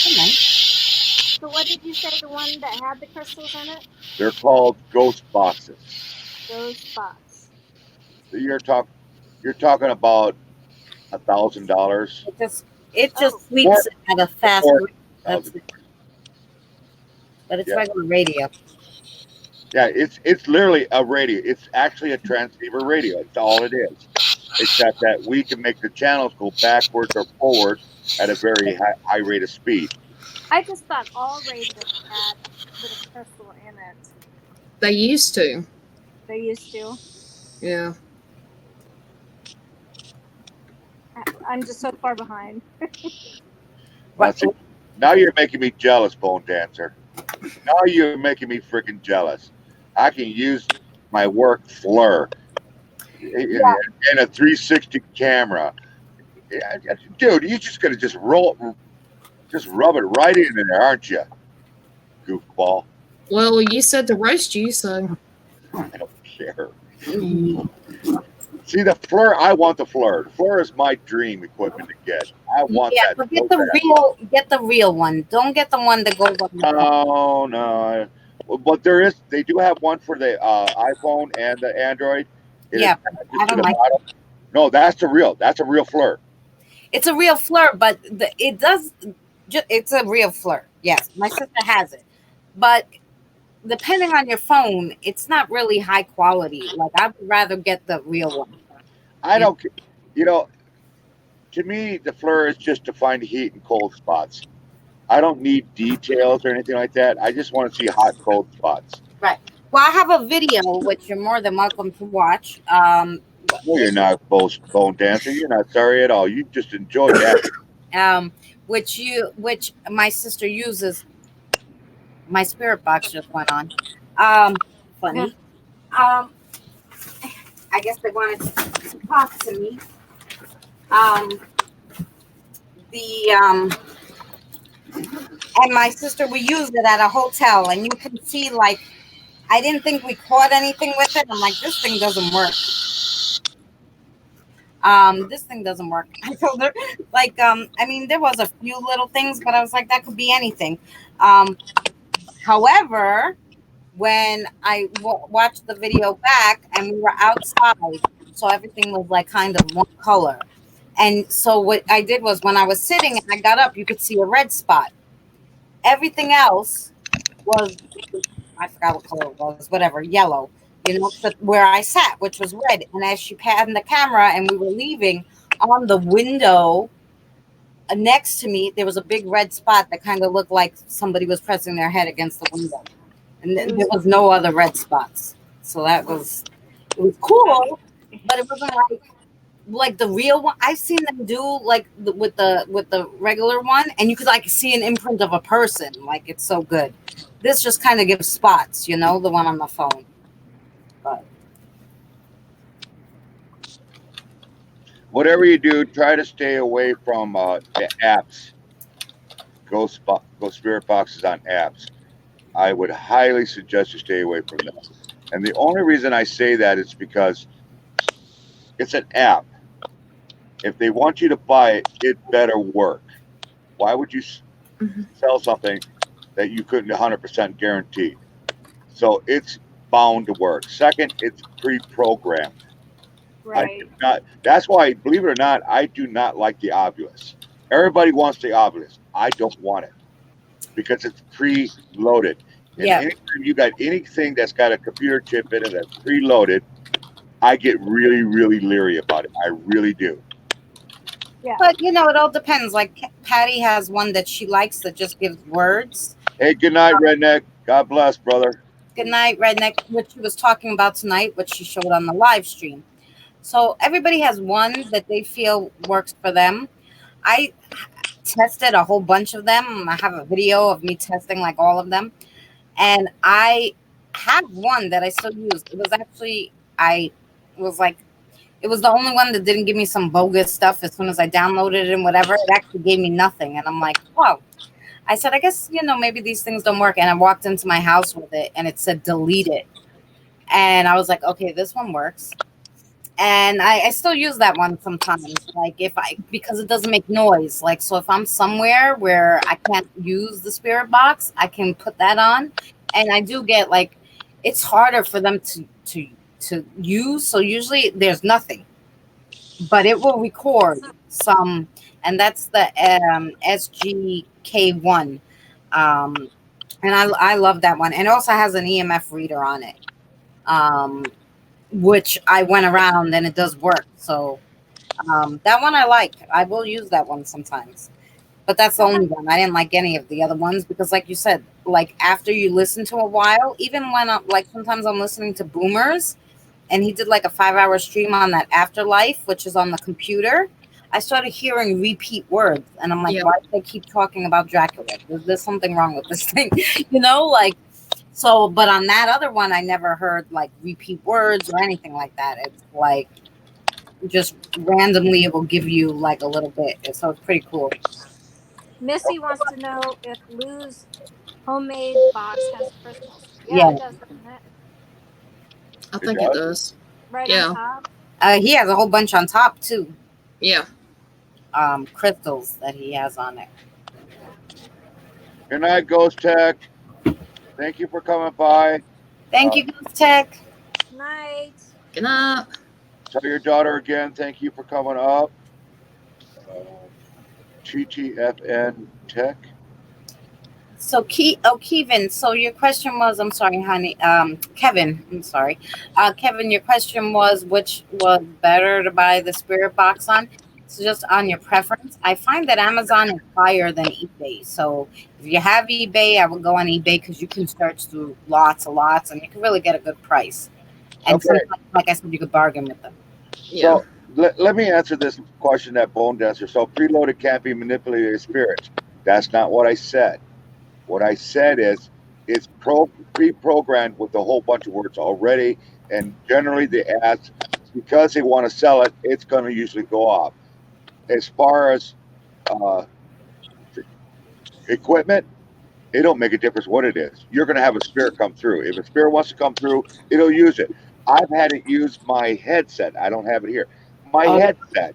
Come on. so what did you say? The one that had the crystals in it? They're called ghost boxes. Those spots. You're talk you're talking about $1,000 It just it Oh. just sweeps it at a fast or rate. That's it. 1,000. But it's Yeah, regular radio. yeah. It's literally a radio. It's actually a transceiver radio. It's all it is. Except that we can make the channels go backwards or forward at a very high rate of speed. I just thought all radios had a little crystal in it. They used to. They used to. Yeah. I'm just so far behind. What? Now, see, now you're making me jealous, Bone Dancer. Now you're making me freaking jealous. I can use my work FLIR Yeah. and a 360 camera. Yeah, dude, you just gotta just rub it right in there, aren't you, goofball? Well, you said to roast you, so I don't care. See the FLIR, I want the FLIR. The FLIR is my dream equipment to get. I want Yeah, that but so bad. get the real one. Don't get the one that goes on the phone. Oh no. But they do have one for the iPhone and the Android. It Yeah, attaches I to don't the like bottom. No, that's a real FLIR. it's a real FLIR, but it does it's a real FLIR. Yes, my sister has it. But depending on your phone, it's not really high quality. Like I would rather get the real one. I Yeah. don't, you know, to me, the FLIR is just to find heat and cold spots. I don't need details or anything like that. I just want to see hot, cold spots. Right. Well, I have a video which you're more than welcome to watch. No, you're not, Bone Dancer. You're not sorry at all. You just enjoyed that. which my sister uses. My spirit box just went on. Funny. Um, I guess they wanted to talk to me. Um, the and my sister, we used it at a hotel, and you can see like I didn't think we caught anything with it. I'm like, this thing doesn't work. This thing doesn't work. I told her, like, I mean, there was a few little things, but I was like, that could be anything. However, when I watched the video back and we were outside, so everything was like kind of one color. And so what I did was when I was sitting and I got up, you could see a red spot. Everything else was, I forgot what color it was, whatever, yellow, except where I sat, which was red. And as she panned the camera and we were leaving, on the window next to me, there was a big red spot that kind of looked like somebody was pressing their head against the window. And there was no other red spots. So it was cool, but it wasn't like the real one. I've seen them do like with the regular one, and you could like see an imprint of a person. Like it's so good. This just kind of gives spots, the one on the phone. But Whatever you do, try to stay away from the apps. Go spirit boxes on apps. I would highly suggest you stay away from that. And the only reason I say that is because it's an app. If they want you to buy it, it better work. Why would you Mhm. sell something that you couldn't 100% guarantee? So it's bound to work. Second, it's pre-programmed. I do Right. not. That's why, believe it or not, I do not like the Ovilus. Everybody wants the Ovilus. I don't want it because it's pre-loaded. And Yeah. anytime you got anything that's got a computer chip in it that's preloaded, I get really, really leery about it. I really do. Yeah. But it all depends. Like Patty has one that she likes that just gives words. Hey, good night, redneck. God bless, brother. Good night, Redneck, which she was talking about tonight, which she showed on the live stream. So everybody has one that they feel works for them. I tested a whole bunch of them. I have a video of me testing like all of them. And I have one that I still use. It was actually, I was like, it was the only one that didn't give me some bogus stuff as soon as I downloaded it and whatever. It actually gave me nothing. And I'm like, wow. I said, I guess, maybe these things don't work. And I walked into my house with it and it said delete it. And I was like, okay, this one works. And I still use that one sometimes, like because it doesn't make noise. Like, so if I'm somewhere where I can't use the spirit box, I can put that on. And I do get like, it's harder for them to use. So usually there's nothing, but it will record some, and that's the SGK1. Um, and I love that one. And it also has an EMF reader on it. Which I went around and it does work. So that one I like. I will use that one sometimes. But that's the only one. I didn't like any of the other ones because, like you said, like after you listen to a while, even when I'm like sometimes I'm listening to Boomers and he did like a 5-hour stream on that Afterlife, which is on the computer. I started hearing repeat words and I'm like, Yeah. why do they keep talking about Dracula? There's something wrong with this thing, like so, but on that other one, I never heard like repeat words or anything like that. It's like just randomly it will give you like a little bit. So it's pretty cool. Missy wants to know if Lou's homemade box has crystals. Yeah, Yeah. it does, doesn't it? I It think it does. does. Right on Yeah. top. He has a whole bunch on top too. Yeah. Crystals that he has on it. Good night, Ghost Tech. Thank you for coming by. Thank Uh, you, Ghost Tech. Night. Good night. tell your daughter again. Thank you for coming up. TTFN Tech. So Kevin, so your question was, I'm sorry, honey, Kevin, I'm sorry. Kevin, your question was which was better to buy the spirit box on? So just on your preference. I find that Amazon is higher than eBay. So if you have eBay, I would go on eBay because you can search through lots and lots and you can really get a good price. And Okay, sometimes, like I said, you could bargain with them. Yeah. so let me answer this question that Bone Dancer. So preloaded can't be manipulated as spirits. That's not what I said. What I said is it's pre-programmed with a whole bunch of words already, and generally the ads, because they want to sell it, it's going to usually go off. As far as uh, equipment, it don't make a difference what it is. You're going to have a spirit come through. If a spirit wants to come through, it'll use it. I've had it use my headset. I don't have it here. My Oh, headset.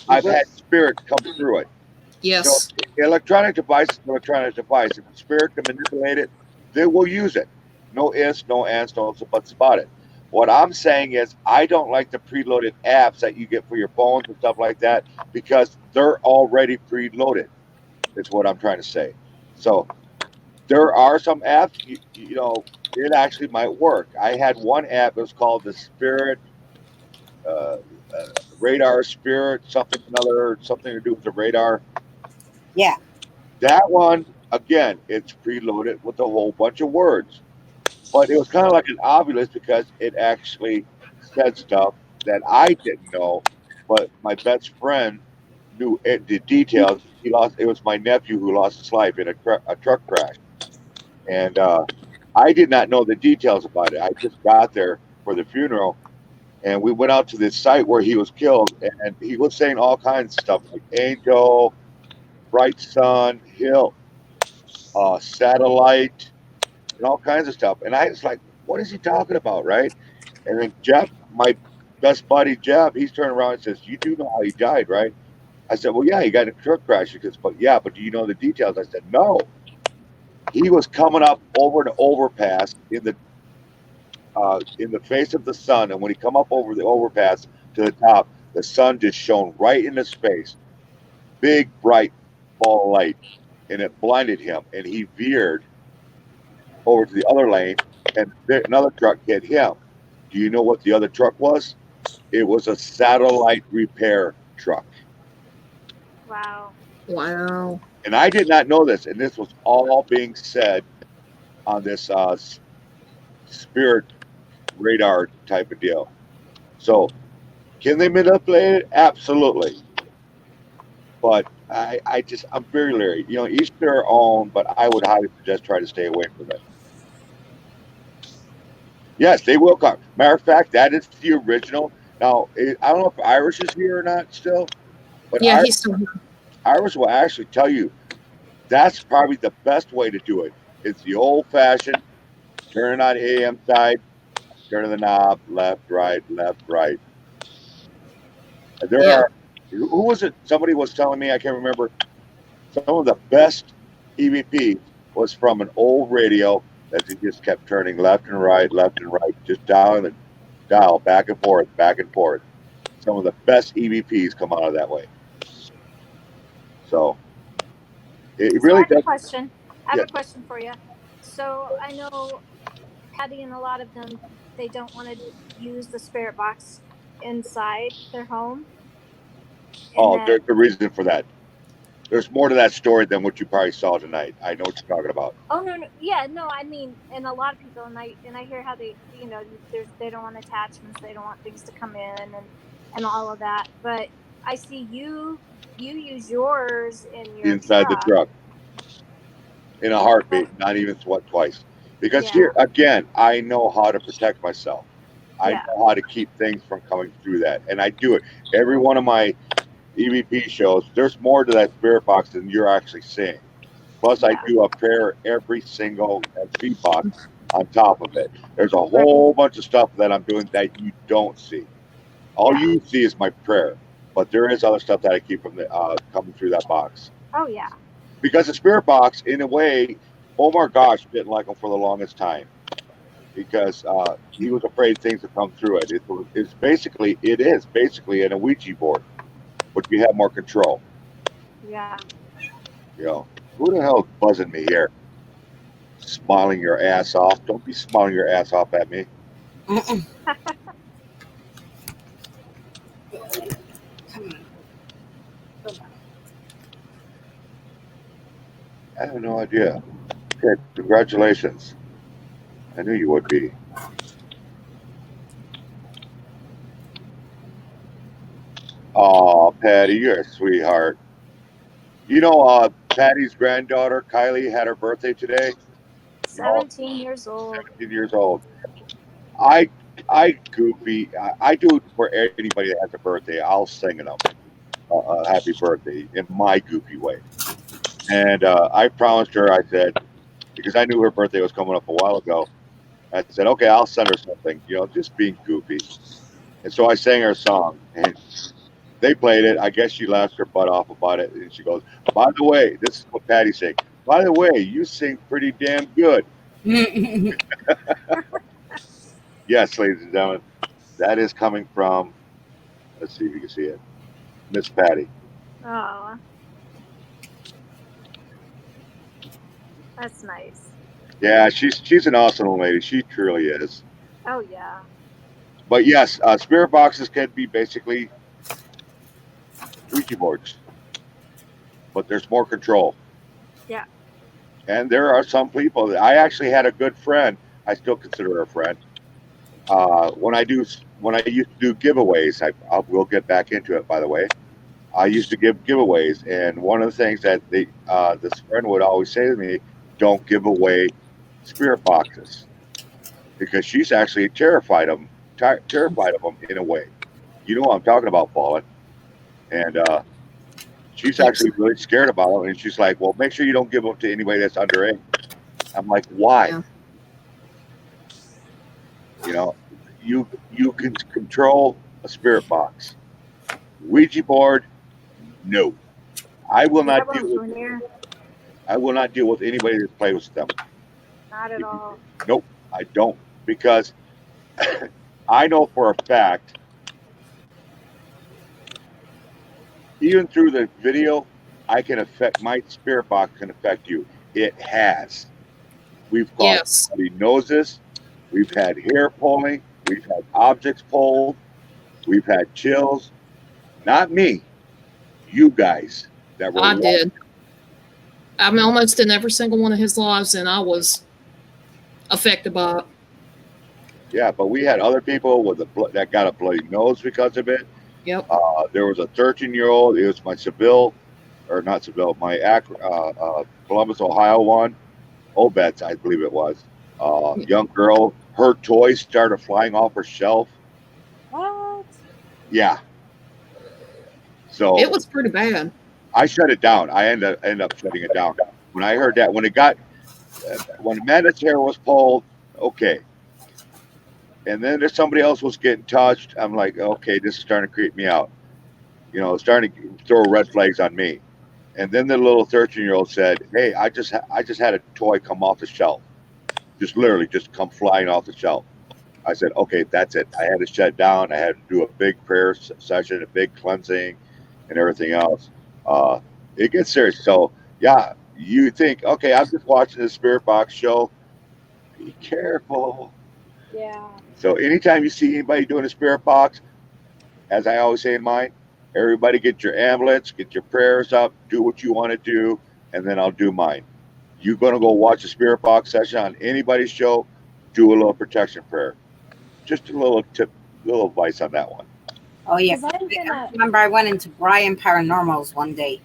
I've had spirits come through it. So Yes. electronic device is an electronic device. If a spirit can manipulate it, they will use it. No ifs, no ands, no buts about it. What I'm saying is I don't like the preloaded apps that you get for your phones and stuff like that because they're already preloaded. Is what I'm trying to say. So there are some apps, it actually might work. I had one app, it was called the Spirit, uh, Radar Spirit, something another, something to do with the radar. yeah. That one, again, it's preloaded with a whole bunch of words. But it was kind of like an obvious because it actually said stuff that I didn't know, but my best friend knew the details. He lost. It was my nephew who lost his life in a truck crash, and I did not know the details about it. I just got there for the funeral, and we went out to this site where he was killed, and he was saying all kinds of stuff like angel, bright sun, hill, satellite. and all kinds of stuff. And I was like, what is he talking about, right? And then Jeff, my best buddy Jeff, he's turning around and says, "You do know how he died, right?" I said, "Well, yeah, he got in a truck crash." He goes, "But yeah, but do you know the details?" I said, "No." He was coming up over an overpass in the face of the sun, and when he come up over the overpass to the top, the sun just shone right in his face, big bright ball of light, and it blinded him, and he veered over to the other lane, and another truck hit him. Do you know what the other truck was? It was a satellite repair truck. Wow. Wow. And I did not know this, and this was all being said on this spirit radar type of deal. So, can they manipulate it? Absolutely. But I'm very leery. You know, each their own, but I would highly suggest try to stay away from it. Yes, they will come. Matter of fact, that is the original. Now, I don't know if Irish is here or not still, but Yeah, he's still here. Irish will actually tell you that's probably the best way to do it. It's the old fashioned turn on AM side, turn the knob, left, right, left, right. There Yeah. are, who was it? Somebody was telling me, I can't remember. Some of the best EVPs was from an old radio that they just kept turning left and right, just dial back and forth, back and forth. Some of the best EVPs come out of that way. So it So I really have a does. question. I have Yeah. a question for you. So I know Patty and a lot of them, they don't want to use the spirit box inside their home. And Oh, then, there's a reason for that. There's more to that story than what you probably saw tonight. I know what you're talking about. oh no, no, yeah, no, I mean, and a lot of people, and I hear how they, they don't want attachments, they don't want things to come in, and all of that. But I see you use yours in your Inside the truck. truck in a heartbeat, not even sweat twice. Because Yeah, here again, I know how to protect myself. I yeah, know how to keep things from coming through that, and I do it. Every one of my EVP shows, there's more to that spirit box than you're actually seeing. Plus, I yeah, do a prayer every single feed box on top of it. There's a right, whole bunch of stuff that I'm doing that you don't see. All yeah, you see is my prayer, but there is other stuff that I keep from the coming through that box. oh yeah, Because the spirit box, in a way, Omar Gosh didn't like him for the longest time because he was afraid things would come through it. It is basically an Ouija board, but you have more control. yeah. You know, who the hell is buzzing me here? Smiling your ass off. Don't be smiling your ass off at me. Mm-mm. Come on. I have no idea. Okay, congratulations. I knew you would be. Oh, Patty, you're a sweetheart. You know, Patty's granddaughter Kylie had her birthday today. You know, 17 years old. 17 years old. I I goofy. I do it for anybody that has a birthday. I'll sing them a happy birthday in my goofy way. And I promised her. I said because I knew her birthday was coming up a while ago. I said, okay, I'll send her something. You know, just being goofy. And so I sang her a song, and they played it. I guess she laughed her butt off about it, and she goes, "By the way, this is what Patty sang. By the way, you sing pretty damn good." Yes, ladies and gentlemen, that is coming from. Let's see if you can see it, Miss Patty. Oh, that's nice. Yeah, she's an awesome lady. She truly is. Oh yeah, But yes, spirit boxes can be basically Ouija boards, but there's more control. yeah. And there are some people. I actually had a good friend. I still consider her a friend. When I used to do giveaways, I will get back into it. By the way, I used to give giveaways, and one of the things that this friend would always say to me, "Don't give away spirit boxes," because she's actually terrified of them in a way. You know what I'm talking about, Fallen, and she's Yes. actually really scared about them. And she's like, "Well, make sure you don't give them to anybody that's underage." I'm like, "Why?" Yeah. You know, you can control a spirit box. Ouija board, no. I will Yeah, I not deal won't with go near. I will not deal with anybody that plays with them. Not at all. Nope, I don't, because I know for a fact, even through the video, I can affect my spirit box can affect you. It has. We've caught Yes, bloody noses. We've had hair pulling. We've had objects pulled. We've had chills. Not me, you guys that were I watching. did. I'm almost in every single one of his lives, and I was affected by it. Yeah, but we had other people with that got a bloody nose because of it. Yep. There was a 13-year-old. It was my Seville, or not Seville, my Columbus, Ohio one. Obet's, I believe it was. Young girl, her toys started flying off her shelf. What? Yeah, It so was pretty bad. I shut it down. I ended up shutting it down when I heard that. When Amanda's hair was pulled, okay, and then there's somebody else was getting touched. I'm like, okay, this is starting to creep me out. You know, it's starting to throw red flags on me. And then the little 13-year-old said, "Hey, I just had a toy come off the shelf, just literally just come flying off the shelf." I said, "Okay, that's it." I had to shut down. I had to do a big prayer session, a big cleansing, and everything else. Uh, it gets serious. So yeah, you think, okay, I'm just watching the Spirit Box show. Be careful. Yeah. So anytime you see anybody doing a Spirit Box, as I always say in mine, everybody get your amulets, get your prayers up, do what you want to do, and then I'll do mine. You're gonna go watch a Spirit Box session on anybody's show, do a little protection prayer. Just a little tip, little advice on that one. Oh yeah. Because I'm I gonna. remember I went into Brian Paranormal's one day,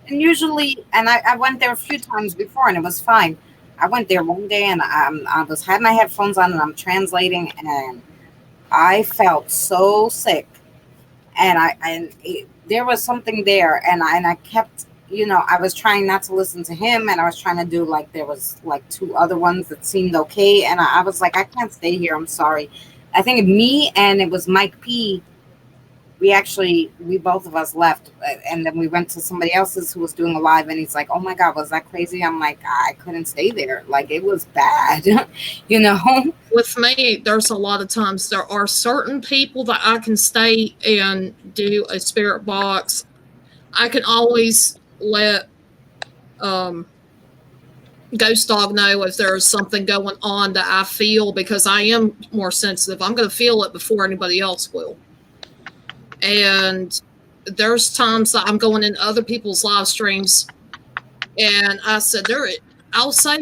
and usually, and I went there a few times before, and it was fine. I went there one day, and I was had my headphones on, and I'm translating, and I felt so sick, and there was something there, and I kept, I was trying not to listen to him, and I was trying to do like there was like two other ones that seemed okay, and I was like, I can't stay here. I'm sorry. I think me and it was Mike P. We both of us left, and then we went to somebody else's who was doing a live, and he's like, "Oh my God, was that crazy?" I'm like, I couldn't stay there. Like it was bad, you know. With me, there's a lot of times there are certain people that I can stay and do a spirit box. I can always let um, Ghost Dog know if there's something going on that I feel, because I am more sensitive. I'm going to feel it before anybody else will. And there's times that I'm going in other people's live streams, and I said, I'll say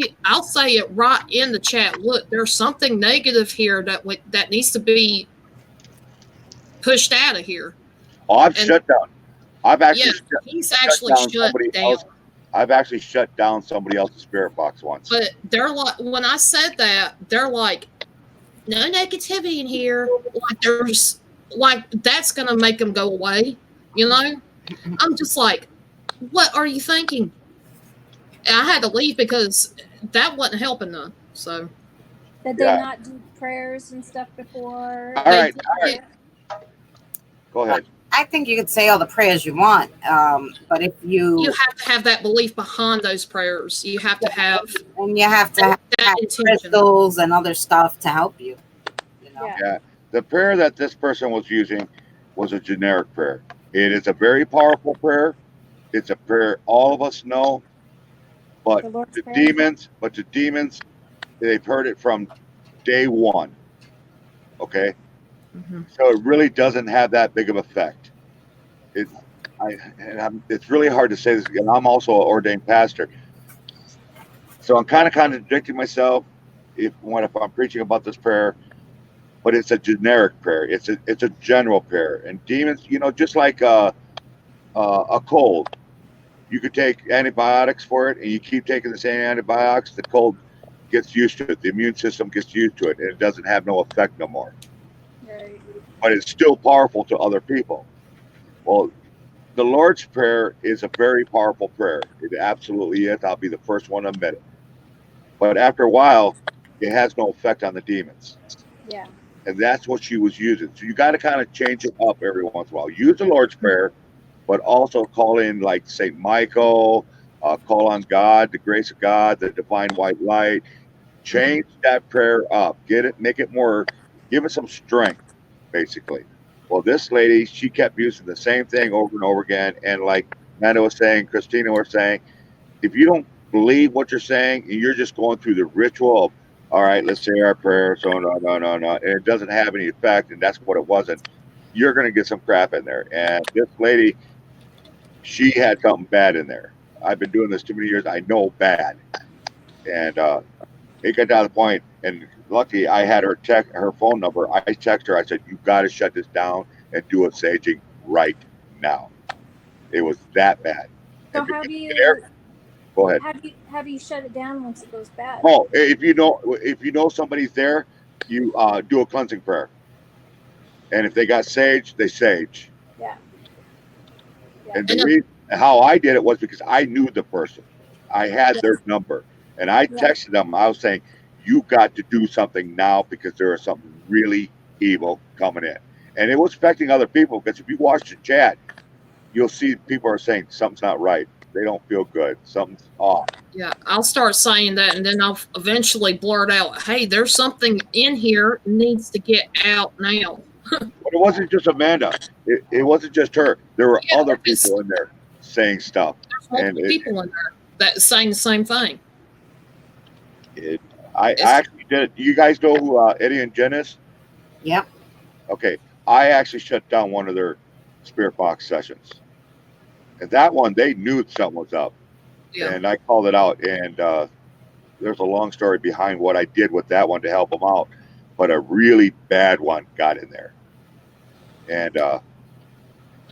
it right in the chat. Look, there's something negative here that needs to be pushed out of here. Oh, I've And shut down. I've yeah, actually he's shut actually down shut somebody down. else. I've actually shut down somebody else's Spirit Box once. But they're like, when I said that, they're like, no negativity in here. Like there's like that's gonna make them go away. You know, I'm just like, what are you thinking? And I had to leave because that wasn't helping none. So Did they Yeah. not do prayers and stuff before? All they right. did. Go ahead. I think you could say all the prayers you want, but if You have to have that belief behind those prayers. You have to have and you have to have that intention. crystals and other stuff to help you. You know. Yeah. Yeah. The prayer that this person was using was a generic prayer. It is a very powerful prayer. It's a prayer all of us know, but The Lord's the Prayer. demons, they've heard it from day one. Okay. Mhm. So it really doesn't have that big of effect. It's it's really hard to say this again. I'm also an ordained pastor, so I'm kind of contradicting myself if I'm preaching about this prayer. But it's a generic prayer. It's a general prayer, and demons, just like a cold, you could take antibiotics for it, and you keep taking the same antibiotics. The cold gets used to it. The immune system gets used to it, and it doesn't have no effect no more. Right. But it's still powerful to other people. Well, the Lord's Prayer is a very powerful prayer. It absolutely is. I'll be the first one to admit it. But after a while, it has no effect on the demons. Yeah. And that's what she was using. So you got to kind of change it up every once in a while. Use the Lord's Prayer, but also call in like Saint Michael, call on God, the grace of God, the divine white light. Change that prayer up. Get it, make it more, give it some strength, basically. Well, this lady, she kept using the same thing over and over again. And like Amanda was saying, Christina was saying, if you don't believe what you're saying and you're just going through the ritual of, all right, let's say our prayer, so no, and it doesn't have any effect, and that's what it wasn't, you're going to get some crap in there. And this lady, she had something bad in there. I've been doing this too many years. I know bad. And it got down to the point, and lucky I had her phone number. I texted her. I said, "You got to shut this down and do a saging right now." It was that bad. So And how because do of the you go ahead. how do you shut it down once it goes bad? Oh, if you know somebody's there, you do a cleansing prayer, and if they got sage, they sage. Yeah. Yeah. And the And reason how I did it was because I knew the person, I had their number, and I Yeah. texted them. I was saying, "You got to do something now because there is something really evil coming in," and it was affecting other people. Because if you watch the chat, you'll see people are saying something's not right. They don't feel good. Something's off. yeah, I'll start saying that, and then I'll eventually blurt out, "Hey, there's something in here needs to get out now." But it wasn't just Amanda. It wasn't just her. There were Yeah, other it's, people in there saying stuff, there's and multiple people in there that saying the same thing. it I It's actually did it. You guys know who Eddie and Jen is? Yep. Okay, I actually shut down one of their spirit box sessions, and that one they knew something was up, yeah, and I called it out. And there's a long story behind what I did with that one to help them out, but a really bad one got in there, and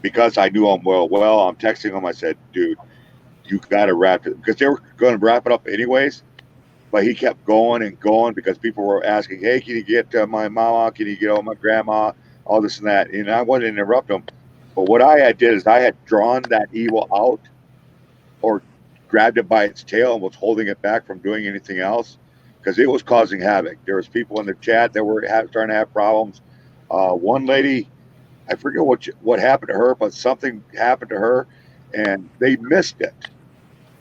because I knew them well, I'm texting them. I said, "Dude, you got to wrap it," because they were going to wrap it up anyways. But he kept going and going because people were asking, "Hey, can you get my mama? Can you get my grandma? All this and that." And I wanted to interrupt him, but what I had did is I had drawn that evil out or grabbed it by its tail and was holding it back from doing anything else because it was causing havoc. There was people in the chat that were starting to have problems. One lady, I forget what happened to her, but something happened to her, and they missed it.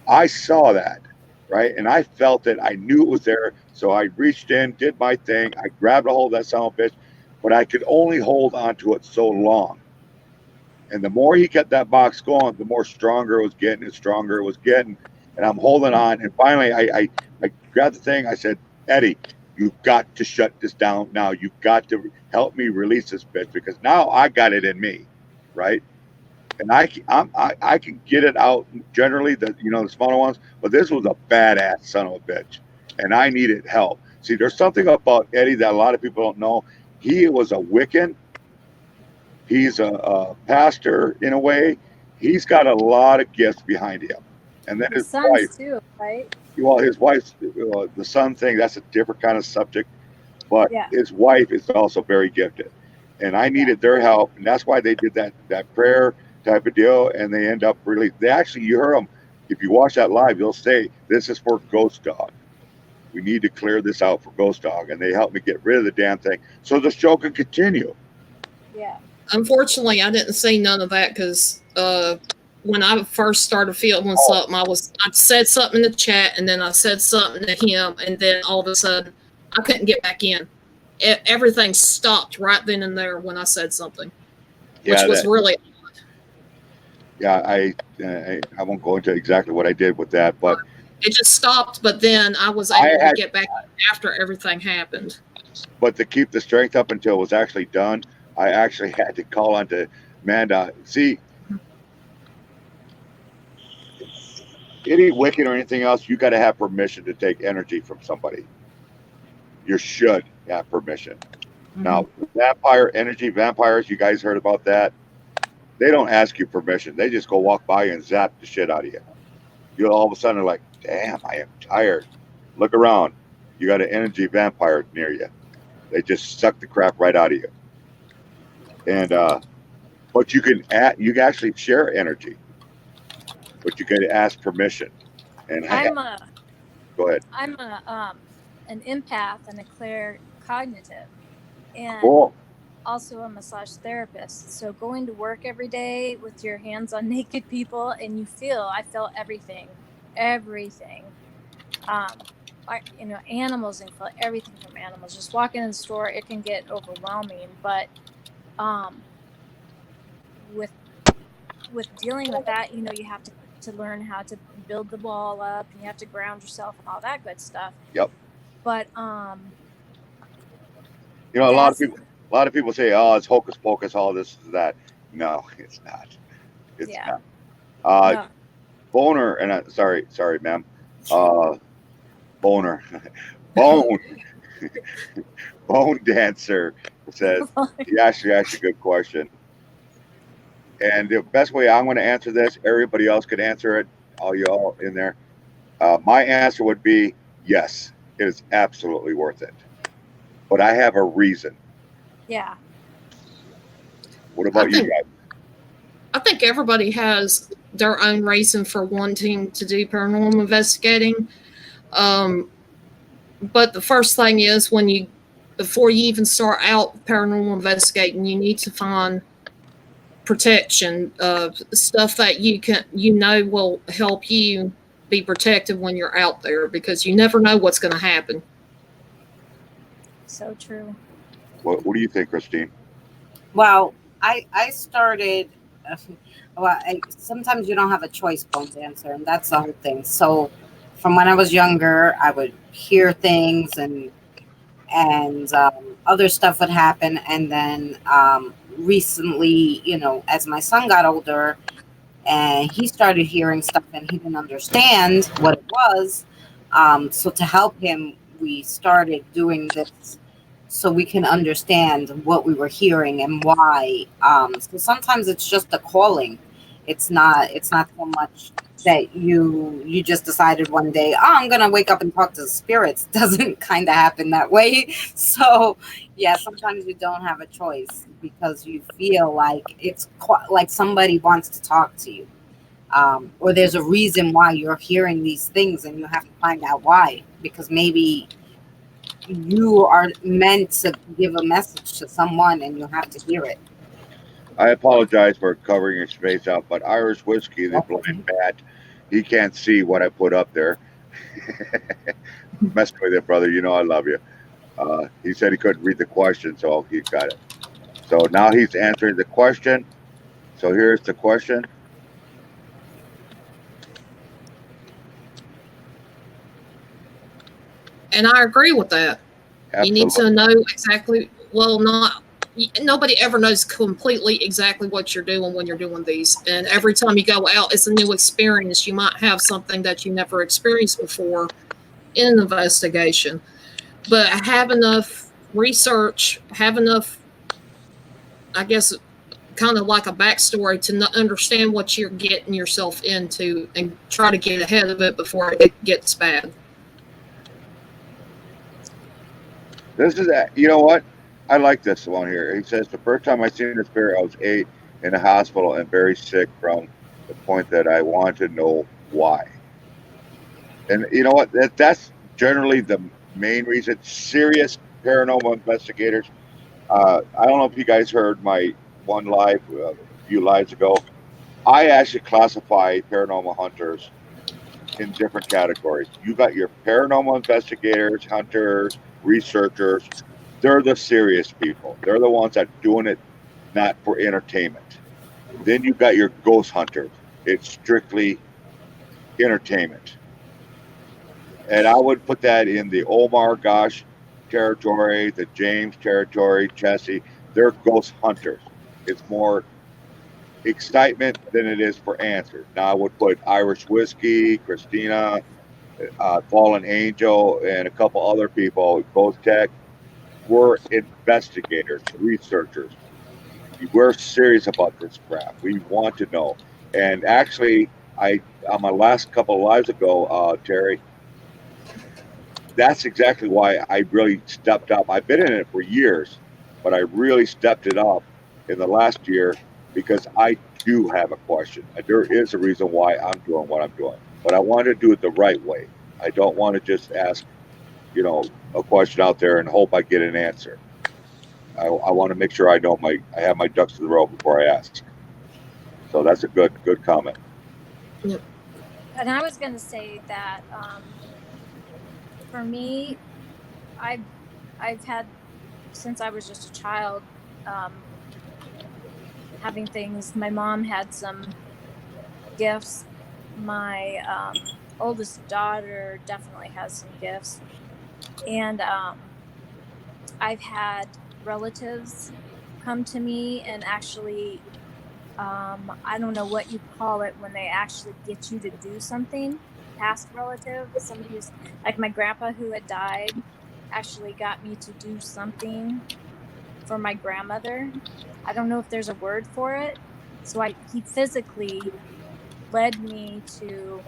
I saw that, right? And I felt it. I knew it was there. So I reached in, did my thing. I grabbed a hold of that son of a bitch, but I could only hold onto it so long. And the more he kept that box going, the more stronger it was getting and stronger it was getting. And I'm holding on. And finally, I grabbed the thing. I said, "Eddie, you've got to shut this down now. You've got to help me release this bitch because now I got it in me, right?" And I can get it out generally, the smaller ones, but this was a badass son of a bitch, and I needed help. See, there's something about Eddie that a lot of people don't know. He was a Wiccan. He's a pastor in a way. He's got a lot of gifts behind him, and then The his wife. sons too, right? Well, his wife's the son thing. That's a different kind of subject, but Yeah. his wife is also very gifted, and I needed their help, and that's why they did that prayer type of deal, and they end up really. They actually, you heard them. If you watch that live, you'll say this is for Ghost Dog. We need to clear this out for Ghost Dog, and they helped me get rid of the damn thing so the show can continue. Yeah. unfortunately, I didn't see none of that because when I first started feeling Oh, something, I said something in the chat, and then I said something to him, and then all of a sudden, I couldn't get back in. Everything stopped right then and there when I said something, which yeah, was really yeah. I won't go into exactly what I did with that, but it just stopped. But then I was I able to had, get back after everything happened. but to keep the strength up until it was actually done, I actually had to call on to Amanda. See, any Wiccan or anything else, you got to have permission to take energy from somebody. You should have permission. Now, vampire energy, vampires, you guys heard about that? They don't ask you permission. They just go walk by and zap the shit out of you. You'll all of a sudden like, damn, I am tired. Look around. You got an energy vampire near you. They just suck the crap right out of you. And but you can actually share energy, but you got to ask permission. And I'm go ahead. I'm an empath and a claircognitive. and Cool. also a massage therapist. So going to work every day with your hands on naked people, and I felt everything. Animals, and feel everything from animals. Just walking in the store, it can get overwhelming, but with dealing with that, you have to learn how to build the ball up, and you have to ground yourself and all that good stuff. Yep. But a lot of people say, "Oh, it's hocus pocus, all this that." No, it's not. It's yeah, not. no. Boner, and sorry, ma'am. Boner, bone, bone dancer says he asked a good question. And the best way I'm going to answer this, everybody else could answer it, all y'all in there. My answer would be yes, it is absolutely worth it. But I have a reason. Yeah. What about you guys? I think everybody has their own reason for wanting to do paranormal investigating. But the first thing is before you even start out paranormal investigating, you need to find protection, stuff that will help you be protected when you're out there, because you never know what's going to happen. So true. What do you think, Christine? Well, I started. Sometimes you don't have a choice point answer, and that's the whole thing. So, from when I was younger, I would hear things, and other stuff would happen, and then recently, as my son got older, and he started hearing stuff, and he didn't understand what it was. So to help him, we started doing this so we can understand what we were hearing and why. So sometimes it's just a calling. It's not so much that you just decided one day, oh, I'm gonna wake up and talk to spirits. Doesn't kind of happen that way. So yeah, sometimes you don't have a choice because you feel like it's like somebody wants to talk to you, or there's a reason why you're hearing these things, and you have to find out why, because maybe you are meant to give a message to someone and you have to hear it. I apologize for covering your space out, but Irish whiskey, the blind bat, he can't see what I put up there. Messing with it, brother. You know I love you. He said he couldn't read the question, so he got it. So now he's answering the question. So here's the question. And I agree with that. Absolutely. You need to know exactly, nobody ever knows completely exactly what you're doing when you're doing these. And every time you go out, it's a new experience. You might have something that you never experienced before in an investigation. But have enough research, have enough, I guess, kind of like a backstory to understand what you're getting yourself into and try to get ahead of it before it gets bad. This is that. You know what? I like this one here. He says the first time I seen the spirit, I was 8 in the hospital and very sick from the point that I wanted to know why. And you know what? That's generally the main reason. Serious paranormal investigators. I don't know if you guys heard my one live a few lives ago. I actually classify paranormal hunters in different categories. You got your paranormal investigators, hunters, researchers. They're the serious people. They're the ones that doing it not for entertainment. Then you got your ghost hunters. It's strictly entertainment. And I would put that in the Omar Gosh territory, the James territory, Jesse. They're ghost hunters. It's more excitement than it is for answers. Now I would put Irish Whiskey, Christina, Fallen Angel, and a couple other people, Ghost Tech. We're investigators, researchers. We're serious about this crap. We want to know. And actually, on my last couple of lives ago, Terry, that's exactly why I really stepped up. I've been in it for years, but I really stepped it up in the last year because I do have a question. There is a reason why I'm doing what I'm doing, but I want to do it the right way. I don't want to just ask, a question out there and hope I get an answer. I want to make sure I have my ducks in a row before I ask. So that's a good comment. Yep. And I was going to say that for me, I've I've had since I was just a child, um, having things. My mom had some gifts. My oldest daughter definitely has some gifts, and I've had relatives come to me and actually, I don't know what you call it when they actually get you to do something. Past relative, somebody who's like my grandpa who had died, actually got me to do something for my grandmother. I don't know if there's a word for it. So he physically led me to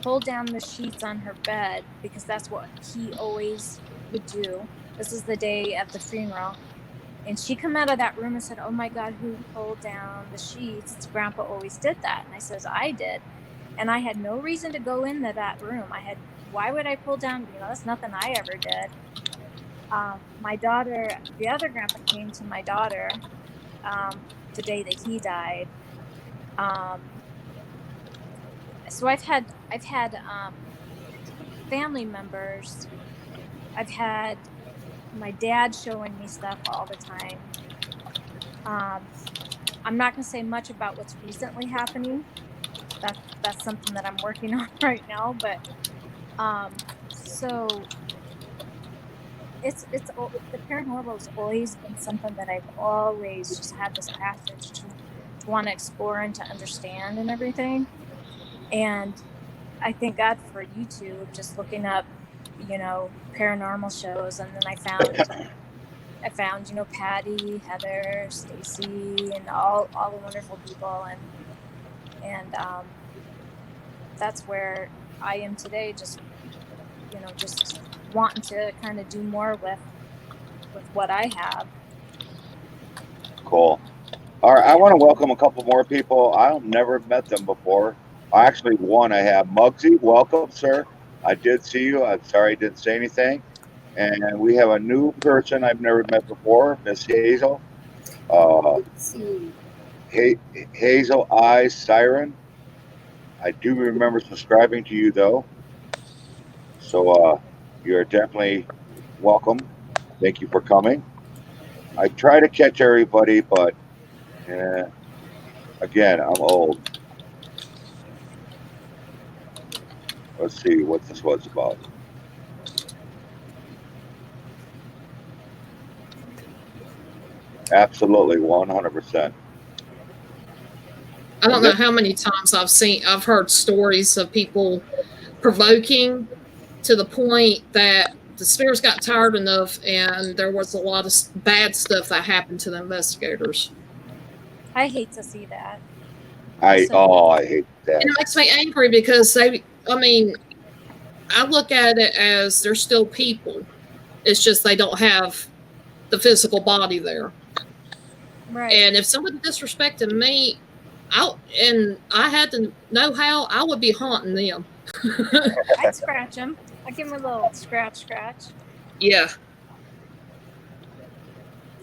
pull down the sheets on her bed because that's what he always would do. This is the day of the funeral. And she come out of that room and said, "Oh my God, who pulled down the sheets? Grandpa always did that." And I says, "I did." And I had no reason to go into that room. Why would I pull down? That's nothing I ever did. My daughter, the other grandpa came to my daughter the day that he died. So I've had family members. I've had my dad showing me stuff all the time. I'm not going to say much about what's recently happening. That's something that I'm working on right now. But so it's the paranormal has always been something that I've always just had this passage to want to explore and to understand and everything. And I thank God for YouTube, just looking up, paranormal shows, and then I found Patty, Heather, Stacy, and all the wonderful people, and that's where I am today. Just wanting to kind of do more with what I have. Cool. All right, I want to welcome a couple more people. I've never met them before. Actually, one I have. Muggsy, welcome, sir. I did see you. I'm sorry I didn't say anything. And we have a new person I've never met before, Miss Hazel. Uh, Let's see. Hazel Eyes Siren. I do remember subscribing to you though, so you're definitely welcome. Thank you for coming. I try to catch everybody, but eh, again, I'm old. Let's see what this was about. Absolutely, 100%. I don't And know this, how many times I've heard stories of people provoking to the point that the spirits got tired enough and there was a lot of bad stuff that happened to the investigators. I hate to see that. I So oh, I hate that. And it makes me angry because I mean, I look at it as they're still people. It's just they don't have the physical body there. right, And if somebody disrespected me, I had to know how, I would be haunting them. I'd scratch him. I'd give him a little scratch. Yeah.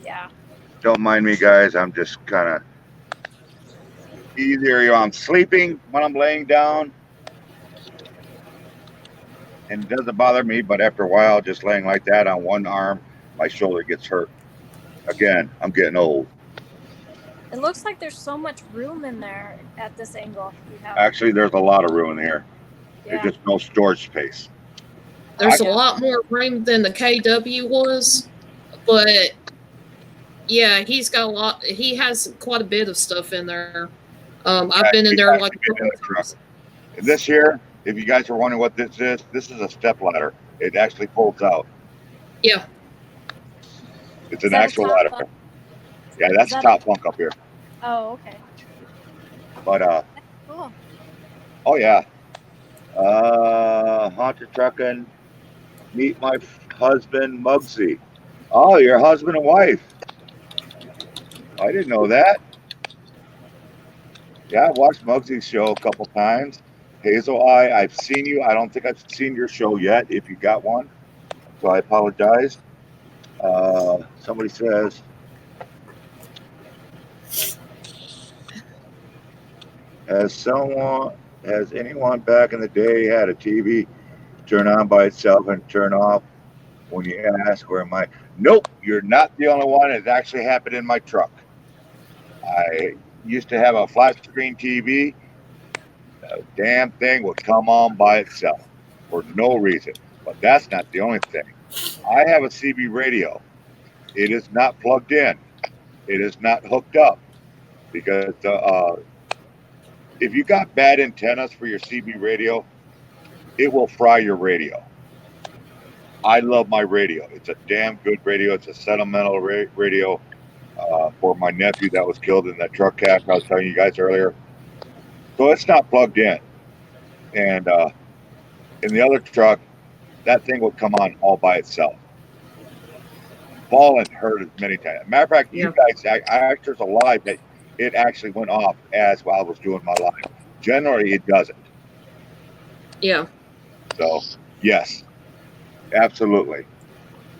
Yeah. Don't mind me, guys. I'm just kind of either I'm sleeping when I'm laying down, and it doesn't bother me, but after a while, just laying like that on one arm, my shoulder gets hurt. Again, I'm getting old. It looks like there's so much room in there at this angle you have. Actually, there's a lot of room in here. There's Yeah. just no storage space. There's a Yeah. lot more room than the KW was, but yeah, he has quite a bit of stuff in there. I've been in You there guys like can a get in couple the of truck. times. This here, if you guys are wondering what this is a step ladder. It actually folds out. Yeah. It's Is an that a actual top ladder. bunk? Yeah, that's that top bunk up here. Oh, okay. But That's cool. oh yeah, haunted trucking. Meet my husband, Muggsy. Oh, your husband and wife. I didn't know that. Yeah, I've watched Muggsy's show a couple times. Hazel Eye, I've seen you. I don't think I've seen your show yet, if you got one. So I apologize. Somebody says, has anyone back in the day had a TV turn on by itself and turn off when you ask where am I? Nope, you're not the only one. It actually happened in my truck. I used to have a flat screen TV. The damn thing would come on by itself for no reason. But that's not the only thing. I have a CB radio. It is not plugged in. It is not hooked up because if you got bad antennas for your CB radio, it will fry your radio. I love my radio. It's a damn good radio. It's a sentimental radio for my nephew that was killed in that truck crash I was telling you guys earlier. So it's not plugged in. And in the other truck, that thing would come on all by itself. Fallen heard it many times. Matter of fact, you guys, there's a lie that it actually went off as while I was doing my live. Generally, it doesn't. Yeah. So, yes, absolutely.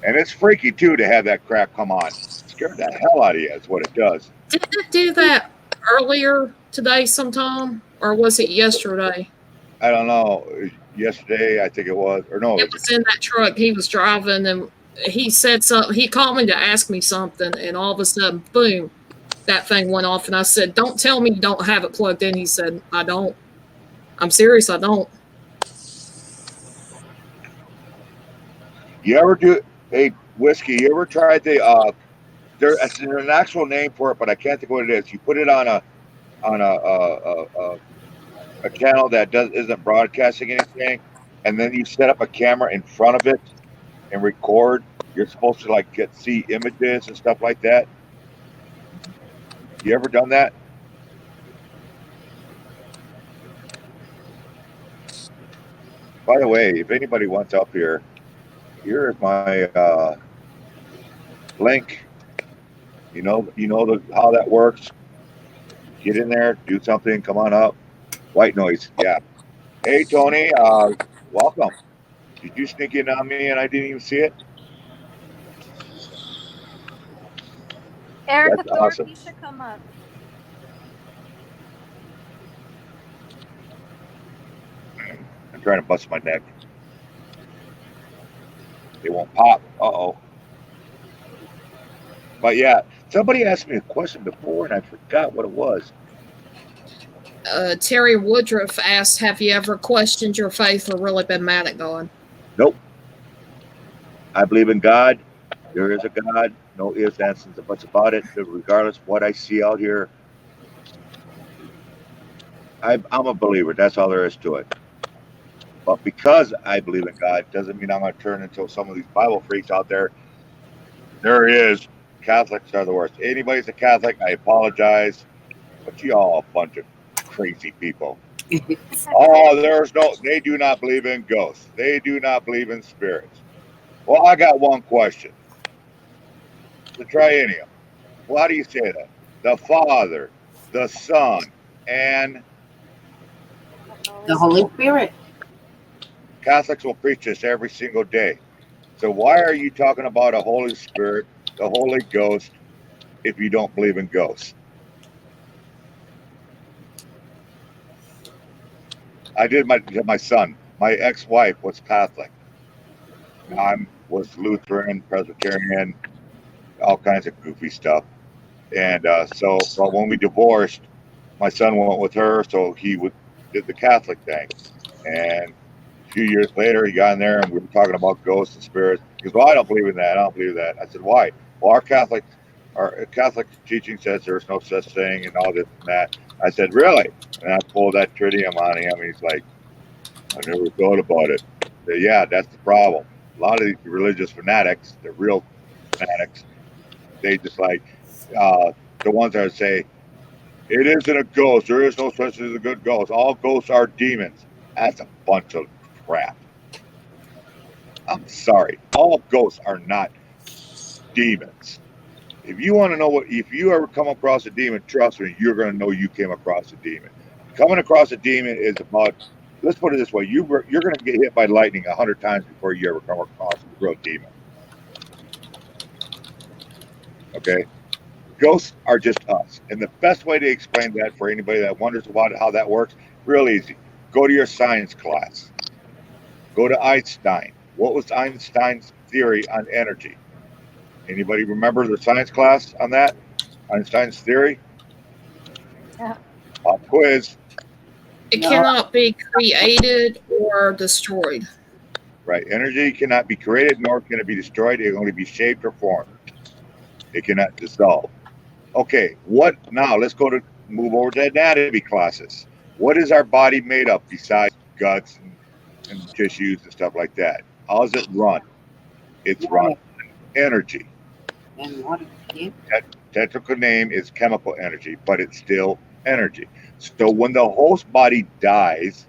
And it's freaky, too, to have that crap come on. Scared the hell out of you is what it does. Did it do that earlier today sometime? Or was it yesterday? I don't know. Yesterday, I think it was. Or no. It was in that truck he was driving, and he said something. He called me to ask me something, and all of a sudden, boom, that thing went off. And I said, "Don't tell me you don't have it plugged in." He said, "I don't. I'm serious, I don't." You ever do, hey, Whiskey, you ever tried there's an actual name for it, but I can't think what it is. You put it on a channel that isn't broadcasting anything, and then you set up a camera in front of it and record. You're supposed to like see images and stuff like that. You ever done that? By the way, if anybody wants up here, here is my link. You know how that works. Get in there, do something, come on up. White noise, yeah. Hey Tony, welcome. Did you sneak in on me and I didn't even see it? Erica That's Thorpe, awesome. you should come up. I'm trying to bust my neck. It won't pop. Uh-oh. But yeah, somebody asked me a question before and I forgot what it was. Terry Woodruff asked, "Have you ever questioned your faith or really been mad at God?" Nope. I believe in God. There is a God. No ifs, ands, and buts about it. Regardless of what I see out here, I'm a believer. That's all there is to it. But because I believe in God, doesn't mean I'm going to turn into some of these Bible freaks out there. There is. Catholics are the worst. Anybody's a Catholic, I apologize. But you all a bunch of crazy people. They do not believe in ghosts. They do not believe in spirits. Well, I got one question. The triennium. Well, how do you say that? The Father, the Son, and the Holy Spirit. Catholics will preach this every single day. So why are you talking about a Holy Spirit, the Holy Ghost, if you don't believe in ghosts? I did my son. My ex-wife was Catholic. I was Lutheran, Presbyterian, all kinds of goofy stuff. And so when we divorced, my son went with her, so he did the Catholic thing. And a few years later, he got in there, and we were talking about ghosts and spirits. He goes, "Well, I don't believe in that. I don't believe that." I said, "Why?" "Well, our Catholic teaching says there's no such thing and all this and that." I said, "Really?" And I pulled that tritium on him, and he's like, "I never thought about it." I said, "Yeah, that's the problem. A lot of these religious fanatics, the real fanatics, they just like the ones that say, it isn't a ghost. There is no such thing as a good ghost. All ghosts are demons." That's a bunch of crap. I'm sorry. All ghosts are not demons. If you want to know if you ever come across a demon, trust me, you're going to know you came across a demon. Coming across a demon is about, let's put it this way, you're going to get hit by lightning 100 times before you ever come across a real demon. Okay, ghosts are just us, and the best way to explain that for anybody that wonders about how that works, real easy. Go to your science class. Go to Einstein. What was Einstein's theory on energy? Anybody remember the science class on that? Einstein's theory? Yeah. Pop quiz, It No. cannot be created or destroyed. right? Energy cannot be created nor can it be destroyed. It can only be shaped or formed. It cannot dissolve. Okay, what now? Let's go to move over to anatomy classes. What is our body made of besides guts and tissues and stuff like that? How does it run? It's run Water on energy. and water. Yeah. Technical name is chemical energy, but it's still energy. So when the host body dies,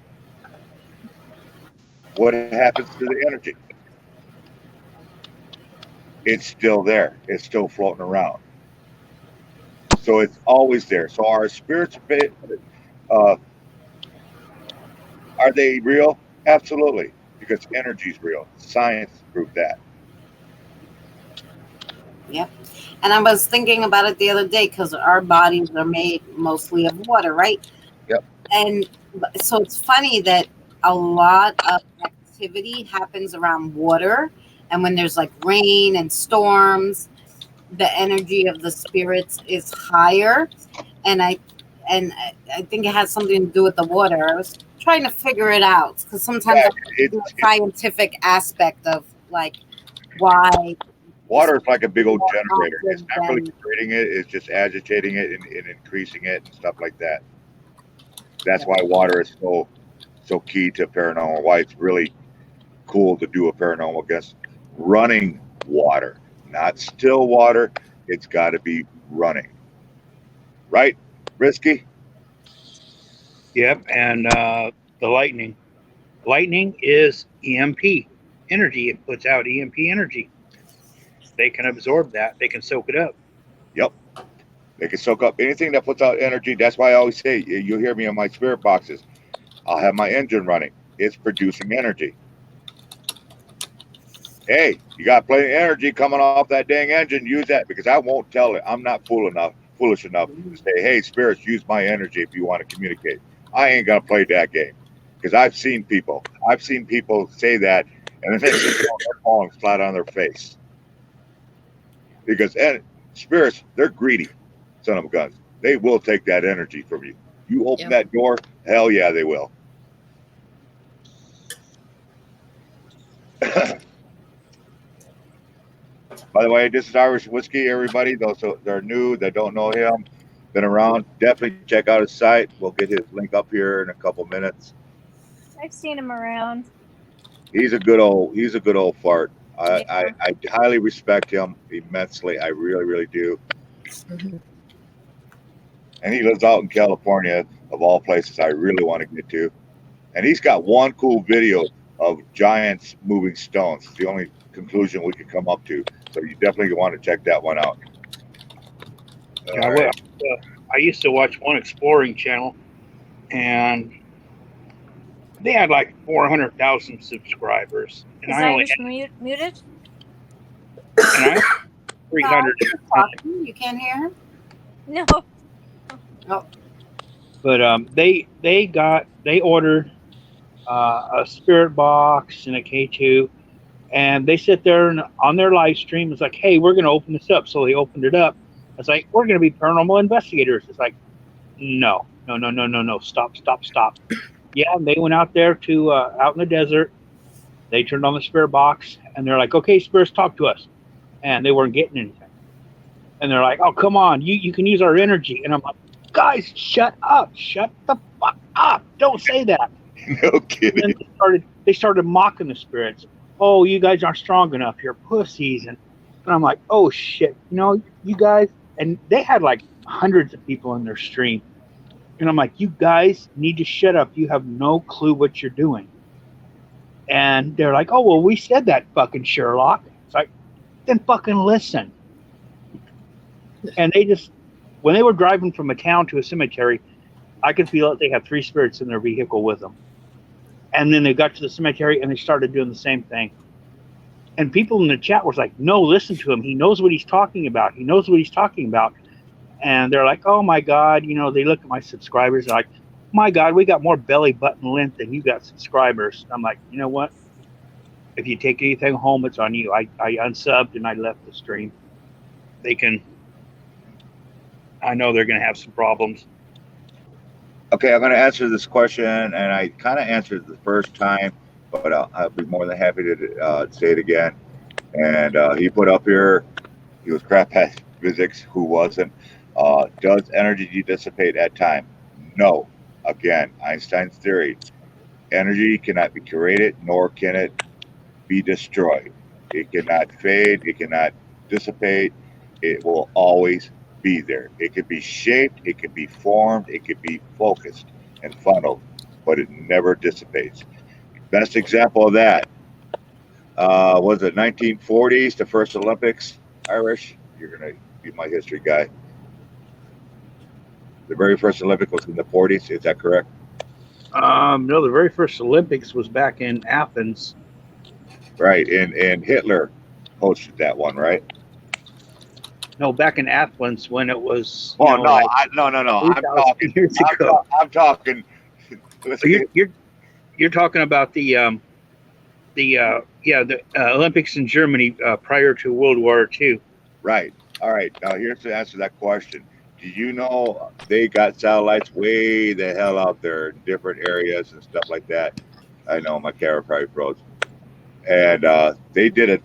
what happens to the energy? It's still there. It's still floating around. So it's always there. So our spirits, uh, are they real? Absolutely, because energy is real. Science proved that. Yep. And I was thinking about it the other day because our bodies are made mostly of water, right? Yep. And so it's funny that a lot of activity happens around water. And when there's like rain and storms, the energy of the spirits is higher. And I think it has something to do with the water. I was trying to figure it out because sometimes Yeah, I have to do a scientific aspect of like why water is like a big old more generator. It's active not really than creating it. It's just agitating it and increasing it and stuff like that. That's why water is so key to paranormal. Why it's really cool to do a paranormal against running water, not still water. It's got to be running, right? Risky. Yep, and the lightning. Lightning is EMP energy. It puts out EMP energy. They can absorb that. They can soak it up. Yep. They can soak up anything that puts out energy. That's why I always say, you'll hear me on my spirit boxes. I'll have my engine running. It's producing energy. Hey, you got plenty of energy coming off that dang engine. Use that because I won't tell it. I'm not foolish enough to say, hey, spirits, use my energy if you want to communicate. I ain't gonna play that game because I've seen people. I've seen people say that, and then they're falling flat on their face because spirits, they're greedy, son of a guns. They will take that energy from you. You open that door, hell yeah, they will. By the way, this is Irish Whiskey, everybody. Those that are new, that don't know him, been around, definitely check out his site. We'll get his link up here in a couple minutes. I've seen him around. He's a good old fart. I highly respect him immensely. I really, really do. And he lives out in California, of all places I really want to get to. And he's got one cool video of giants moving stones. It's the only conclusion we can come up to. So you definitely want to check that one out. I used to watch one exploring channel, and they had like 400,000 subscribers, and Is I only Irish muted? and I 300. You can't hear him? No. But they ordered a spirit box and a K2, and they sit there and on their live stream it's like, hey, we're going to open this up. So they opened it up. It's like, we're going to be paranormal investigators. It's like, no, stop. Yeah, and they went out there to out in the desert. They turned on the spirit box and they're like, okay, spirits, talk to us. And they weren't getting anything. And they're like, oh, come on, you can use our energy. And I'm like, guys, shut up, shut the fuck up, don't say that. No kidding. And then they started mocking the spirits. Oh, you guys aren't strong enough, you're pussies. And I'm like, oh shit, you guys. And they had like hundreds of people in their stream, and I'm like, you guys need to shut up, you have no clue what you're doing. And they're like, oh, well, we said that, fucking Sherlock. It's like, then fucking listen. And they just, when they were driving from a town to a cemetery, I could feel that they had 3 spirits in their vehicle with them. And then they got to the cemetery and they started doing the same thing. And people in the chat was like, no, listen to him. He knows what he's talking about. He knows what he's talking about. And they're like, oh my God, they look at my subscribers and like, my God, we got more belly button length than you got subscribers. I'm like, you know what? If you take anything home, it's on you. I unsubbed and I left the stream. I know they're going to have some problems. Okay, I'm going to answer this question, and I kind of answered it the first time, but I'll be more than happy to say it again. And he put up here, he was crap at physics, who wasn't. Does energy dissipate at time? No. Again, Einstein's theory. Energy cannot be created, nor can it be destroyed. It cannot fade, it cannot dissipate. It will always be there. It could be shaped, it could be formed, it could be focused and funneled, but it never dissipates. Best example of that was it 1940s, the first Olympics. Irish, you're gonna be my history guy. The very first Olympic was in the 40s. Is that correct? No, the very first Olympics was back in Athens. Right, and Hitler hosted that one, right? No, back in Athens when it was. Oh no, like no. I'm 3,000 years ago. I'm talking. You're talking about the Olympics in Germany prior to World War II. Right. All right. Now here's to answer that question. Do you know they got satellites way the hell out there in different areas and stuff like that? I know my camera probably froze. And they did it.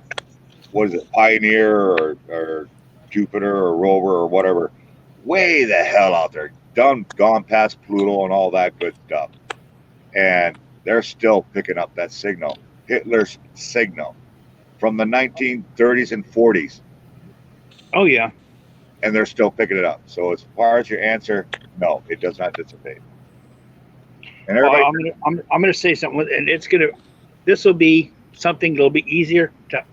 What is it? Pioneer or Jupiter or rover or whatever. Way the hell out there. Gone past Pluto and all that good stuff. And they're still picking up that signal. Hitler's signal from the 1930s and 40s. Oh yeah. And they're still picking it up. So as far as your answer, no, it does not dissipate. And everybody, I'm going to say something, and this will be something that'll be easier to.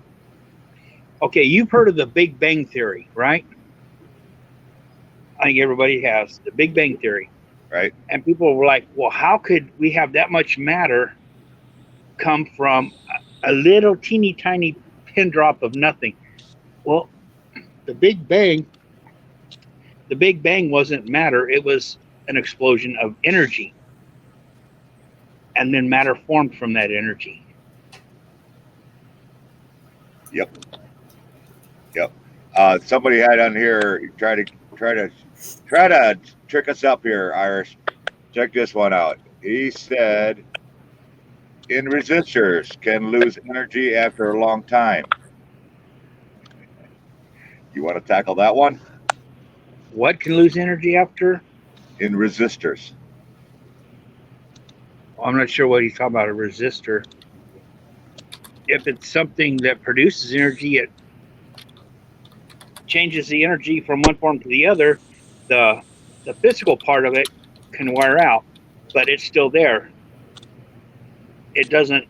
Okay, you've heard of the Big Bang Theory, right? I think everybody has the Big Bang Theory, right? And people were like, "Well, how could we have that much matter come from a little teeny tiny pin drop of nothing?" Well, the Big Bang wasn't matter. It was an explosion of energy. And then matter formed from that energy. Yep. Somebody had on here try to trick us up here, Irish. Check this one out. He said, "In resistors can lose energy after a long time." You want to tackle that one? What can lose energy after? In resistors. I'm not sure what he's talking about, a resistor. If it's something that produces energy, it changes the energy from one form to the other. The physical part of it can wear out, but it's still there. It doesn't,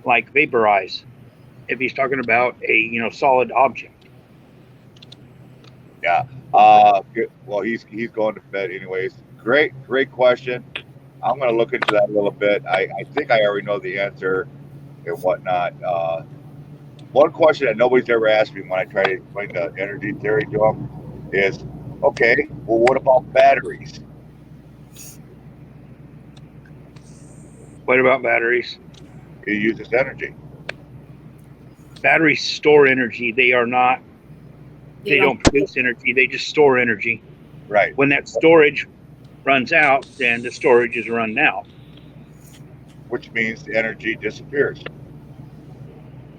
like vaporize. If he's talking about a solid object. Yeah. Well, he's going to bed anyways. Great question. I'm going to look into that a little bit. I think I already know the answer and whatnot. One question that nobody's ever asked me when I try to explain the energy theory to them is, okay, well, what about batteries? What about batteries? It uses energy. Batteries store energy. They are not. They don't produce energy. They just store energy. Right. When that storage runs out, then the storage is run out. Which means the energy disappears.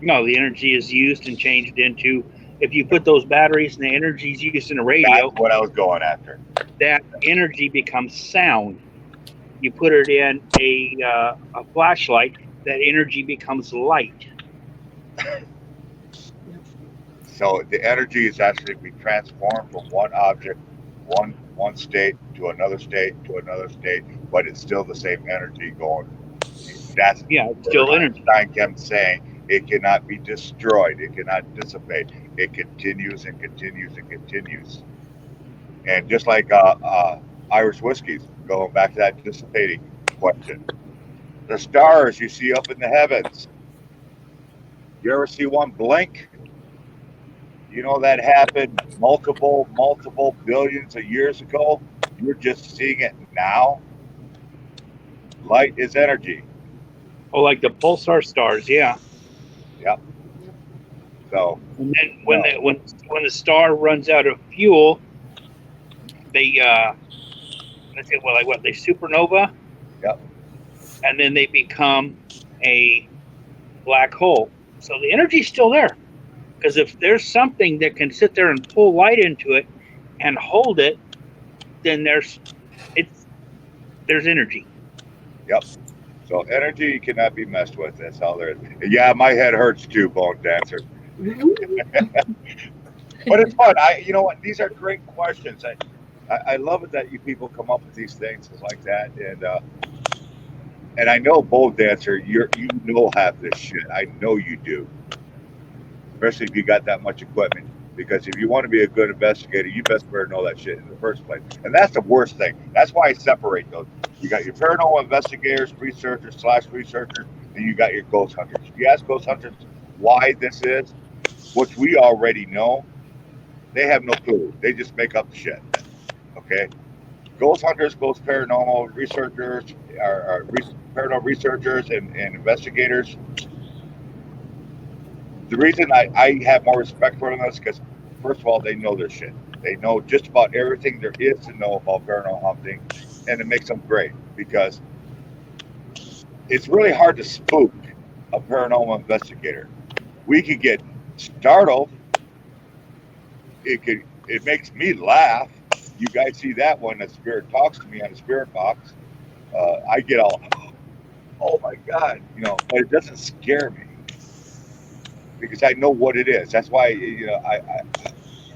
No, the energy is used and changed into. If you put those batteries and the energy is used in a radio. That's what I was going after. That energy becomes sound. You put it in a flashlight. That energy becomes light. So the energy is actually being transformed from one object, one state to another state, but it's still the same energy going. That's it's still energy. Einstein kept saying it cannot be destroyed, it cannot dissipate. It continues and continues and continues. And just like Irish whiskeys, going back to that dissipating question, the stars you see up in the heavens, You ever see one blink? You know that happened multiple billions of years ago. You're just seeing it now. Light is energy. Oh, like the pulsar stars, yeah. Yep. So And then no. when the star runs out of fuel, they let's say, well, like what, they supernova, Yep. and then they become a black hole. So the energy's still there, because if there's something that can sit there and pull light into it and hold it, then there's energy. Yep. So energy cannot be messed with. That's all there is. Yeah, my head hurts too, Bone Dancer. But it's fun. You know what? These are great questions. I love it that you people come up with these things like that. And I know, Bone Dancer, you know half this shit. I know you do. Especially if you got that much equipment. Because if you want to be a good investigator, you best better know that shit in the first place. And that's the worst thing. That's why I separate those. You got your paranormal investigators, researchers, and you got your ghost hunters. If you ask ghost hunters why this is, which we already know, they have no clue. They just make up the shit. Okay? Ghost hunters, ghost paranormal researchers, paranormal researchers and investigators. The reason I have more respect for them is because, first of all, they know their shit. They know just about everything there is to know about paranormal hunting, and it makes them great because it's really hard to spook a paranormal investigator. We could get startled. It makes me laugh. You guys see that when a spirit talks to me on a spirit box. I get all, oh my God, but it doesn't scare me because I know what it is. That's why,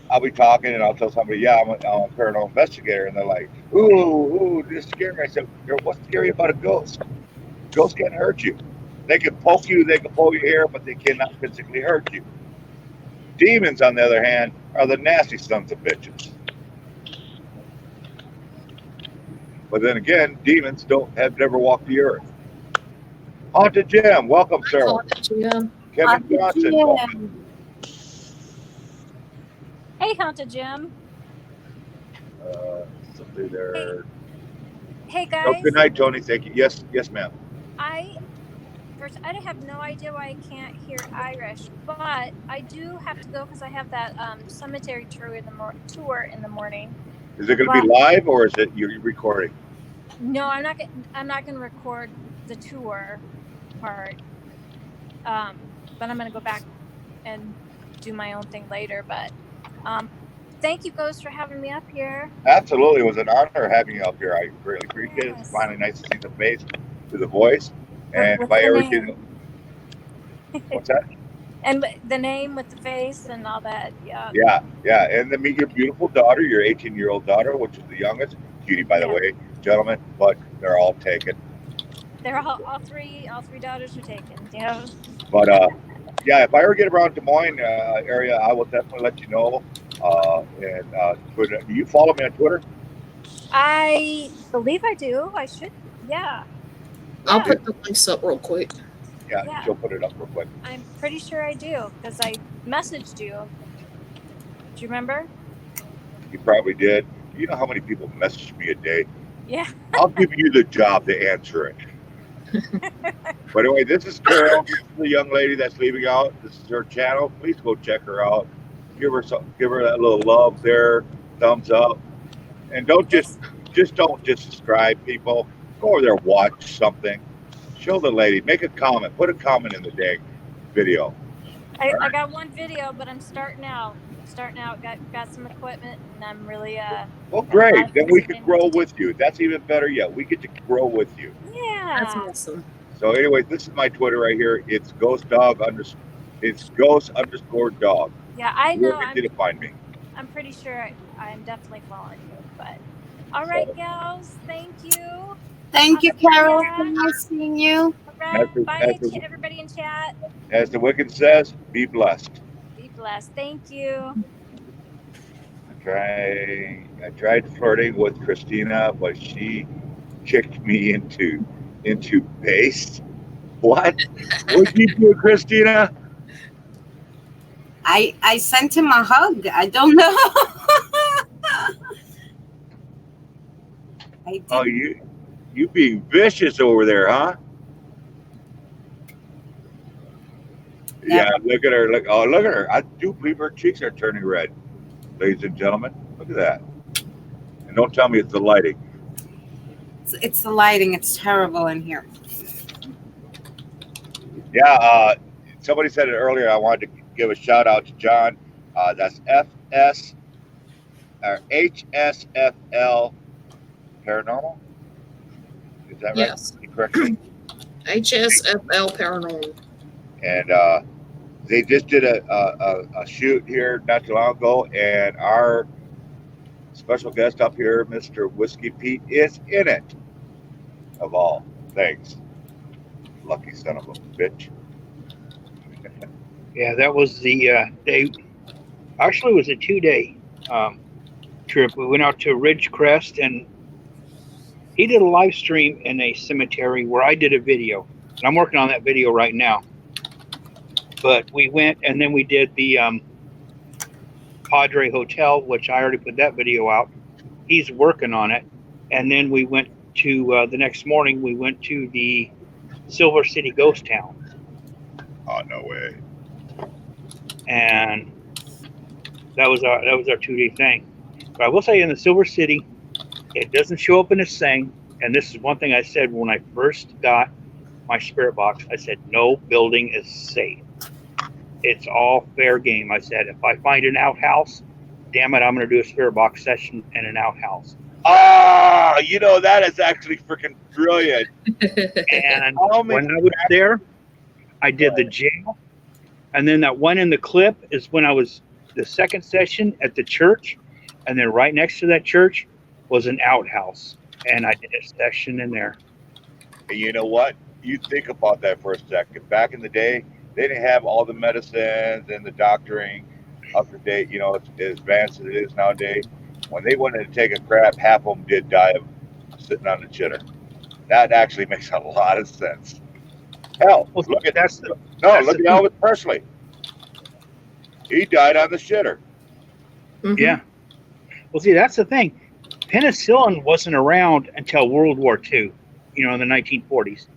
I'll be talking and I'll tell somebody, yeah, I'm a paranormal investigator. And they're like, ooh, this is scary. I said, what's scary about a ghost? Ghosts can't hurt you. They can poke you, they can pull your hair, but they cannot physically hurt you. Demons, on the other hand, are the nasty sons of bitches. But then again, demons have never walked the earth. Haunted Jim, welcome, sir. Haunted Jim. Kevin Johnson, welcome. Hey, Haunted Jim. Somebody there. Hey guys. Oh, good night, Tony. Thank you. Yes, ma'am. I have no idea why I can't hear Irish, but I do have to go because I have that cemetery tour in the morning. Is it going to be live or is it you're recording? No, I'm not going to record the tour part. But I'm going to go back and do my own thing later. But thank you, Ghost, for having me up here. Absolutely, it was an honor having you up here. I really appreciate it. It's finally nice to see the face, to the voice, and if I ever get, what's that? And the name with the face and all that, yeah. Yeah, and then meet your beautiful daughter, your 18-year-old daughter, which is the youngest, cutie by the way, gentlemen, but they're all taken. They're all three daughters are taken, yeah. But yeah, if I ever get around Des Moines area, I will definitely let you know. Twitter. Do you follow me on Twitter? I believe I do. I should. Yeah. I'll put the links up real quick. Yeah, she'll put it up real quick. I'm pretty sure I do because I messaged you. Do you remember? You probably did. You know how many people message me a day? Yeah. I'll give you the job to answer it. But anyway, this is Carol. This is the young lady that's leaving out. This is her channel. Please go check her out. Give her that little love there, thumbs up, and don't just subscribe, people. Go over there, watch something. Show the lady. Make a comment. Put a comment in the dang video. I got one video, but I'm starting out. Got some equipment, and I'm really Well, great. Then we can grow with you. That's even better yet. We get to grow with you. Yeah. That's awesome. So anyway, this is my Twitter right here. It's ghost_dog. Yeah, I know. Where did it find me? I'm pretty sure I'm definitely following you. But all right, gals. Thank you. Thank you, Carol. Nice seeing you. All right. Bye, everybody in chat. As the Wiccan says, be blessed. Be blessed. Thank you. I tried flirting with Christina, but she kicked me into base. What? What did you do, Christina? I sent him a hug. I don't know. I did. Oh, you being vicious over there, huh? Never. Yeah, look at her. Look at her. I do believe her cheeks are turning red, ladies and gentlemen. Look at that. And don't tell me it's the lighting. It's the lighting. It's terrible in here. Yeah, somebody said it earlier. I wanted to give a shout out to John. That's FS or HSFL Paranormal. Is that right? Yes. Correctly. HSFL Paranormal. And they just did a shoot here not too long ago, and our special guest up here, Mr. Whiskey Pete, is in it. Of all things, lucky son of a bitch. Yeah, that was the day. Actually, it was a 2-day trip. We went out to Ridgecrest, and he did a live stream in a cemetery where I did a video. And I'm working on that video right now. But we went, and then we did the Padre Hotel, which I already put that video out. He's working on it. And then we went to, the next morning, we went to the Silver City Ghost Town. Oh, no way. And that was our 2-day thing. But I will say, in the Silver City, it doesn't show up in a thing. And this is one thing I said when I first got my spirit box. I said, no building is safe. It's all fair game. I said, if I find an outhouse, damn it, I'm going to do a spirit box session in an outhouse. Ah, that is actually freaking brilliant. And when I was there, I did the jail. And then that one in the clip is when I was the second session at the church. And then right next to that church was an outhouse. And I did a session in there. And you know what? You think about that for a second. Back in the day, they didn't have all the medicines and the doctoring up to date, as advanced as it is nowadays. When they wanted to take a crap, half of them did die of sitting on the chitter. That actually makes a lot of sense. Hell, Well, look at that's look at Elvis Presley. He died on the shitter. Mhm. Yeah. Well, see, that's the thing. Penicillin wasn't around until World War II, in the 1940s.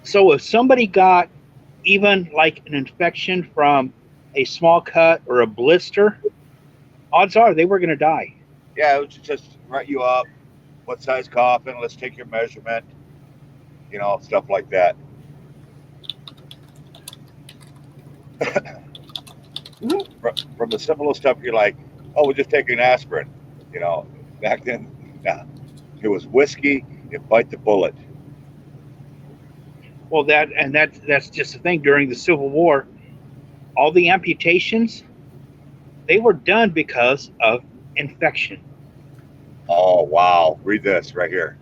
So if somebody got even like an infection from a small cut or a blister, odds are they were going to die. Yeah, it was just write you up. What size coffin? Let's take your measurement. Stuff like that. From the simplest stuff, you're like, oh, we're just taking aspirin. Back then, nah, it was whiskey and bite the bullet. Well, that's just the thing. During the Civil War, all the amputations, they were done because of infection. Oh, wow. Read this right here.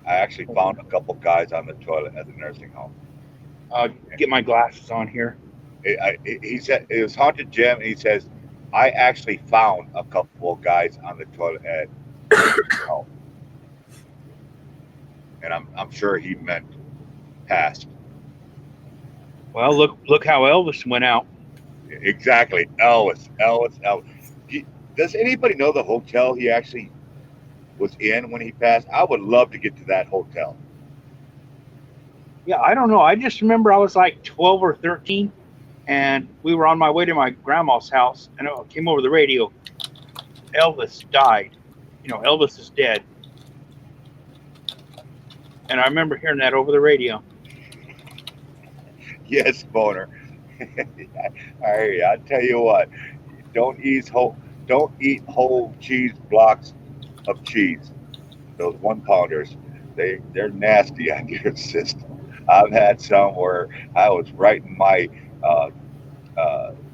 I actually found a couple guys on the toilet at the nursing home. Get my glasses on here. He said it was Haunted Jim, and he says, I actually found a couple of guys on the toilet at the nursing home. And I'm sure he meant past. Well, look how Elvis went out. Exactly. Elvis. Does anybody know the hotel he actually was in when he passed? I would love to get to that hotel. Yeah, I don't know. I just remember I was like 12 or 13, and we were on my way to my grandma's house, and it came over the radio. Elvis died. Elvis is dead. And I remember hearing that over the radio. Yes, Boner. I'll tell you what. Don't eat whole cheese blocks of cheese. Those 1-pounders, they're nasty on your system. I've had some where I was writing my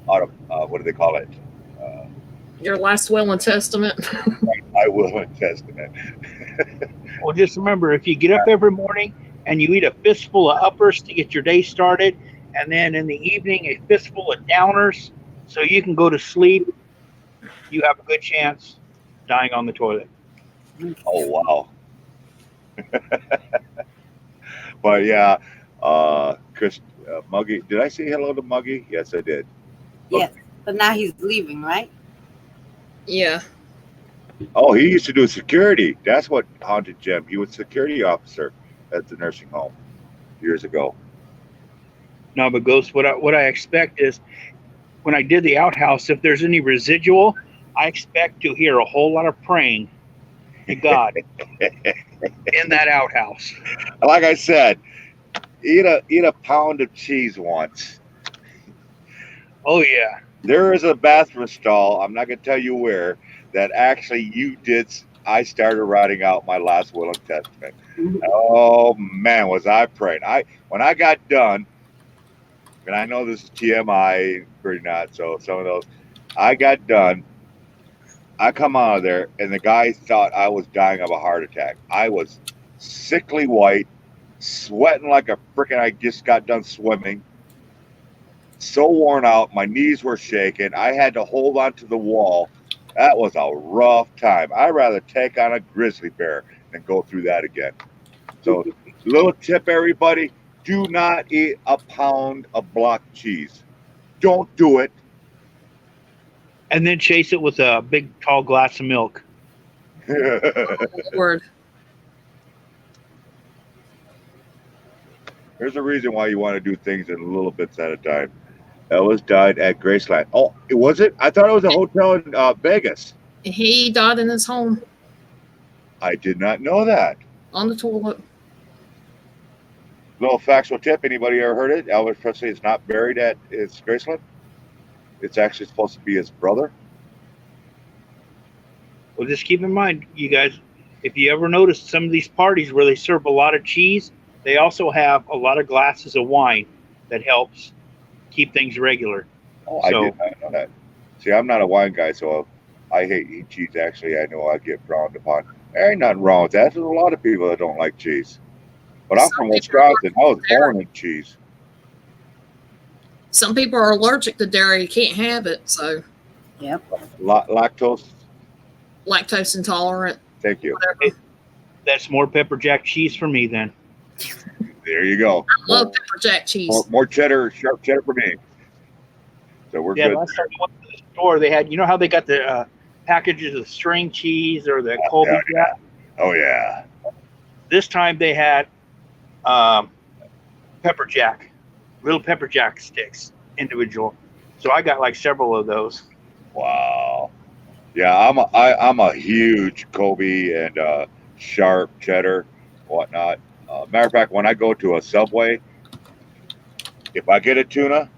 what do they call it? Your last will and testament. My will and testament. Well, just remember, if you get up every morning and you eat a fistful of uppers to get your day started, and then in the evening a fistful of downers so you can go to sleep, you have a good chance dying on the toilet. Oh, wow. But yeah, Chris, Muggy. Did I say hello to Muggy? Yes, I did. Yes, but now he's leaving, right? Yeah. Oh, he used to do security. That's what haunted Jim. He was security officer at the nursing home years ago. No, but Ghost, what I expect is when I did the outhouse, if there's any residual, I expect to hear a whole lot of praying to God in that outhouse. Like I said, eat a pound of cheese once. Oh yeah. There is a bathroom stall. I'm not going to tell you where. That actually you did. I started writing out my last will and testament. Oh man, was I praying! When I got done, and I know this is TMI, pretty not. So some of those, I got done. I come out of there, and the guy thought I was dying of a heart attack. I was sickly white, sweating like a frickin'. I just got done swimming. So worn out, my knees were shaking. I had to hold on to the wall. That was a rough time. I'd rather take on a grizzly bear than go through that again. So, little tip, everybody: do not eat a pound of block cheese. Don't do it. And then chase it with a big tall glass of milk. Lord. There's a reason why you want to do things in little bits at a time. Elvis died at Graceland. Oh, was it? I thought it was a hotel in Vegas. He died in his home I did not know that. on the toilet. Little factual tip: anybody ever heard it? Elvis Presley is not buried at his Graceland. It's actually supposed to be his brother. Well, just keep in mind, you guys, if you ever notice some of these parties where they serve a lot of cheese, they also have a lot of glasses of wine that helps keep things regular. Oh, I did not know that. See, I'm not a wine guy, so I hate eating cheese. Actually, I know I get frowned upon. There ain't nothing wrong with that. There's a lot of people that don't like cheese. But I'm from Wisconsin. I was born in cheese. Some people are allergic to dairy. You can't have it. So, Yep. Lactose. lactose intolerant. Thank you. Whatever. That's more pepper jack cheese for me then. There you go. I love pepper jack cheese. More cheddar, sharp cheddar for me. So we're Yeah, good. last time I went to the store, they had, you know how they got the packages of string cheese or the Colby Jack? Oh yeah. This time they had pepper jack, little pepper jack sticks, individual. So I got like several of those. Wow. Yeah, I'm a huge Kobe and sharp cheddar, whatnot. Matter of fact, when I go to a Subway, if I get a tuna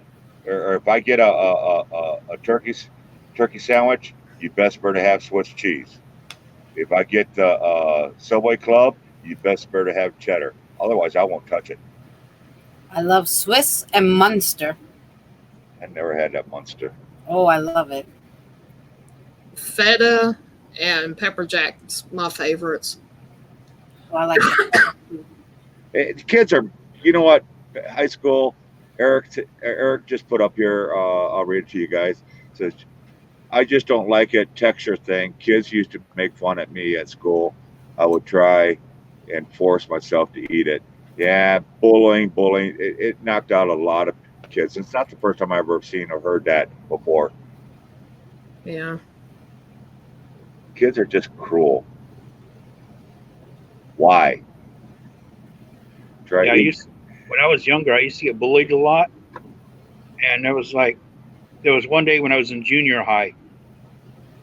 or if I get a turkey sandwich, you best better have Swiss cheese. If I get the Subway Club, you best better have cheddar. Otherwise, I won't touch it. I love Swiss and Munster. I never had that Munster. Oh, I love it. Feta and pepper jack's my favorites. Oh, I like that. The kids are, you know what? High school. Eric just put up here. I'll read it to you guys. It says, I just don't like it. Texture thing. Kids used to make fun at me at school. I would try and force myself to eat it. Yeah, bullying. It knocked out a lot of kids. It's not the first time I've ever seen or heard that before. Yeah. Kids are just cruel. Why? Try Yeah, when I was younger, I used to get bullied a lot. And there was one day when I was in junior high,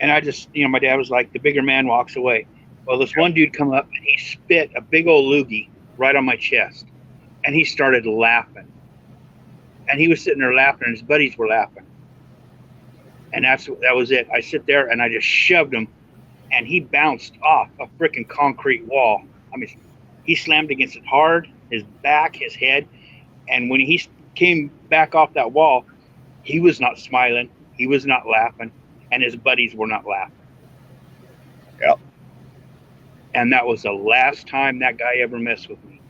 and I just, my dad was like, the bigger man walks away. Well, this one dude come up and he spit a big old loogie right on my chest, and he started laughing. And he was sitting there laughing, and his buddies were laughing. And that was it. I sit there and I just shoved him, and he bounced off a freaking concrete wall. I mean, he slammed against it hard, his back, his head, and when he came back off that wall, he was not smiling, he was not laughing, and his buddies were not laughing. Yep. And that was the last time that guy ever messed with me,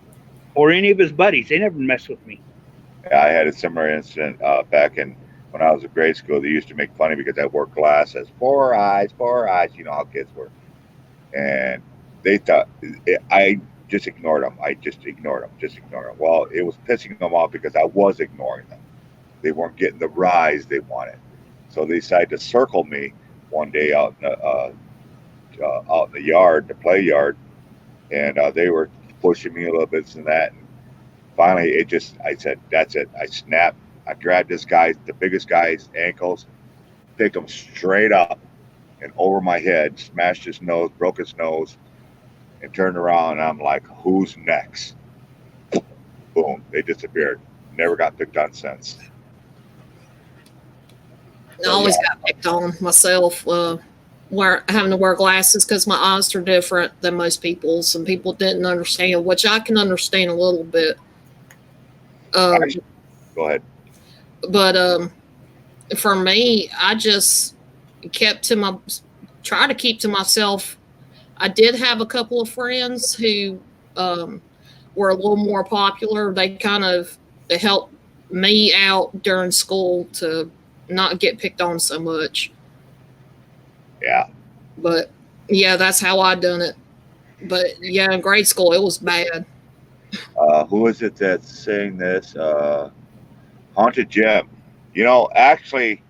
or any of his buddies. They never messed with me. Yeah, I had a similar incident back when I was in grade school. They used to make fun of me because I wore glasses. Four eyes. You know how kids were. And they thought just ignored them. I just ignored them, just ignored them. Well, it was pissing them off because I was ignoring them. They weren't getting the rise they wanted. So they decided to circle me one day out in the yard, the play yard, and they were pushing me a little bit and that. And finally, I said, that's it. I snapped. I grabbed this guy, the biggest guy's ankles, picked him straight up and over my head, smashed his nose, broke his nose, and turned around. And I'm like, who's next? Boom, they disappeared. Never got picked on since. I always got picked on myself. Having to wear glasses because my eyes are different than most people. Some people didn't understand, which I can understand a little bit. Go ahead. But for me, I just try to keep to myself. I did have a couple of friends who were a little more popular. They helped me out during school to not get picked on so much. Yeah. But yeah, that's how I done it. But yeah, in grade school it was bad. Who is it that's saying this? Haunted Gym. Actually,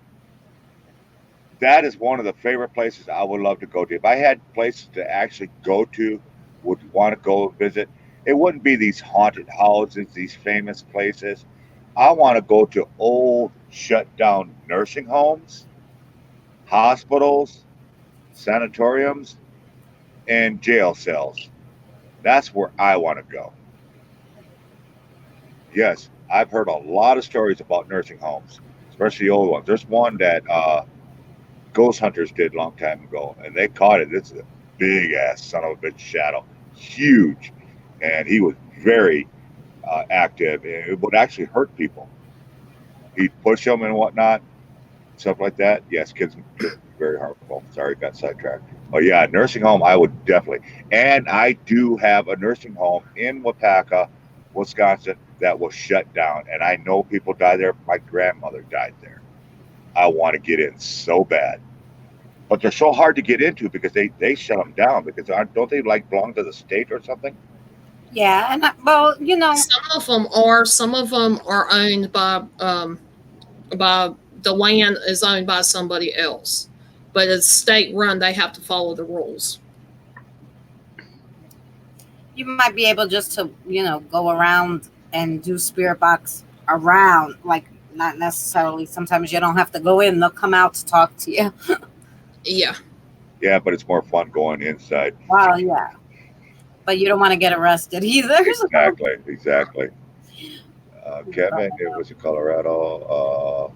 that is one of the favorite places I would love to go to. If I had places to actually go to, would want to go visit, it wouldn't be these haunted houses, these famous places. I want to go to old, shut down nursing homes, hospitals, sanatoriums, and jail cells. That's where I want to go. Yes, I've heard a lot of stories about nursing homes, especially old ones. There's one that ghost hunters did a long time ago, and they caught it. It's a big ass son of a bitch shadow, huge, and he was very active, and it would actually hurt people. He'd push them and whatnot, stuff like that. Yes, kids very harmful. Sorry, got sidetracked. Oh yeah, nursing home. I would definitely, and I do have a nursing home in Wapaka, Wisconsin, that was shut down, and I know people die there. My grandmother died there. I want to get in so bad, but they're so hard to get into because they shut them down because don't they like belong to the state or something? Yeah, and Some of them are owned by the land is owned by somebody else, but it's state run. They have to follow the rules. you might be able just to go around and do spirit box around, like not necessarily. Sometimes you don't have to go in; they'll come out to talk to you. Yeah. Yeah, but it's more fun going inside. Well, yeah, but you don't want to get arrested either. Exactly. Kevin, it was in Colorado.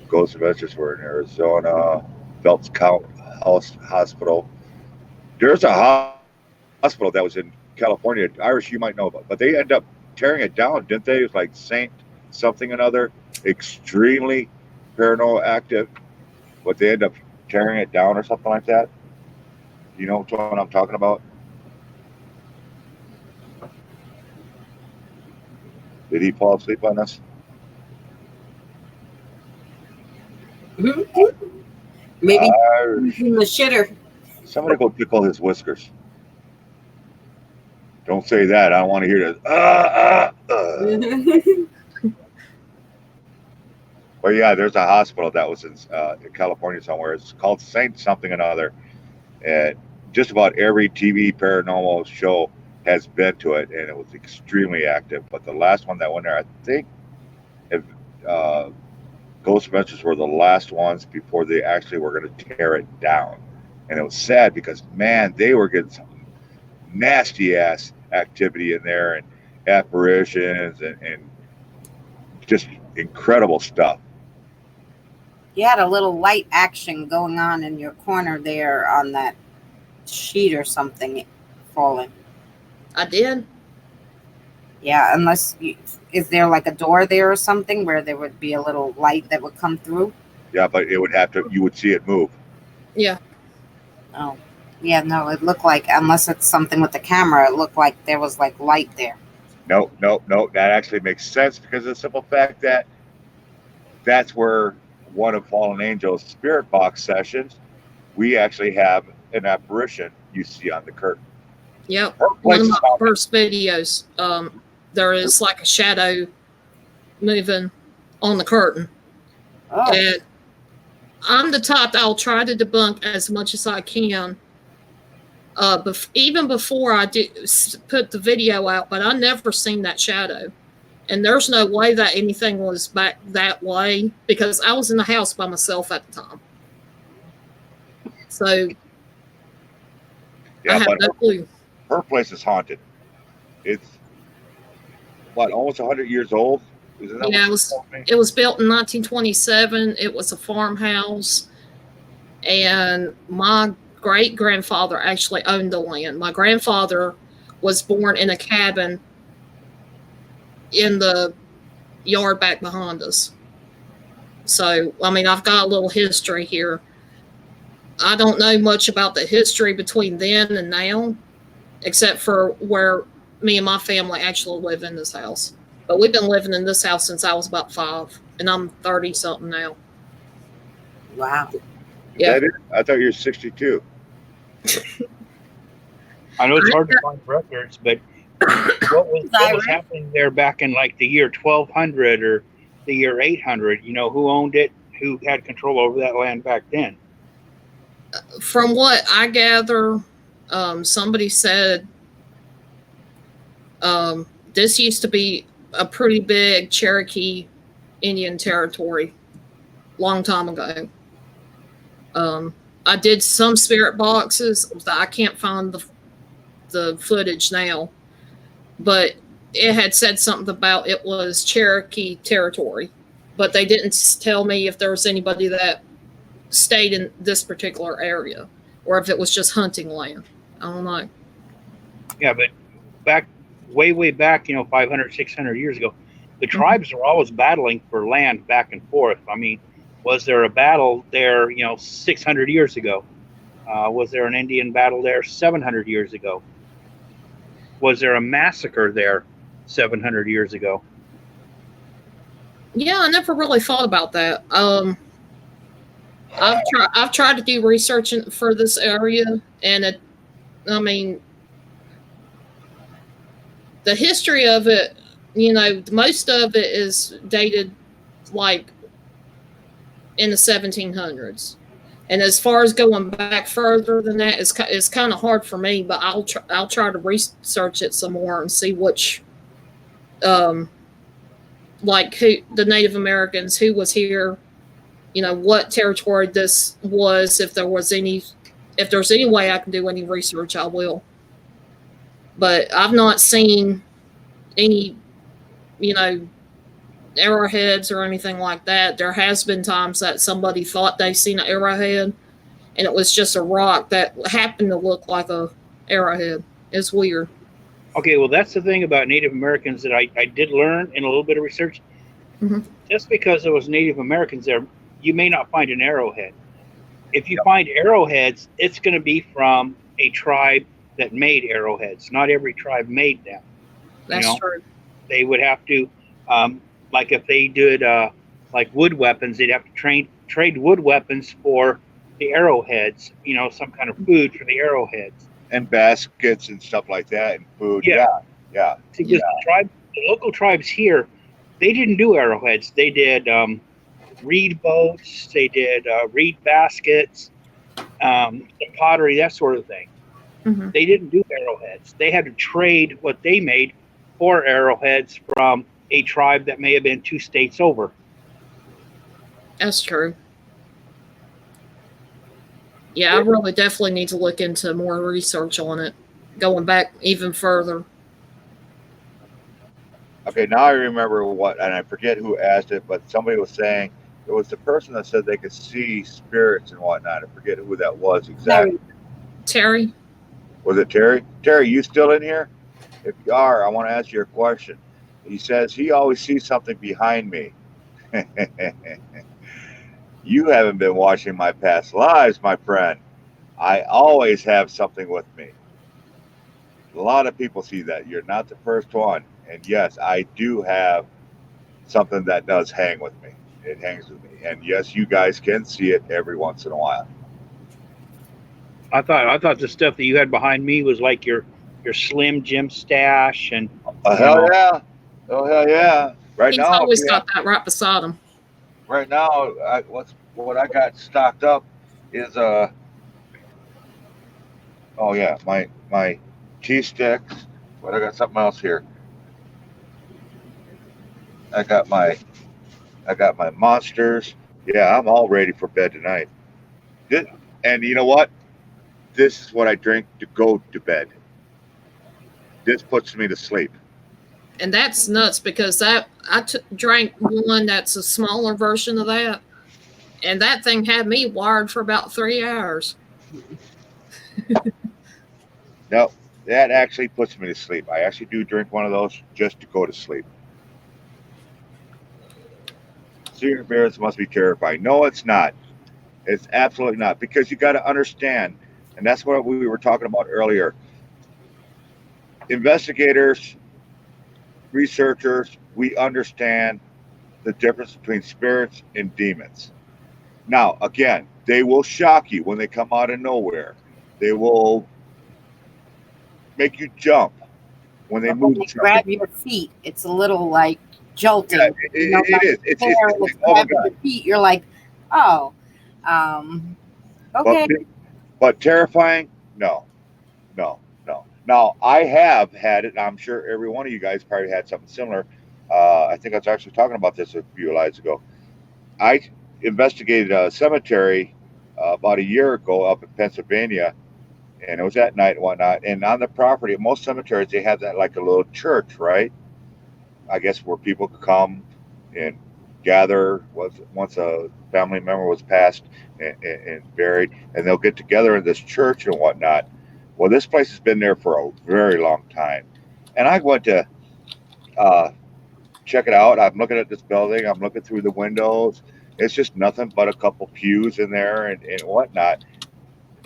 Ghost Adventures were in Arizona. Phelps Count Hospital. There's a hospital that was in California. Irish, you might know about, but they end up tearing it down, didn't they? It was like Saint something another, extremely paranormal active, but they end up tearing it down or something like that. You know what I'm talking about? Did he fall asleep on us? Maybe Irish. in the shitter. Somebody go tickle his whiskers. Don't say that. I don't want to hear this. But yeah, there's a hospital that was in California somewhere. It's called Saint something another. And just about every TV paranormal show has been to it, and it was extremely active. But the last one that went there, I think, if, Ghost Adventures were the last ones before they actually were going to tear it down. And it was sad because, man, they were getting some nasty ass activity in there and apparitions and just incredible stuff. You had a little light action going on in your corner there on that sheet or something falling. I did. Yeah, is there like a door there or something where there would be a little light that would come through? Yeah, but it would have to, you would see it move. Yeah. Oh, yeah, no, it looked like, unless it's something with the camera, it looked like there was like light there. No. That actually makes sense because of the simple fact that that's where one of Fallen Angel's spirit box sessions, we actually have an apparition you see on the curtain. Yep. Her One place of is my haunted. first videos. There is like a shadow moving on the curtain. Oh, And I'm the type that I'll try to debunk as much as I can. Even before I put the video out, but I never seen that shadow. And there's no way that anything was back that way because I was in the house by myself at the time. So I Yeah, have but no clue. her place is haunted. It's what, almost 100 years old? Isn't that what Yeah, you told me? it was built in 1927. It was a farmhouse, and my great grandfather actually owned the land. My grandfather was born in a cabin in the yard back behind us. So, I mean, I've got a little history here. I don't know much about the history between then and now, except for where me and my family actually live in this house. But we've been living in this house since I was about 5, and I'm 30 something now. wow. Is that it? I thought you were 62. I know it's hard to find records, but what was happening there back in like the year 1200 or the year 800? You know, who owned it? Who had control over that land back then? From what I gather, somebody said this used to be a pretty big Cherokee Indian territory long time ago. I did some spirit boxes that I can't find the footage now, but it had said something about it was Cherokee territory, but they didn't tell me if there was anybody that stayed in this particular area or if it was just hunting land. I don't know. Yeah, but back way back, 500, 600 years ago, the tribes were always battling for land back and forth. I mean, was there a battle there, 600 years ago? Was there an Indian battle there 700 years ago? Was there a massacre there 700 years ago? Yeah, I never really thought about that. I've tried to do research for this area, and I mean, the history of it, most of it is dated like in the 1700s. And as far as going back further than that, it's kind of hard for me. But I'll try to research it some more and see which, like who the Native Americans who was here, what territory this was. If there's any way I can do any research, I will. But I've not seen any, you know, arrowheads or anything like that. There has been times that somebody thought they seen an arrowhead, and it was just a rock that happened to look like a arrowhead. It's weird. Okay, well, that's the thing about Native Americans that I did learn in a little bit of research. Mhm. Just because there was Native Americans there, you may not find an arrowhead. If you find arrowheads, it's going to be from a tribe that made arrowheads. Not every tribe made them. That's true. They would have to, like if they did like wood weapons, they'd have to trade wood weapons for the arrowheads. Some kind of food for the arrowheads. And baskets and stuff like that, and food. Yeah. See, because the local tribes here, they didn't do arrowheads. They did reed boats. They did reed baskets, pottery, that sort of thing. Mm-hmm. They didn't do arrowheads. They had to trade what they made for arrowheads from a tribe that may have been 2 states over. That's true. Yeah, I really definitely need to look into more research on it, going back even further. Okay, now I remember what, and I forget who asked it, but somebody was saying it was the person that said they could see spirits and whatnot. I forget who that was exactly. Terry? Was it Terry? Terry, you still in here? If you are, I want to ask you a question. He says he always sees something behind me. You haven't been watching my past lives, my friend. I always have something with me. A lot of people see that. You're not the first one. And yes, I do have something that does hang with me. It hangs with me. And yes, you guys can see it every once in a while. I thought the stuff that you had behind me was like your your Slim Jim stash, and Hell yeah. Oh hell yeah. Right He's now, always yeah. got that right beside him. Right now, what I got stocked up is oh yeah, my cheese sticks. But I got something else here. I got my I got my monsters. Yeah, I'm all ready for bed tonight. This, and you know what? This is what I drink to go to bed. This puts me to sleep. And that's nuts because that drank one that's a smaller version of that, and that thing had me wired for about 3 hours. No, that actually puts me to sleep. I actually do drink one of those just to go to sleep. Senior bears must be terrifying. No, it's not. It's absolutely not because you got to understand, and that's what we were talking about earlier. Investigators, researchers, we understand the difference between spirits and demons. Now, again, they will shock you when they come out of nowhere. They will make you jump when they But when move they something. grab your feet, it's a little like jolting. Yeah, Like it is. hair It's was like, oh my grabbing god. your feet. You're like, oh, um, But okay. but terrifying? No, no, no. Now I have had it. And I'm sure every one of you guys probably had something similar. I think I was actually talking about this a few slides ago. I investigated a cemetery about a year ago up in Pennsylvania, and it was at night and whatnot. And on the property, most cemeteries they have that like a little church, right? I guess where people could come and gather once a family member was passed and buried, and they'll get together in this church and whatnot. Well, this place has been there for a very long time, and I went to uh, check it out. I'm looking at this building. I'm looking through the windows. It's just nothing but a couple pews in there and whatnot.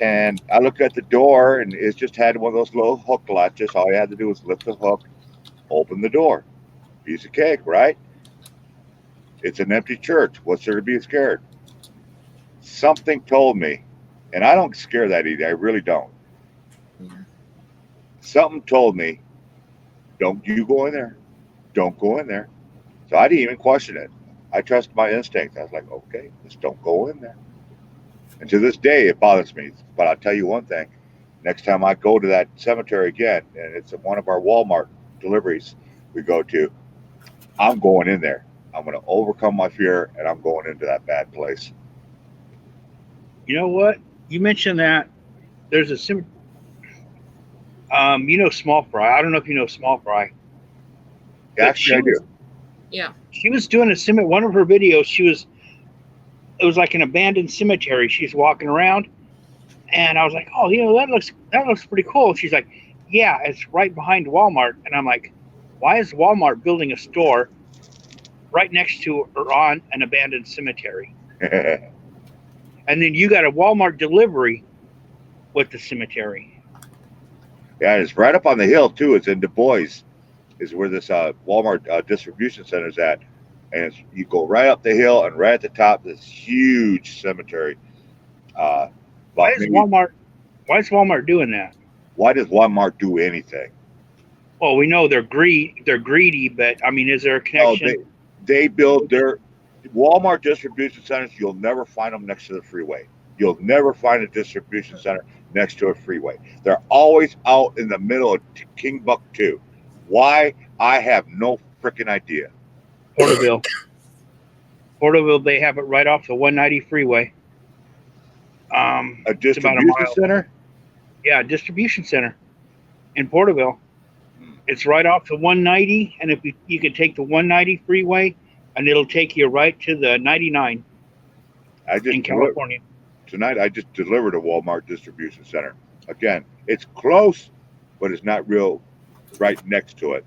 And I looked at the door, and it just had one of those little hook latches. All you had to do was lift the hook, open the door. Piece of cake, right? It's an empty church. What's there to be scared? Something told me, and I don't scare that either. I really don't. Something told me, don't you go in there. Don't go in there. So I didn't even question it. I trust my instinct. I was like, okay, just don't go in there. And to this day, it bothers me. But I'll tell you one thing. Next time I go to that cemetery again, and it's one of our Walmart deliveries we go to, I'm going in there. I'm going to overcome my fear, and I'm going into that bad place. You know what? You mentioned that there's a Small Fry. I don't know if you know Small Fry. Actually, I do. Yeah. She was doing one of her videos. It was like an abandoned cemetery. She's walking around, and I was like, oh, that looks pretty cool. She's like, yeah, it's right behind Walmart. And I'm like, why is Walmart building a store right next to or on an abandoned cemetery? And then you got a Walmart delivery with the cemetery. Yeah, it's right up on the hill too. It's in Du Bois, is where this Walmart distribution center is at, and you go right up the hill and right at the top this huge cemetery. Why is Walmart doing that? Why does Walmart do anything? Well, we know they're greedy, but I mean, is there a connection? No, they build their Walmart distribution centers. You'll never find them next to the freeway. You'll never find a distribution center next to a freeway. They're always out in the middle of Timbuktu. Why? I have no freaking idea. Porterville, they have it right off the 190 freeway. A distribution center? Yeah, a distribution center in Porterville. It's right off the 190, and if you can take the 190 freeway, and it'll take you right to the 99 in California. Tonight, I just delivered a Walmart distribution center. Again, it's close, but it's not real right next to it.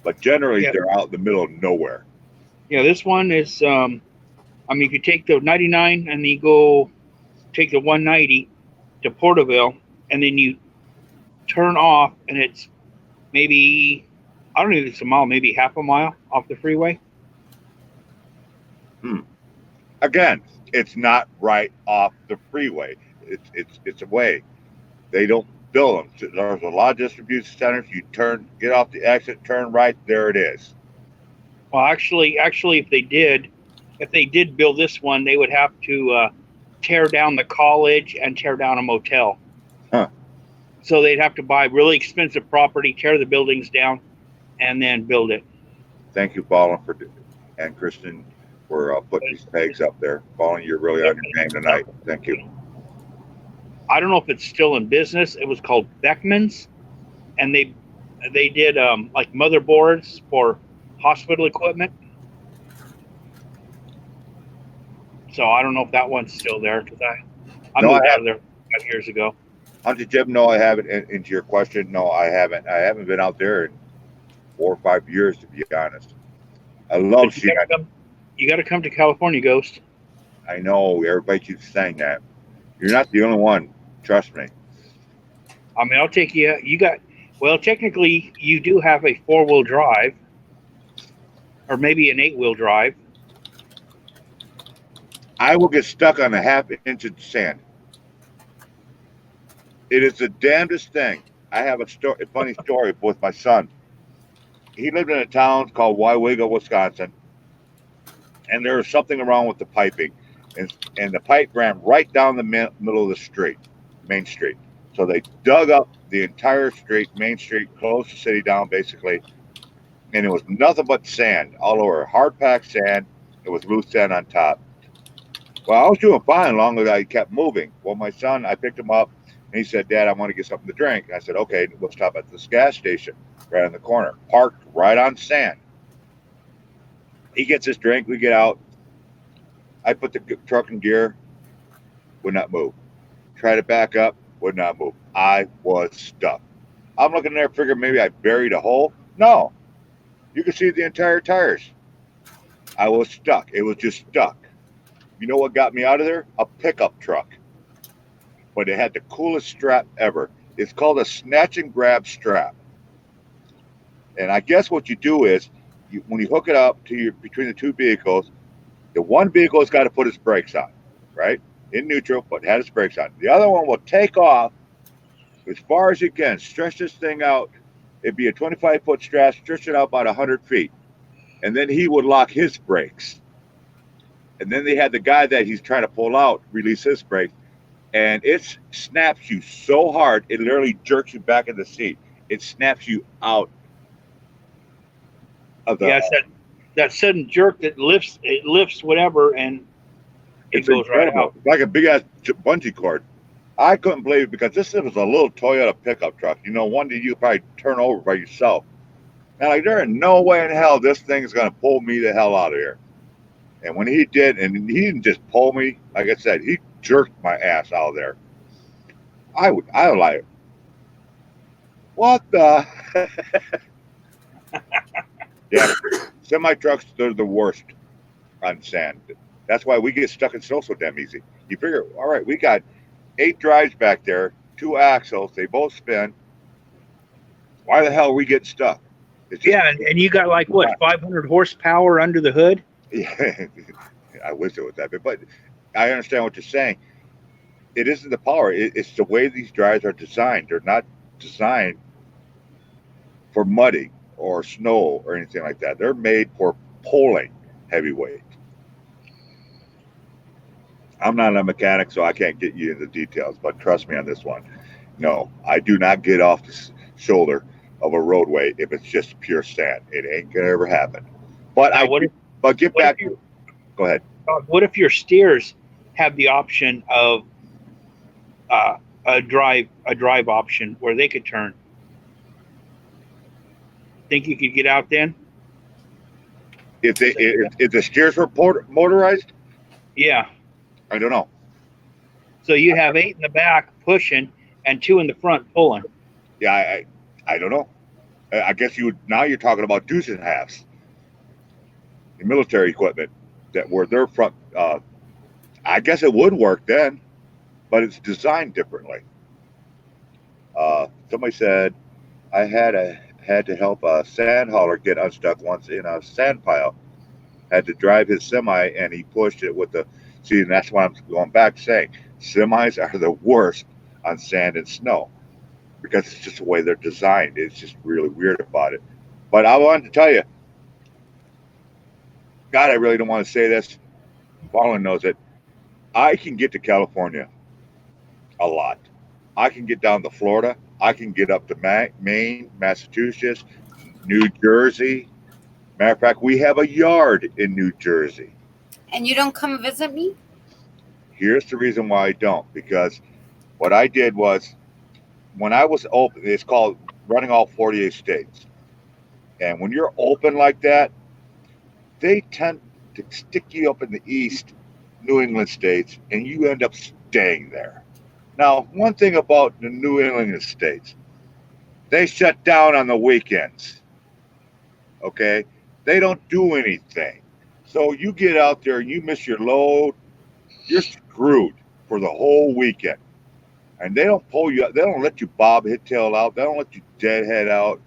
But generally, they're out in the middle of nowhere. Yeah, this one is, you could take the 99 and you go take the 190 to Porterville, and then you turn off, and it's maybe, I don't know if it's a mile, maybe half a mile off the freeway. Again, it's not right off the freeway. It's away. They don't build them. There's a lot of distribution centers. You get off the exit, turn right. There it is. Well, actually, if they did build this one, they would have to tear down the college and tear down a motel. Huh. So they'd have to buy really expensive property, tear the buildings down, and then build it. Thank you, Ballin, and Kristen for putting these pegs up there. Ballin, you're really on your game tonight. Thank you. I don't know if it's still in business. It was called Beckman's, and they did like motherboards for hospital equipment. So I don't know if that one's still there because I moved out of there 5 years ago. Hunter Jim, no, I haven't. And to your question, no, I haven't. I haven't been out there in 4 or 5 years, to be honest. I love seeing that. You got to come to California, Ghost. I know everybody keeps saying that. You're not the only one. Trust me. I mean, I'll take you. Well, technically, you do have a 4-wheel drive, or maybe an 8-wheel drive. I will get stuck on a half-inch of sand. It is the damnedest thing. I have a funny story with my son. He lived in a town called Wywego, Wisconsin, and there was something wrong with the piping, and the pipe ran right down the middle of the street, Main Street. So they dug up the entire street, Main Street, closed the city down basically, and it was nothing but sand all over, hard-packed sand. It was loose sand on top. Well, I was doing fine long as I kept moving. Well, my son, I picked him up, and he said, "Dad, I want to get something to drink." I said, "Okay, we'll stop at this gas station right on the corner, parked right on sand." He gets his drink, we get out. I put the truck in gear, would not move. Tried to back up, would not move. I was stuck. I'm looking there, figuring maybe I buried a hole. No, you could see the entire tires. I was stuck. It was just stuck. You know what got me out of there? A pickup truck. But it had the coolest strap ever. It's called a snatch and grab strap. And I guess what you do is, when you hook it up to between the two vehicles, the one vehicle has got to put its brakes on, right? In neutral, but had its brakes on. The other one will take off as far as you can, stretch this thing out. It'd be a 25-foot strap, stretch it out about 100 feet. And then he would lock his brakes. And then they had the guy that he's trying to pull out, release his brakes. And it snaps you so hard, it literally jerks you back in the seat. It snaps you out of the... Yeah, it's that sudden jerk that lifts whatever, and it goes incredible. Right out. It's like a big-ass bungee cord. I couldn't believe it because this was a little Toyota pickup truck. You know, one that you probably turn over by yourself. And like, there is no way in hell this thing is going to pull me the hell out of here. And when he did, and he didn't just pull me, like I said, he jerked my ass out of there. I was like, what the? Yeah, semi trucks, they're the worst on sand. That's why we get stuck in snow so damn easy. You figure, all right, we got 8 drives back there, 2 axles, they both spin. Why the hell are we getting stuck? Yeah, and you got like what, 500 horsepower under the hood? Yeah, I wish it was that big, but I understand what you're saying. It isn't the power; it's the way these drives are designed. They're not designed for muddy or snow or anything like that. They're made for pulling heavyweight. I'm not a mechanic, so I can't get you into the details, but trust me on this one. No, I do not get off the shoulder of a roadway if it's just pure sand. It ain't gonna ever happen. But get back. Go ahead. What if your steers have the option of a drive option where they could turn? Think you could get out then? If the steers were motorized? Yeah. I don't know. So you have 8 in the back pushing and 2 in the front pulling. Yeah, I don't know. I guess now you're talking about deuce and halves. The military equipment that were their front. I guess it would work then, but it's designed differently. Somebody said I had to help a sand hauler get unstuck once in a sand pile. Had to drive his semi, and he pushed it with the. See, and that's why I'm going back saying semis are the worst on sand and snow. because it's just the way they're designed. It's just really weird about it. But I wanted to tell you, God, I really don't want to say this. Fallen knows it. I can get to California a lot. I can get down to Florida. I can get up to Maine, Massachusetts, New Jersey. Matter of fact, we have a yard in New Jersey. And you don't come visit me? Here's the reason why I don't. Because what I did was, when I was open, it's called running all 48 states. And when you're open like that, they tend to stick you up in the East, New England states, and you end up staying there. Now, one thing about the New England states, they shut down on the weekends. Okay? They don't do anything. So you get out there and you miss your load, you're screwed for the whole weekend. And they don't pull you, they don't let you bob hit tail out, they don't let you deadhead out.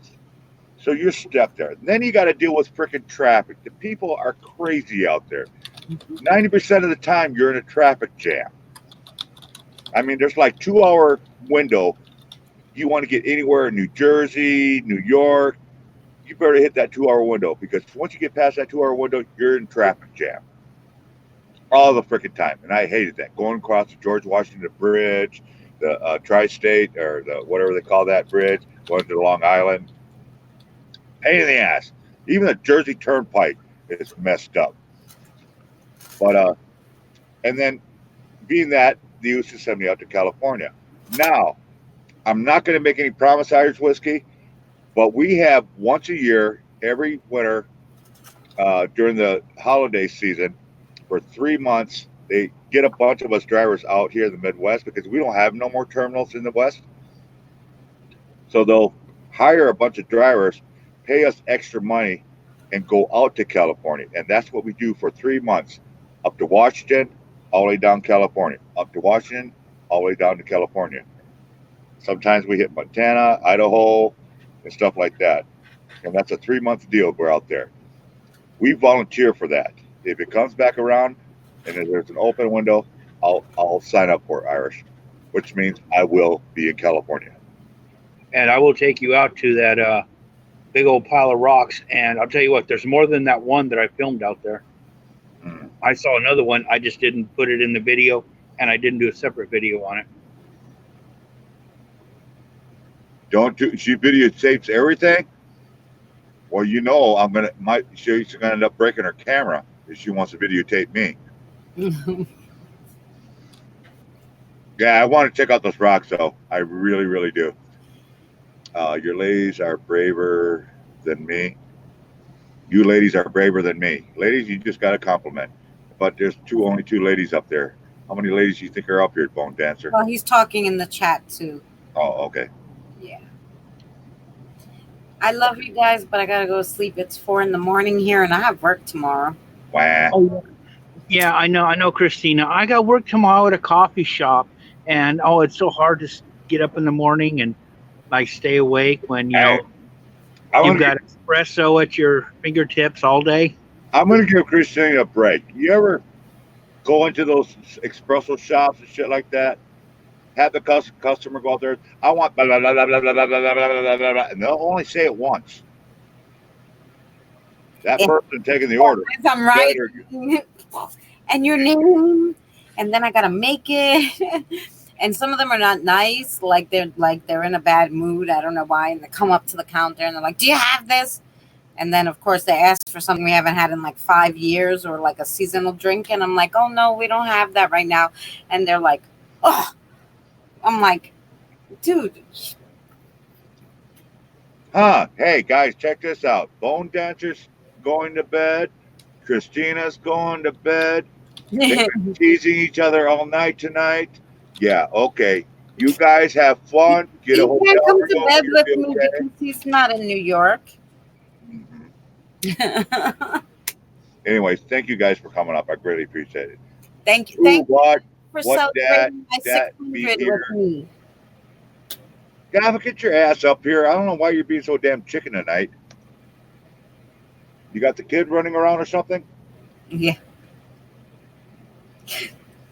So you're stuck there. Then you got to deal with freaking traffic. The people are crazy out there. 90% of the time, you're in a traffic jam. I mean, there's like 2 hour window. You want to get anywhere in New Jersey, New York, you better hit that 2 hour window, because once you get past that 2 hour window, you're in traffic jam all the freaking time. And I hated that. Going across the George Washington Bridge, the tri-state, or the whatever they call that bridge, going to Long Island. Pain in the ass. Even the Jersey Turnpike is messed up. But and then being that, they used to send me out to California. Now, I'm not going to make any promise, Irish whiskey, but we have once a year, every winter, during the holiday season, for 3 months, they get a bunch of us drivers out here in the Midwest, because we don't have no more terminals in the West. So they'll hire a bunch of drivers, pay us extra money, and go out to California. And that's what we do for 3 months, up to Washington, all the way down California, up to Washington, all the way down to California. Sometimes we hit Montana, Idaho, and stuff like that. And that's a 3 month deal. We're out there. We volunteer for that. If it comes back around and if there's an open window, I'll sign up for it, Irish, which means I will be in California. And I will take you out to that big old pile of rocks. And I'll tell you what, there's more than that one that I filmed out there. Mm. I saw another one. I just didn't put it in the video, and I didn't do a separate video on it. Don't do, she videotapes everything? Well, you know, she's gonna end up breaking her camera if she wants to videotape me. Yeah, I want to check out those rocks, though. I really, really do. Your ladies are braver than me. You ladies are braver than me. Ladies, you just got a compliment. But there's only two ladies up there. How many ladies do you think are up here, Bone Dancer? Well, he's talking in the chat too. Oh, okay. Yeah. I love you guys, but I gotta go to sleep. It's 4 a.m. here, and I have work tomorrow. Wow. Oh, yeah, I know, Christina. I got work tomorrow at a coffee shop, and it's so hard to get up in the morning and like stay awake when you've got espresso at your fingertips all day. I'm gonna give Christina a break. You ever go into those espresso shops and shit like that? Have the customer go out there. I want blah blah blah blah blah blah blah blah blah blah blah, and they'll only say it once. That person taking the order. I'm right. And your name, and then I gotta make it. And some of them are not nice, like they're in a bad mood. I don't know why. And they come up to the counter and they're like, "Do you have this?" And then of course they ask for something we haven't had in like 5 years, or like a seasonal drink, and I'm like, "Oh no, we don't have that right now." And they're like, "Oh," I'm like, "Dude." Hey guys, check this out. Bone Dancer's going to bed. Christina's going to bed. They've been teasing each other all night tonight. Yeah, okay. You guys have fun. Get a hotel. He can't come to bed with me because he's not in New York. Mm-hmm. Anyways, thank you guys for coming up. I greatly appreciate it. Thank you for celebrating my 600 with me. Gavin, get your ass up here. I don't know why you're being so damn chicken tonight. You got the kid running around or something? Yeah.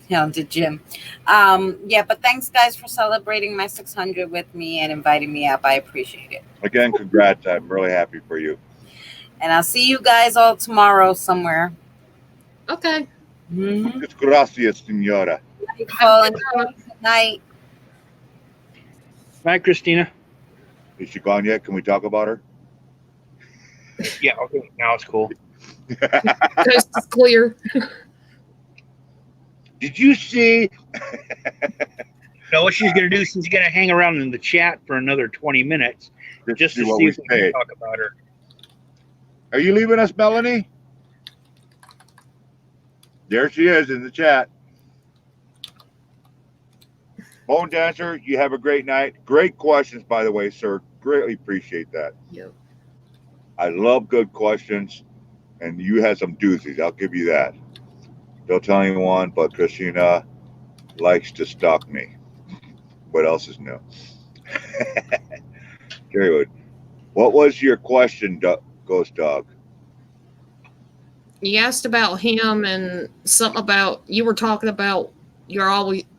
The gym. Yeah, but thanks guys for celebrating my 600 with me and inviting me up. I appreciate it. Again, congrats. I'm really happy for you. And I'll see you guys all tomorrow somewhere. Okay. Mm-hmm. Muchas gracias, senora. Have a good night. Good night. Bye, Christina. Is she gone yet? Can we talk about her? Yeah, okay. Now it's cool. Coast is clear. Did you see? No, what she's going to do, she's going to hang around in the chat for another 20 minutes just to see if we can talk about her. Are you leaving us, Melanie? There she is in the chat. Bone Dancer, you have a great night. Great questions, by the way, sir. Greatly appreciate that. Yep. I love good questions, and you had some doozies. I'll give you that. Don't tell anyone, but Christina likes to stalk me. What else is new? Terrywood, what was your question, Ghost Dog? You asked about him and something about you were talking about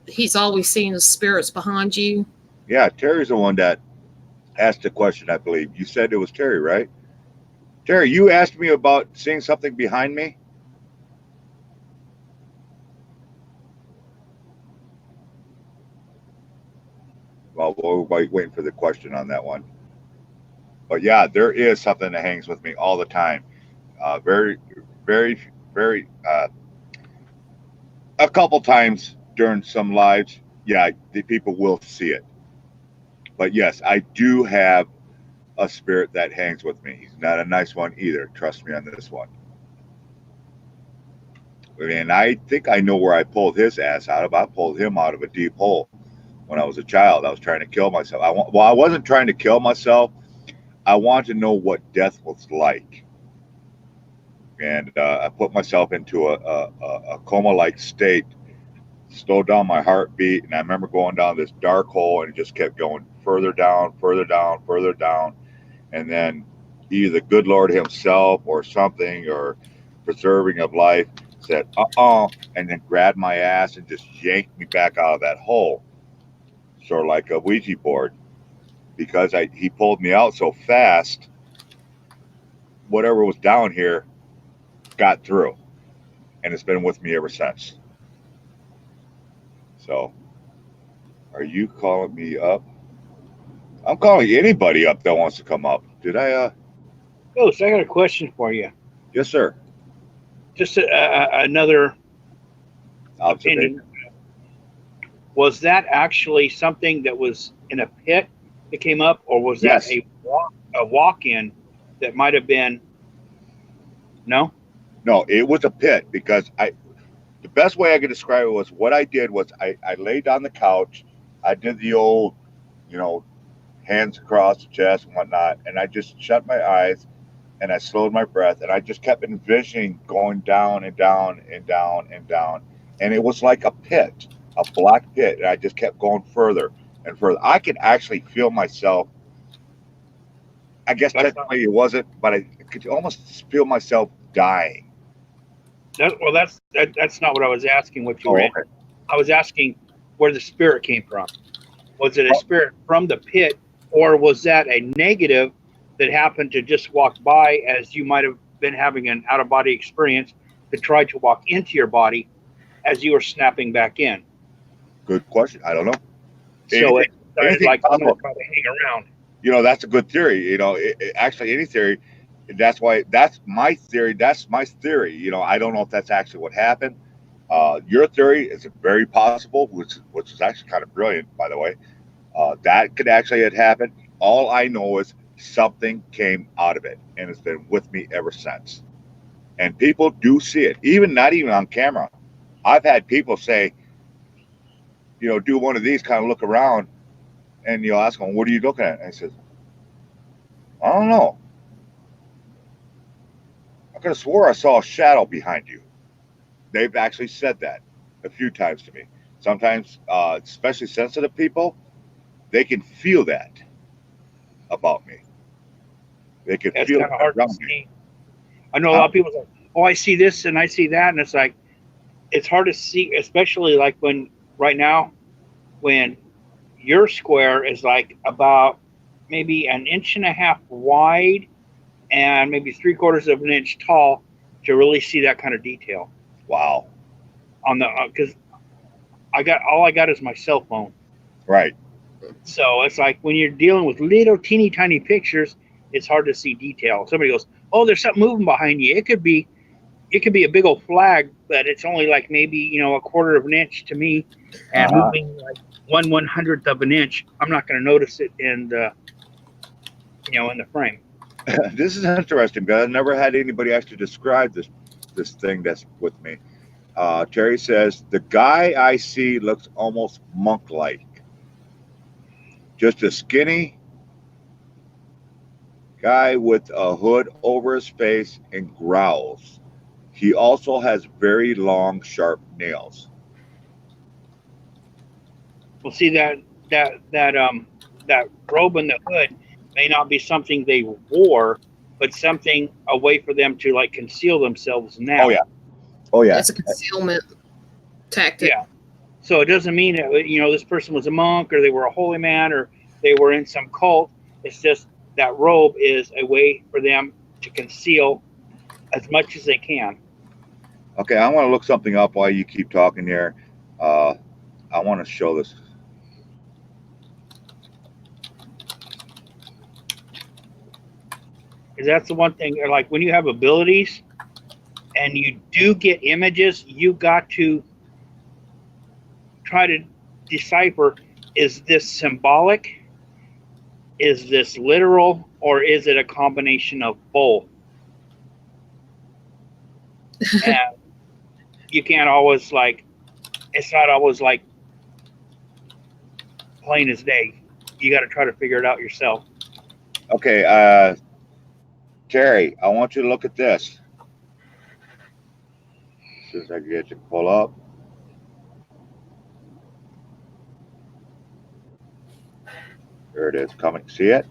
he's always seeing the spirits behind you. Yeah, Terry's the one that asked the question, I believe. You said it was Terry, right? Terry, you asked me about seeing something behind me? Well, we're waiting for the question on that one. But yeah, there is something that hangs with me all the time. Very, very, very, a couple times during some lives, yeah, the people will see it. But yes, I do have a spirit that hangs with me. He's not a nice one either. Trust me on this one. And I think I know where I pulled his ass out of. I pulled him out of a deep hole when I was a child. I was trying to kill myself. I wasn't trying to kill myself. I wanted to know what death was like. And I put myself into a coma-like state, slowed down my heartbeat, and I remember going down this dark hole, and it just kept going further down, further down, further down. And then either the good Lord himself or something, or preserving of life, said, and then grabbed my ass and just yanked me back out of that hole, sort of like a Ouija board. Because he pulled me out so fast, whatever was down here got through. And it's been with me ever since. So, are you calling me up? I'm calling anybody up that wants to come up. Did I? Ghost, I got a question for you. Yes, sir. Just another Observation. Was that actually something that was in a pit that came up, or was that Yes. a walk-in that might have been? No. No, it was a pit because the best way I could describe it was what I did was I laid on the couch. I did the old, hands across the chest and whatnot, and I just shut my eyes and I slowed my breath, and I just kept envisioning going down and down and down and down, and it was like a pit, a black pit, and I just kept going further and further. I could actually feel myself. I guess technically it wasn't, but I could almost feel myself dying. That's not what I was asking. What you were in. Okay. I was asking where the spirit came from. Was it a spirit from the pit, or was that a negative that happened to just walk by as you might have been having an out-of-body experience to try to walk into your body as you were snapping back in? Good question. I don't know. So it started like I'm going to try to hang around. That's a good theory. Actually, any theory. That's my theory. That's my theory. I don't know if that's actually what happened. Your theory is very possible, which is actually kind of brilliant, by the way. That could actually have happened. All I know is something came out of it, and it's been with me ever since. And people do see it, not even on camera. I've had people say, do one of these, kind of look around, and you'll ask them, what are you looking at? And I says, I don't know. I could have swore I saw a shadow behind you. They've actually said that a few times to me. Sometimes, especially sensitive people, they can feel that about me. They can feel it hard around to me. see. I know a lot of people say, "Oh, I see this and I see that," and it's like, it's hard to see, especially like when right now when your square is like about maybe an inch and a half wide and maybe 3/4 of an inch tall to really see that kind of detail Wow. on the because I got is my cell phone. Right. So it's like when you're dealing with little teeny tiny pictures, it's hard to see detail. Somebody goes, "Oh, there's something moving behind you." It could be a big old flag, but it's only like maybe 1/4 of an inch to me, and Uh-huh. moving like 1/100th of an inch. I'm not going to notice it in the in the frame. This is interesting because I've never had anybody actually describe this thing that's with me. Terry says the guy I see looks almost monk-like, just a skinny guy with a hood over his face and growls. He also has very long, sharp nails. Well, see that robe and the hood may not be something they wore, but something a way for them to like conceal themselves Oh now. yeah, oh yeah. It's a concealment tactic. Yeah. So it doesn't mean that this person was a monk or they were a holy man or they were in some cult. It's just that robe is a way for them to conceal as much as they can. Okay, I want to look something up while you keep talking here. Uh, I want to show this. Because that's the one thing. Like when you have abilities and you do get images, you got to try to decipher: is this symbolic? Is this literal? Or is it a combination of both? And you can't always it's not always like plain as day. You got to try to figure it out yourself. Okay, Terry, I want you to look at this. As soon as I get you to pull up. There it is coming. See it?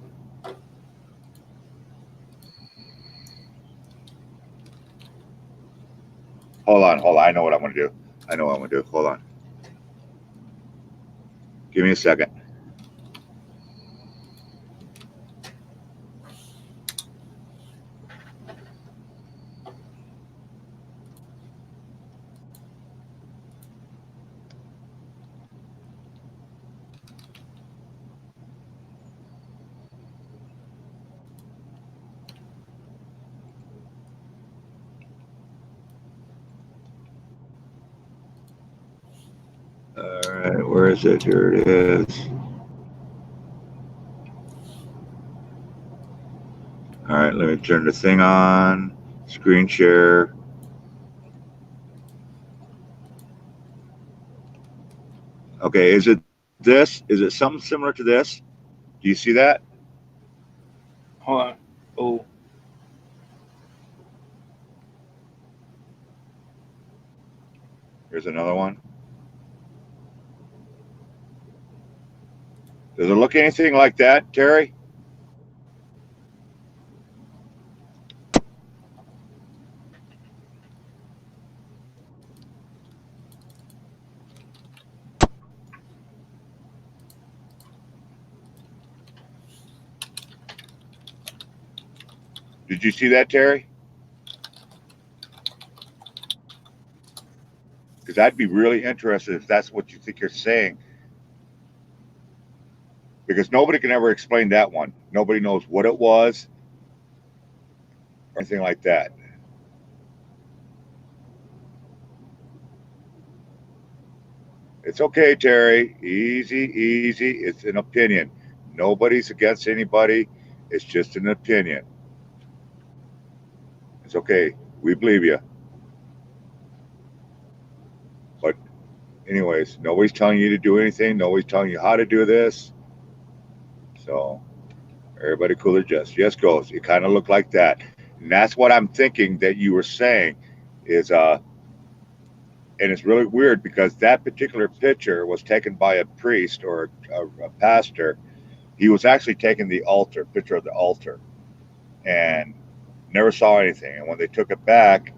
Hold on, hold on. I know what I'm going to do. I know what I'm going to do. Hold on. Give me a second. All right, where is it? Here it is. All right, let me turn the thing on. Screen share. Okay, is it this? Is it something similar to this? Do you see that? Hold on. Oh, Here's another one. Does it look anything like that, Terry? Did you see that, Terry? Because I'd be really interested if that's what you think you're saying. Because nobody can ever explain that one. Nobody knows what it was or anything like that. It's okay, Terry. Easy, easy. It's an opinion. Nobody's against anybody. It's just an opinion. It's okay. We believe you. But, anyways, nobody's telling you to do anything. Nobody's telling you how to do this. So, everybody cool adjust. Yes, goes. It kind of looked like that. And that's what I'm thinking that you were saying is, and it's really weird because that particular picture was taken by a priest or a pastor. He was actually taking the altar, picture of the altar, and never saw anything. And when they took it back,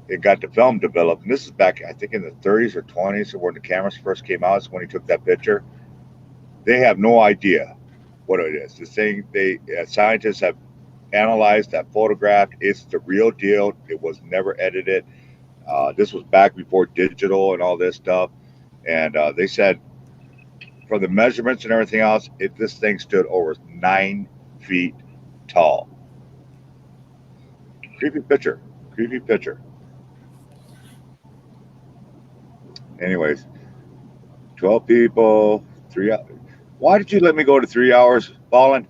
it got the film developed. And this is back, I think, in the 30s or 20s, or when the cameras first came out. Is when he took that picture. They have no idea what it is. The thing scientists have analyzed that photograph. It's the real deal. It was never edited. This was back before digital and all this stuff. And they said from the measurements and everything else, this thing stood over 9 feet tall. Creepy picture. Creepy picture. Anyways, 12 people, 3 hours. Why did you let me go to 3 hours, Ballin?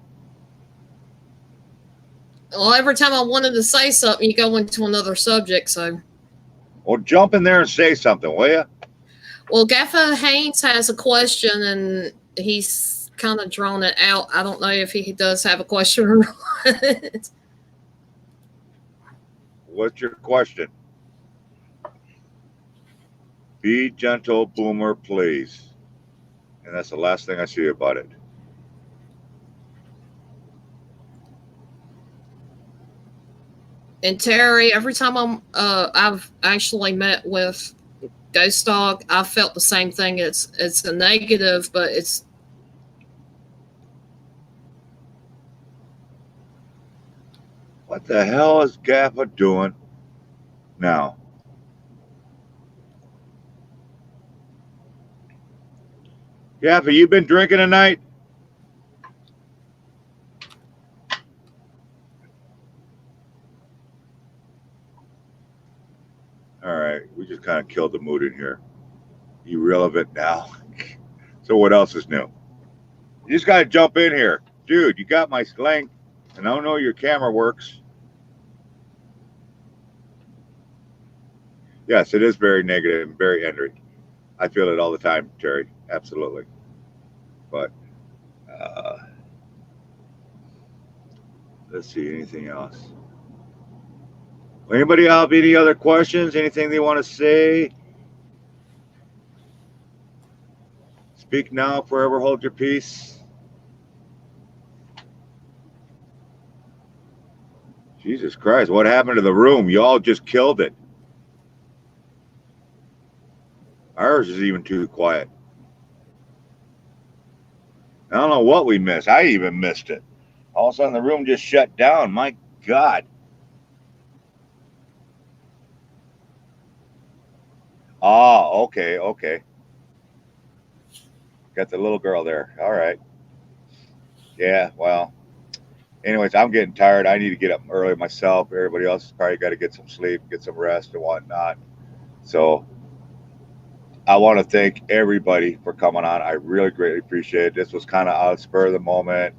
Well, every time I wanted to say something, you go into another subject. So, Well, jump in there and say something, will you? well, Gaffa Haynes has a question, and he's kind of drawn it out. I don't know if he does have a question or not. What's your question? Be gentle, Boomer, please. And that's the last thing I see about it. And Terry, every time I've actually met with Ghost Dog, I felt the same thing. It's a negative, but it's. What the hell is Gaffa doing now? Gaffa, you been drinking tonight? All right, we just kind of killed the mood in here. Irrelevant now. So what else is new? You just got to jump in here. Dude, you got my link, and I don't know your camera works. Yes, it is very negative and very angry. I feel it all the time, Terry. Absolutely. But let's see, anything else? Anybody have any other questions? Anything they want to say? Speak now, forever hold your peace. Jesus Christ, what happened to the room? Y'all just killed it. Ours is even too quiet. I don't know what we missed. I even missed it. All of a sudden, the room just shut down. My God. Oh, okay, okay. Got the little girl there. All right. Yeah, well. Anyways, I'm getting tired. I need to get up early myself. Everybody else has probably got to get some sleep, get some rest and whatnot. So I want to thank everybody for coming on. I really greatly appreciate it. This was kind of out of spur of the moment.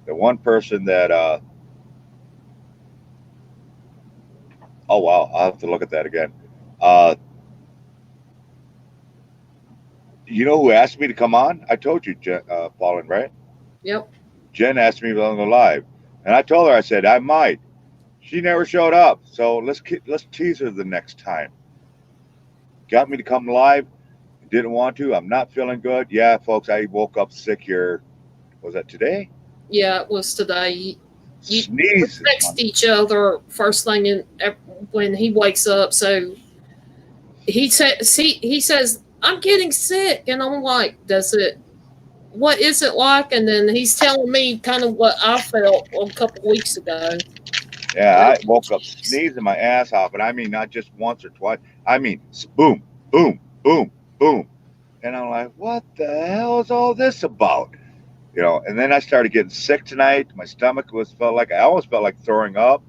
The one person that, oh, wow, I'll have to look at that again. You know who asked me to come on? I told you, Paulin, right? Yep. Jen asked me on the live, and I told her, I said, I might. She never showed up, so let's tease her the next time. Got me to come live, didn't want to. I'm not feeling good. Yeah, folks, I woke up sick here. Was that today? Yeah, it was today. Sneeze. We text each other first thing when he wakes up. So he says, I'm getting sick, and I'm like, what is it like? And then he's telling me kind of what I felt a couple weeks ago. Yeah, I woke up sneezing my ass off, and I mean not just once or twice. I mean boom, boom, boom, boom. And I'm like, what the hell is all this about? You know, and then I started getting sick tonight. My stomach I almost felt like throwing up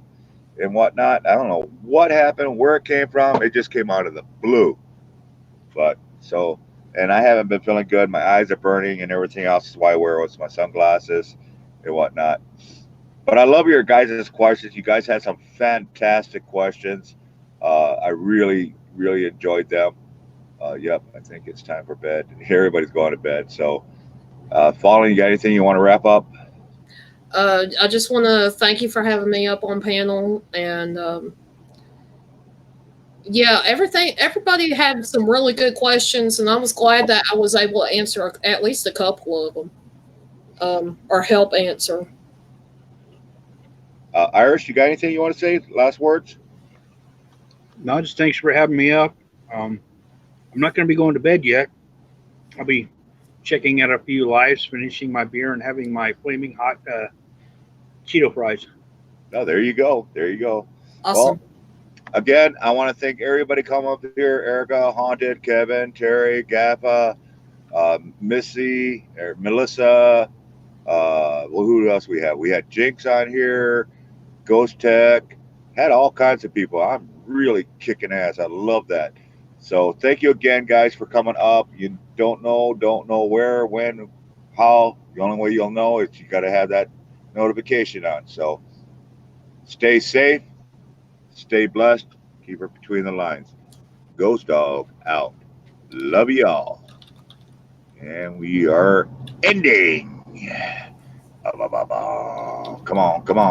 and whatnot. I don't know what happened, where it came from. It just came out of the blue. But so, and I haven't been feeling good. My eyes are burning and everything else is why I wear my sunglasses and whatnot. But I love your guys' questions. You guys had some fantastic questions. I really, really enjoyed them. Yep, I think it's time for bed. Everybody's going to bed. So, Fallen, you got anything you want to wrap up? I just want to thank you for having me up on panel. And yeah, everybody had some really good questions. And I was glad that I was able to answer at least a couple of them or help answer. Iris, you got anything you want to say? Last words? No, just thanks for having me up. I'm not going to be going to bed yet. I'll be checking out a few lives, finishing my beer, and having my flaming hot Cheeto fries. Oh, there you go. There you go. Awesome. Well, again, I want to thank everybody coming up here. Erica, Haunted, Kevin, Terry, Gaffa, Missy, or Melissa. Well, who else we had? We had Jinx on here, Ghost Tech, had all kinds of people. I'm really kicking ass. I love that. So thank you again, guys, for coming up. You don't know where, when, how. The only way you'll know is you got to have that notification on. So stay safe, stay blessed, keep it between the lines. Ghost Dog out. Love y'all. And we are ending. Come on, come on.